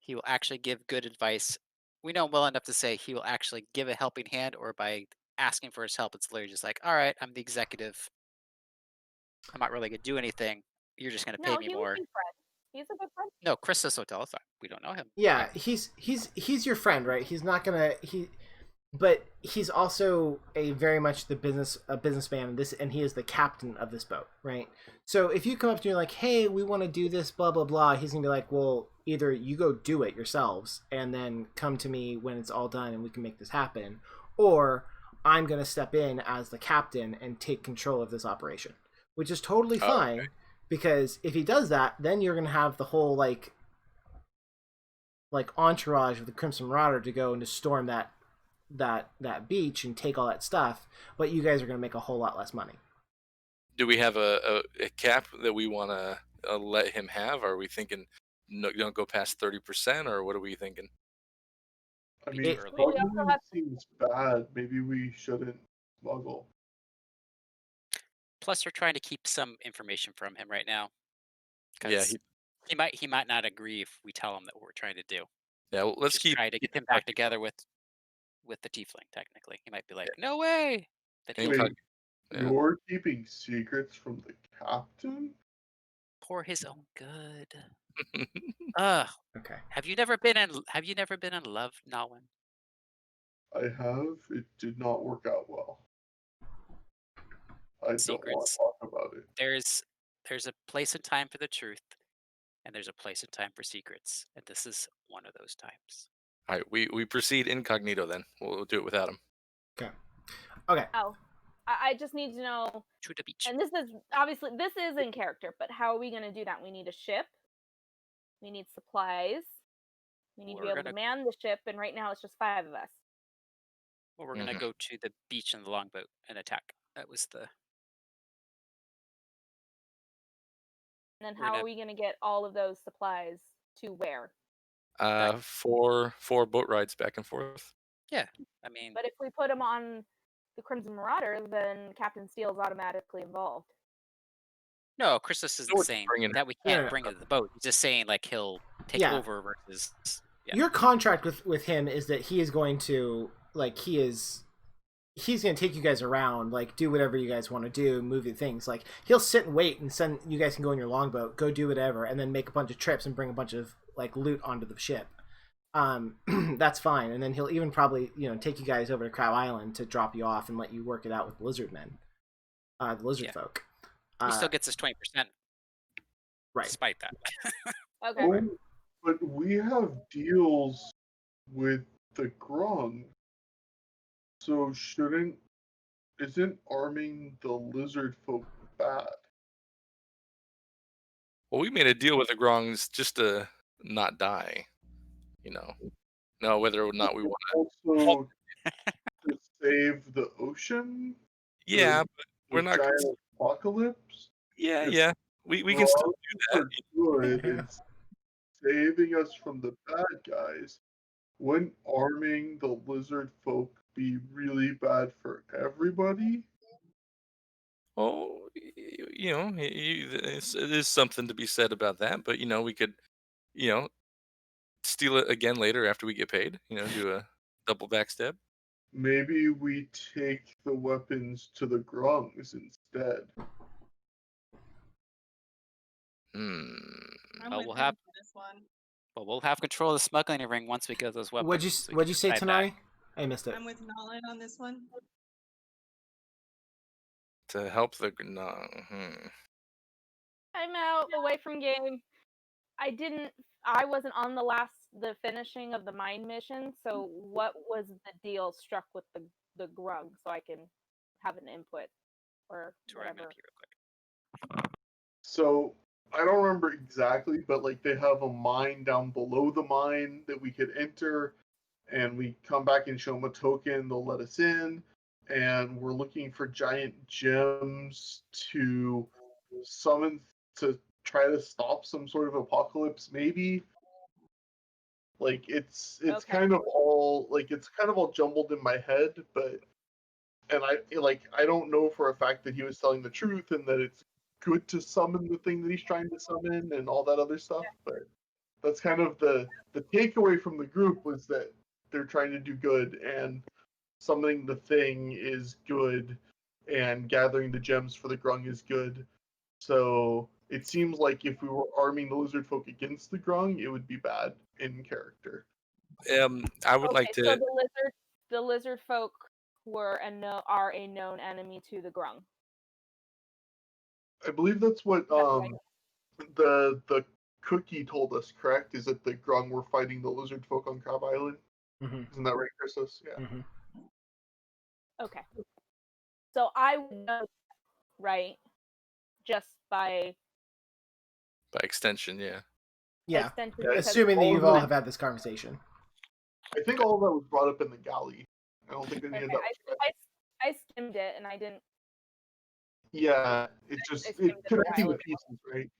He will actually give good advice. We know him well enough to say he will actually give a helping hand, or by asking for his help, it's literally just like, all right, I'm the executive. I'm not really gonna do anything. You're just gonna pay No, me he more. would be friend. He's a good friend. No, Chris Hotel. We don't know him. Yeah, he's your friend, right? He's not gonna but he's also a very much a businessman, and he is the captain of this boat, right? So if you come up to me like, hey, we want to do this, blah blah blah, he's gonna be like, well, either you go do it yourselves and then come to me when it's all done and we can make this happen, or I'm gonna step in as the captain and take control of this operation, which is totally fine. Okay. Because if he does that, then you're gonna have the whole like entourage of the Crimson Marauder to go and to storm that beach and take all that stuff, but you guys are going to make a whole lot less money. Do we have a cap that we want to let him have? Are we thinking no, don't go past 30%, or what are we thinking? I mean, it seems bad. Maybe we shouldn't smuggle. Plus, we're trying to keep some information from him right now. Yeah, he might not agree if we tell him that what we're trying to do. Yeah, well, let's try to get him back together with the tiefling. Technically, he might be like, "No way." You're keeping secrets from the captain? For his own good. Okay. Have you never been in love, Nalwyn? I have. It did not work out well. I don't want to Secrets. talk about it. There's a place and time for the truth, and there's a place and time for secrets, and this is one of those times. All right, we proceed incognito then. We'll do it without him. Okay. Okay. Oh, I just need to know. To the beach. And this is obviously this is in character, but how are we going to do that? We need a ship. We need supplies. We need to be We're able to man the ship, and right now it's just 5 of us. Well, we're gonna go to the beach in the longboat and attack. That was the. And then We're how gonna- are we going to get all of those supplies to where? Four boat rides back and forth. Yeah, I mean, But if we put them on the Crimson Marauder, then Captain Steele's automatically involved. no, Christus isn't we're saying bringing- that we can't bring it to the boat. He's just saying like he'll take Yeah. over versus. Yeah. Your contract with him is that he is going to he's going to take you guys around, like do whatever you guys want to do, move your things. Like he'll sit and wait and send you guys can go in your longboat, go do whatever, and then make a bunch of trips and bring a bunch of like loot onto the ship. That's fine. And then he'll even probably take you guys over to Crow Island to drop you off and let you work it out with the lizard men, the lizard folk. He still gets his 20%. Right. Despite that. Okay. Oh, but we have deals with the Grung. So isn't arming the lizard folk bad? Well, we made a deal with the Grongs just to not die. No, whether or not we want to. Also to save the ocean? Yeah, but we're not. Giant apocalypse? Yeah. We can still do that. Good. It's saving us from the bad guys. Wouldn't arming the lizard folk be really bad for everybody? Oh, it is something to be said about that. But we could, steal it again later after we get paid. Do a double backstab. Maybe we take the weapons to the Grungs instead. I'm Well, with we'll him have- for this one. Well, we'll have control of the smuggling ring once we get those weapons. What'd you say, decide that. Tanari? I missed it. I'm with Nolan on this one. To help the I'm out away from game. I wasn't on the finishing of the mine mission, so what was the deal struck with the grug so I can have an input or To run whatever. MP real quick. So I don't remember exactly, but like they have a mine down below the mine that we could enter, and we come back and show them a token, they'll let us in, and we're looking for giant gems to summon to try to stop some sort of apocalypse, maybe. Like it's Okay. kind of all jumbled in my head, but I don't know for a fact that he was telling the truth and that it's good to summon the thing that he's trying to summon and all that other stuff, but that's kind of the takeaway from the group was that they're trying to do good and summoning the thing is good and gathering the gems for the grung is good. So it seems like if we were arming the lizard folk against the grung, it would be bad in character. I would like So to. the lizard folk are a known enemy to the grung. I believe that's what Right. the cookie told us, correct? Is that the grung were fighting the lizard folk on Crab Island? Mm-hmm. Isn't that right, Christos? Yeah. Mm-hmm. Okay. So I would know, right? Just by extension, yeah. Yeah. extension. Yeah, because Assuming that all you've of all the- have had this conversation. I think all of that was brought up in the galley. I don't think any of Okay, that was read. I skimmed it and I didn't. Yeah, it's just I skimmed it a connecting while the ago. pieces, right?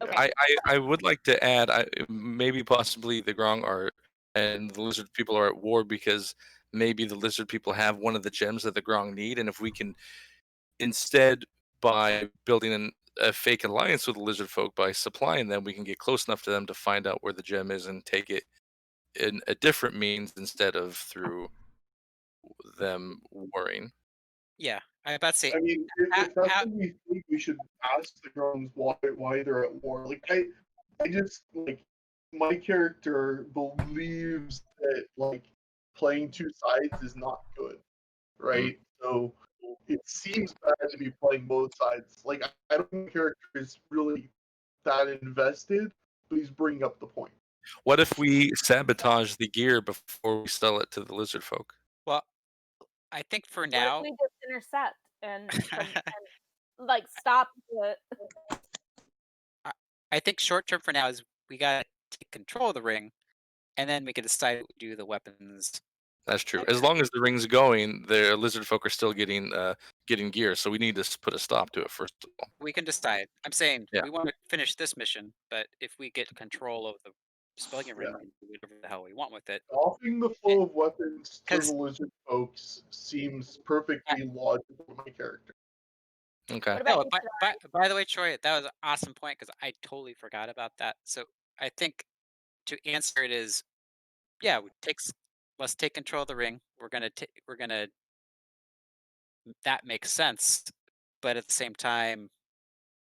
Okay. I would like to add, maybe possibly the Grong and the lizard people are at war because maybe the lizard people have one of the gems that the Grong need, and if we can instead, by building a fake alliance with the lizard folk by supplying them, we can get close enough to them to find out where the gem is and take it in a different means instead of through them warring. Yeah, I was about to say. I mean, if that's what we think, we should ask the drones why they're at war. Like I just like my character believes that like playing two sides is not good, right? So it seems bad to be playing both sides. Like I don't think my character is really that invested, but he's bringing up the point. What if we sabotage the gear before we sell it to the lizard folk? Well, I think for What if now, we just intercept and like stop the? I think short term for now is we gotta take control of the ring, and then we can decide what we do with the weapons. That's true. As long as the ring's going, the lizard folk are still getting gear. So we need to put a stop to it first of all. We can decide. I'm saying Yeah. we want to finish this mission, but if we get control of the spelling ring, we can do whatever the hell we want with it. Offering the flow of weapons to the 'Cause- lizard folks seems perfectly logical to my character. Okay. What No, about you, by the way, Troy, that was an awesome point because I totally forgot about that. So I think to answer it is, yeah, let's take control of the ring. We're gonna that makes sense, but at the same time,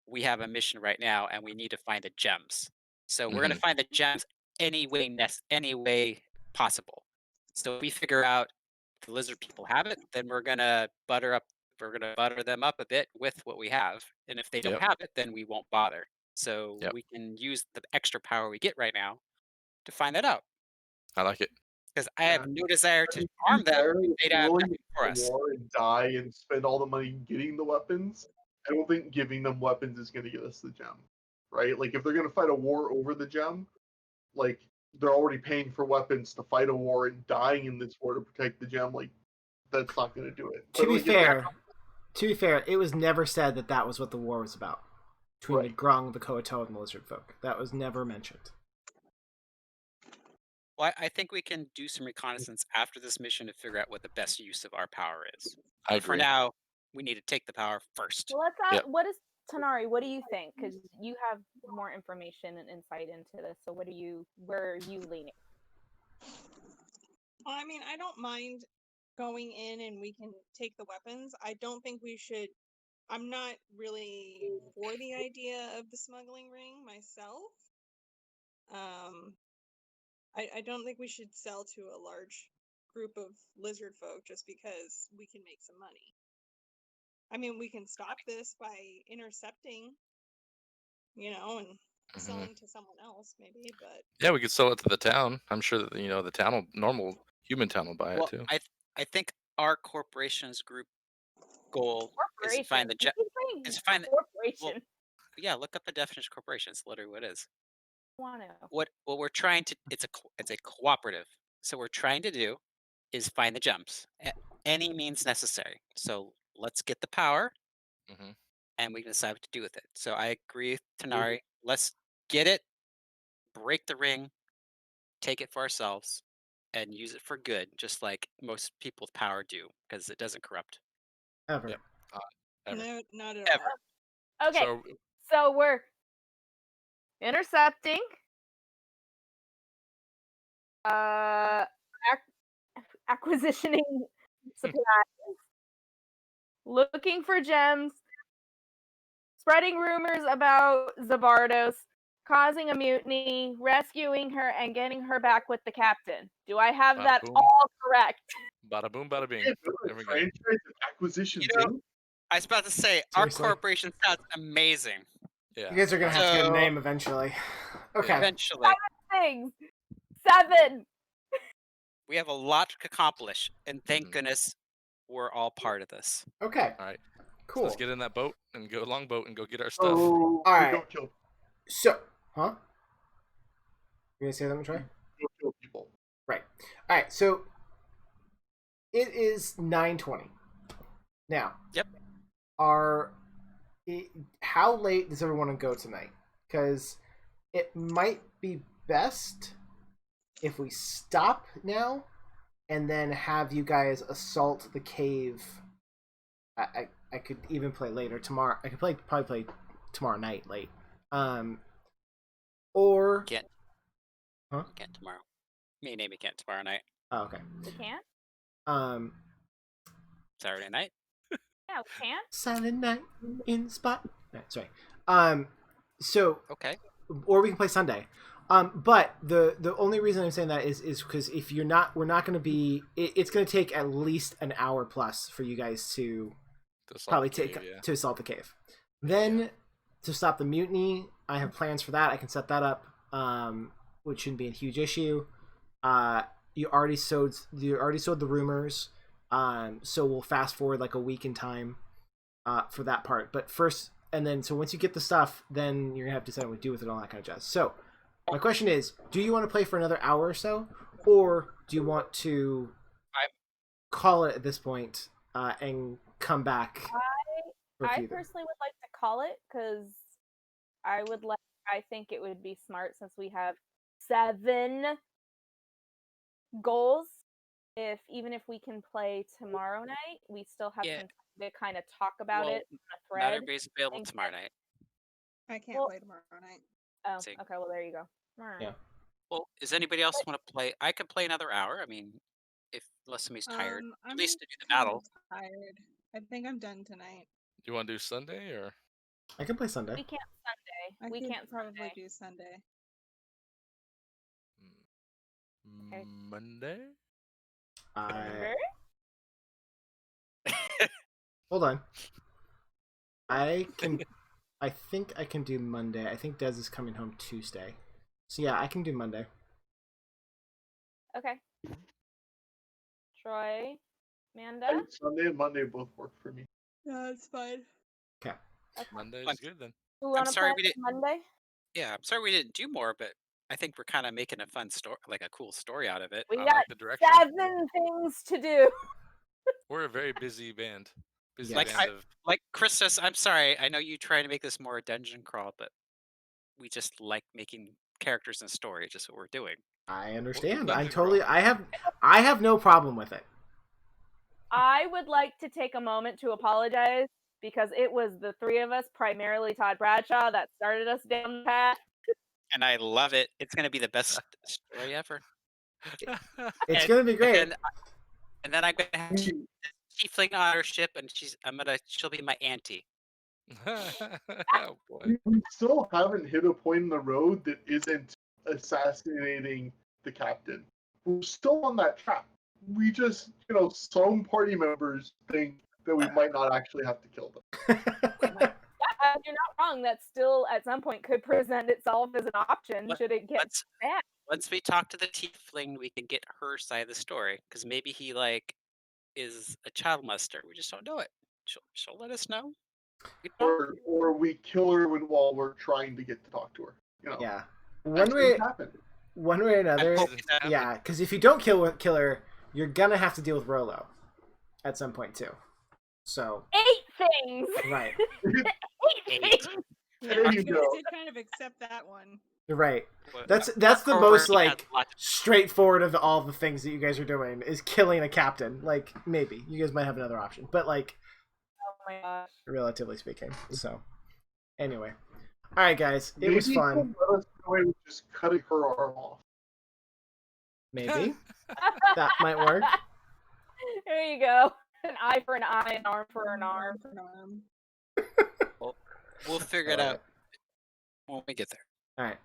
we have a mission right now, and we need to find the gems. So we're gonna find the gems any way possible. So if we figure out the lizard people have it, then we're gonna butter them up a bit with what we have. And if they don't Yep. have it, then we won't bother. So Yep. we can use the extra power we get right now to find that out. I like it. Because I have no desire I to mean, harm them fair, if if they you have really nothing for go us. to war and die and spend all the money getting the weapons, I don't think giving them weapons is going to get us the gem, right? Like if they're going to fight a war over the gem, like they're already paying for weapons to fight a war and dying in this war to protect the gem. Like that's not going to do it. To But, be like, fair, it was never said that that was what the war was about between the Right. Grung, the Koatoa, and the lizard folk. That was never mentioned. Well, I think we can do some reconnaissance after this mission to figure out what the best use of our power is. I But for agree. now, we need to take the power first. So let's Yep. what is Tanari? What do you think? Because you have more information and insight into this. So where are you leaning? Well, I mean, I don't mind going in and we can take the weapons. I don't think we should. I'm not really for the idea of the smuggling ring myself. I don't think we should sell to a large group of lizard folk just because we can make some money. I mean, we can stop this by intercepting, and selling to someone else, maybe. But Yeah, we could sell it to the town. I'm sure that the town normal human town will buy it Well, too. I think our corporation's group goal is to find the You keep saying is find corporation. yeah, look up the definition of corporation. It's literally what it is. Want to? What we're trying to it's a cooperative. So what we're trying to do is find the gems at any means necessary. So let's get the power, Mhm. and we can decide what to do with it. So I agree with Tanari. Let's get it, break the ring, take it for ourselves, and use it for good, just like most people with power do, because it doesn't corrupt. Ever. Yep. Ever. no, not at all. Ever. Okay, So so we're intercepting, acquisitioning supplies, looking for gems, spreading rumors about Zabardos, causing a mutiny, rescuing her, and getting her back with the captain. Do I have Bada that boom. all correct? Bada boom, bada bing. Yeah, There we go. franchise and acquisition You know, thing. I was about to say, our Seriously? corporation sounds amazing. Yeah. You guys are gonna have to get a So- name eventually. Okay. Eventually, Things. 7. we have a lot to accomplish, and thank Mhm. goodness we're all part of this. Okay. All right. So Cool. let's get in that boat and go longboat and go get our stuff. Oh, All right. don't kill, So, huh? You gonna say something, Troy? don't kill people. Right. All right. So it is 9:20 now. Yep. How late does everyone want to go tonight? Because it might be best if we stop now and then have you guys assault the cave. I could even play later tomorrow. I could probably play tomorrow night late. Or Can't. Huh? Can't tomorrow. Me and Amy can't tomorrow night. oh, okay. We can't? Saturday night. Yeah, we can't. Silent night in the spot. Right, sorry. So Okay. or we can play Sunday. But the only reason I'm saying that is because if we're not going to be, it's going to take at least an hour plus for you guys to probably to assault the cave. Then to stop the mutiny, I have plans for that. I can set that up, which shouldn't be a huge issue. You already sowed the rumors, so we'll fast forward like a week in time for that part. But first, and then so once you get the stuff, then you're gonna have to decide what to do with it, all that kind of jazz. So my question is, do you want to play for another hour or so, or do you want to call it at this point and come back? I personally would like to call it because I think it would be smart since we have 7 goals. Even if we can play tomorrow night, we still have some time to kind of talk about it on a thread. Not everybody's available tomorrow night. I can't play tomorrow night. Oh, okay. Well, there you go. All right. Yeah. Well, does anybody else want to play? I could play another hour. I mean, unless somebody's tired, at least to do the battle. Tired. I think I'm done tonight. Do you want to do Sunday or? I can play Sunday. We can't Sunday. We can't probably do Sunday. Okay. Monday? Hold on. I think I can do Monday. I think Des is coming home Tuesday. So yeah, I can do Monday. Okay. Troy, Amanda? Sunday and Monday both work for me. Yeah, it's fine. Okay. Monday is good then. I'm sorry we didn't. Monday? Yeah, I'm sorry we didn't do more, but I think we're kind of making a fun story, like a cool story out of it. We got the direction. 7 things to do. We're a very busy band. Like Chris says, I'm sorry. I know you try to make this more a dungeon crawl, but we just like making characters and story. Just what we're doing. I understand. I have no problem with it. I would like to take a moment to apologize because it was the 3 of us, primarily Todd Bradshaw, that started us down the path. And I love it. It's going to be the best story ever. It's going to be great. And then I'm going to have Tiefling on her ship, and she'll be my auntie. Oh boy. We still haven't hit a point in the road that isn't assassinating the captain. We're still on that track. We just, some party members think that we might not actually have to kill them. You're not wrong. That still, at some point, could present itself as an option should it get bad. Once we talk to the Tiefling, we can get her side of the story, because maybe he, is a child molester. We just don't know it. She'll let us know. Or we kill her while we're trying to get to talk to her. Yeah. One way or another. Yeah, because if you don't kill her, you're gonna have to deal with Rolo at some point too. So 8 things. Right. 8 things. There you go. I did kind of accept that one. Right. That's the most straightforward of all the things that you guys are doing is killing a captain. Maybe you guys might have another option, but oh my gosh, relatively speaking. So anyway, all right, guys, it was fun. Let us know and just cutting her arm off. Maybe that might work. There you go. An eye for an eye, an arm for an arm. We'll figure it out when we get there. All right.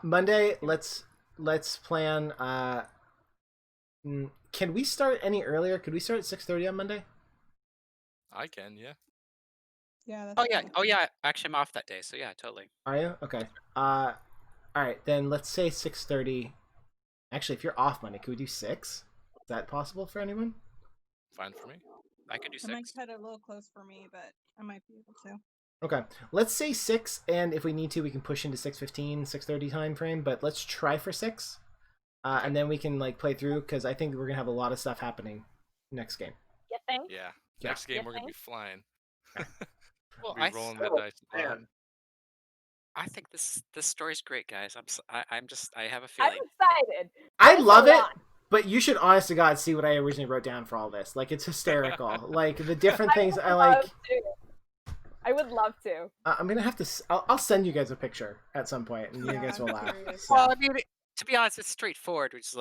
Monday, let's plan. Can we start any earlier? Could we start at 6:30 on Monday? I can, yeah. Yeah. Oh yeah. Actually, I'm off that day, so yeah, totally. Are you? Okay. All right, then let's say 6:30. Actually, if you're off Monday, could we do 6? Is that possible for anyone? Fine for me. I could do 6. It might cut it a little close for me, but I might be able to. Okay, let's say 6, and if we need to, we can push into 6:15, 6:30 time frame. But let's try for 6, and then we can play through because I think we're gonna have a lot of stuff happening next game. You think? Yeah. Next game we're gonna be flying. Well, rolling the dice. I think this story's great, guys. I have a I'm feeling. excited. I love it. But you should, honest to God, see what I originally wrote down for all this. It's hysterical. The different things I like. I would love to. I'm gonna have to. I'll send you guys a picture at some point, and you guys will laugh. Well, I mean, to be honest, it's straightforward. Which is